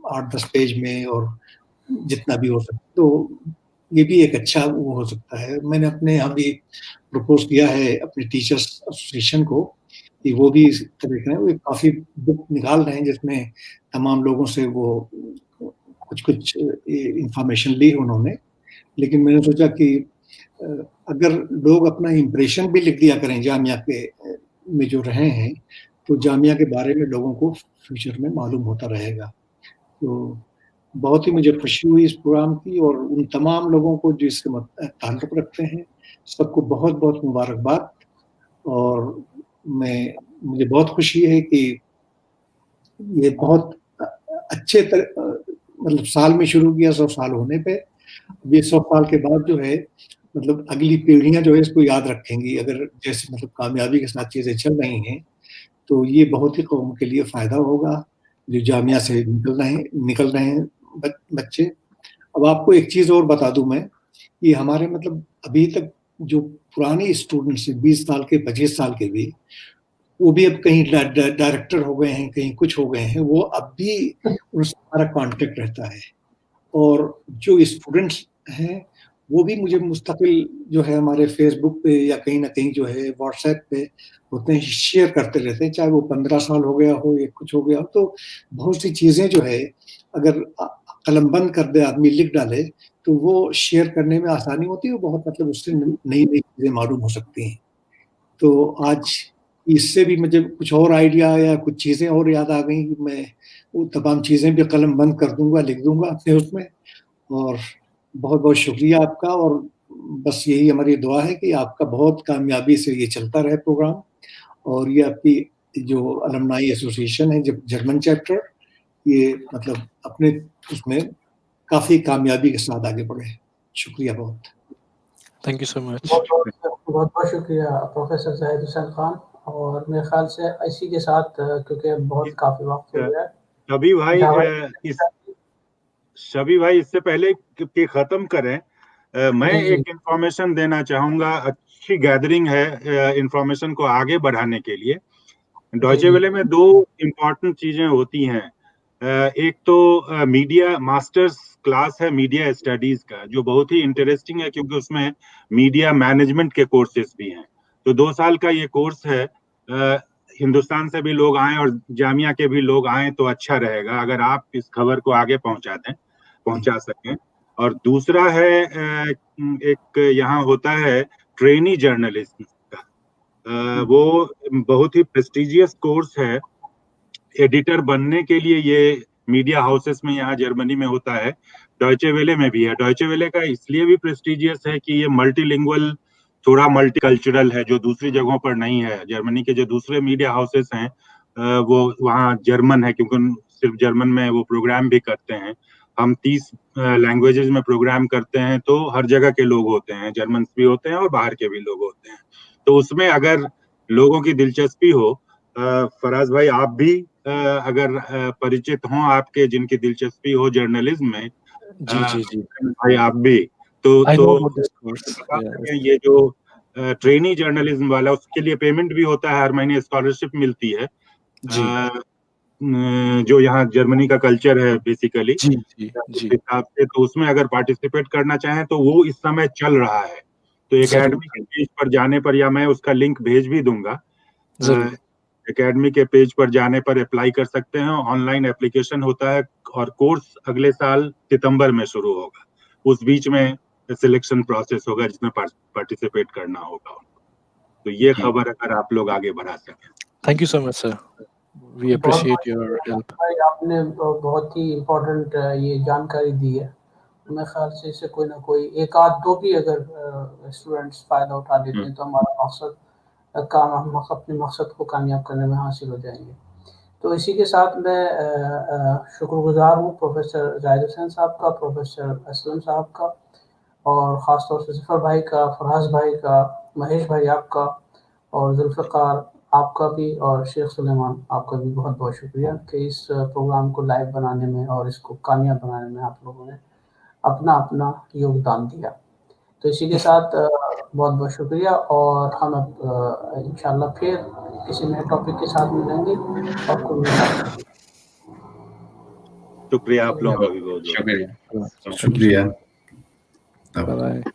8-10 पेज में, और जितना भी हो सके। तो ये भी एक अच्छा वो हो सकता है। मैंने अपने यहाँ भी प्रपोज़ किया है अपने टीचर्स एसोसिएशन को कि वो भी इस तरह के वो काफ़ी बुक निकाल रहे हैं, जिसमें तमाम लोगों से वो कुछ-कुछ इन्फॉर्मेशन ली उन्होंने। लेकिन मैंने सोचा कि अगर लोग अपना इम्प्रेशन भी लिख दिया करें जामिया के में जो रहे हैं, तो जामिया के बारे में लोगों को फ्यूचर में मालूम होता रहेगा। तो बहुत ही मुझे खुशी हुई इस प्रोग्राम की, और उन तमाम लोगों को जो इससे ताल्लुक़ रखते हैं, सबको बहुत-बहुत मुबारकबाद। और मुझे बहुत खुशी है कि ये बहुत अच्छे मतलब साल में शुरू किया, 100 साल होने पे। अब ये 100 साल के बाद जो है मतलब अगली पीढ़ियाँ जो है इसको याद रखेंगी। अगर जैसे मतलब कामयाबी के साथ चीज़ें चल रही हैं, तो ये बहुत ही कौम के लिए फ़ायदा होगा, जो जामिया से निकल रहे हैं बच्चे। अब आपको एक चीज़ और बता दूँ मैं, कि हमारे मतलब अभी तक जो पुराने स्टूडेंट्स हैं 20 साल के, 25 साल के भी, वो भी अब कहीं डायरेक्टर हो गए हैं, कहीं कुछ हो गए हैं, वो अब भी उनसे हमारा कॉन्टैक्ट रहता है। और जो स्टूडेंट्स हैं, वो भी मुझे मुस्तकिल जो है हमारे फेसबुक पे या कहीं न कहीं जो है व्हाट्सएप पे होते हैं, शेयर करते रहते हैं, चाहे वो 15 साल हो गया हो या कुछ हो गया हो। तो बहुत सी चीज़ें जो है अगर कलम बंद कर दे आदमी, लिख डाले, तो वो शेयर करने में आसानी होती है, बहुत मतलब उससे नई-नई चीज़ें मालूम हो सकती हैं। तो आज इससे भी मुझे कुछ और आइडिया या कुछ चीज़ें और याद आ गई कि मैं वो तमाम चीज़ें भी कलम बंद कर दूँगा, लिख दूँगा अपने उसमें। और बहुत-बहुत शुक्रिया आपका, और बस यही हमारी दुआ है कि आपका बहुत कामयाबी से ये चलता रहे प्रोग्राम, और ये आपकी जो अलमनाई एसोसिएशन है जर्मन चैप्टर, ये मतलब अपने उसमें काफ़ी कामयाबी के साथ आगे बढ़े। शुक्रिया बहुत। Thank you so much. बहुत-बहुत शुक्रिया प्रोफेसर ज़ाहिद हुसैन खान। और मेरे ख्याल से इसी के साथ क्योंकि बहुत काफ़ी वक्त हो गया है, शबी भाई इससे पहले कि खत्म करें, मैं एक इंफॉर्मेशन देना चाहूंगा। अच्छी गैदरिंग है इंफॉर्मेशन को आगे बढ़ाने के लिए। डॉयचे वेले में 2 इम्पोर्टेंट चीजें होती हैं। एक तो मीडिया मास्टर्स क्लास है मीडिया स्टडीज का, जो बहुत ही इंटरेस्टिंग है, क्योंकि उसमें मीडिया मैनेजमेंट के कोर्सेज भी हैं। तो 2 साल का ये कोर्स है। हिंदुस्तान से भी लोग आए और जामिया के भी लोग आए तो अच्छा रहेगा अगर आप इस खबर को आगे पहुंचा सकें। और दूसरा है एक यहाँ होता है ट्रेनी जर्नलिज्म का, वो बहुत ही प्रेस्टिजियस कोर्स है। एडिटर बनने के लिए ये मीडिया हाउसेस में यहाँ जर्मनी में होता है, डॉयचे वेले में भी है। डॉयचे वेले का इसलिए भी प्रेस्टिजियस है कि ये मल्टीलिंगुअल, थोड़ा मल्टीकल्चरल है, जो दूसरी जगहों पर नहीं है। जर्मनी के जो दूसरे मीडिया हाउसेस हैं वो वहाँ जर्मन है, क्योंकि सिर्फ जर्मन में वो प्रोग्राम भी करते हैं। हम 30 लैंग्वेजेस में प्रोग्राम करते हैं, तो हर जगह के लोग होते हैं, जर्मन भी होते हैं और बाहर के भी लोग होते हैं। तो उसमें अगर लोगों की दिलचस्पी हो, फराज भाई आप भी अगर परिचित हों, आपके जिनकी दिलचस्पी हो जर्नलिज्म में, जी भाई आप भी तो I know about this course. बता Yeah. सकें, ये जो ट्रेनी जर्नलिज्म वाला, उसके लिए पेमेंट भी होता है, हर महीने स्कॉलरशिप मिलती है, जी जो यहाँ जर्मनी का कल्चर है बेसिकली जी हिसाब से। तो उसमें अगर पार्टिसिपेट करना चाहें तो वो इस समय चल रहा है। तो एकेडमी के पेज पर जाने पर, या मैं उसका लिंक भेज भी दूंगा, जरूर एकेडमी के पेज पर जाने पर अप्लाई कर सकते हैं। ऑनलाइन एप्लीकेशन होता है और कोर्स अगले साल सितंबर में शुरू होगा। उस बीच में सिलेक्शन प्रोसेस होगा जिसमें पार्टिसिपेट करना होगा। तो ये खबर अगर आप लोग आगे बढ़ा सकें। Thank you so much, sir. We appreciate your help. भाई आपने बहुत ही इम्पोर्टेंट ये जानकारी दी है। मेरे ख्याल से इससे कोई ना कोई एक आध दो भी अगर स्टूडेंट्स फायदा उठा लेते हैं तो हमारा मकसद काम, हम अपने मकसद को कामयाब करने में हासिल हो जाएंगे। तो इसी के साथ मैं शुक्रगुजार हूँ प्रोफेसर जाहिद हुसैन साहब का, प्रोफेसर असलम साहब का, और ख़ास तौर से ज़फ़र भाई का, फराज भाई का, महेश भाई आपका, और जुल्फ़िकार आपका भी, और शेख सुलेमान आपका भी बहुत बहुत शुक्रिया कि इस प्रोग्राम को लाइव बनाने में और इसको कामयाब बनाने में आप लोगों ने अपना अपना योगदान दिया। तो इसी के साथ बहुत बहुत शुक्रिया, और हम अब इंशाल्लाह फिर किसी नए टॉपिक के साथ मिलेंगे। और शुक्रिया आप लोगों का भी बहुत बहुत शुक्रिया। Bye bye.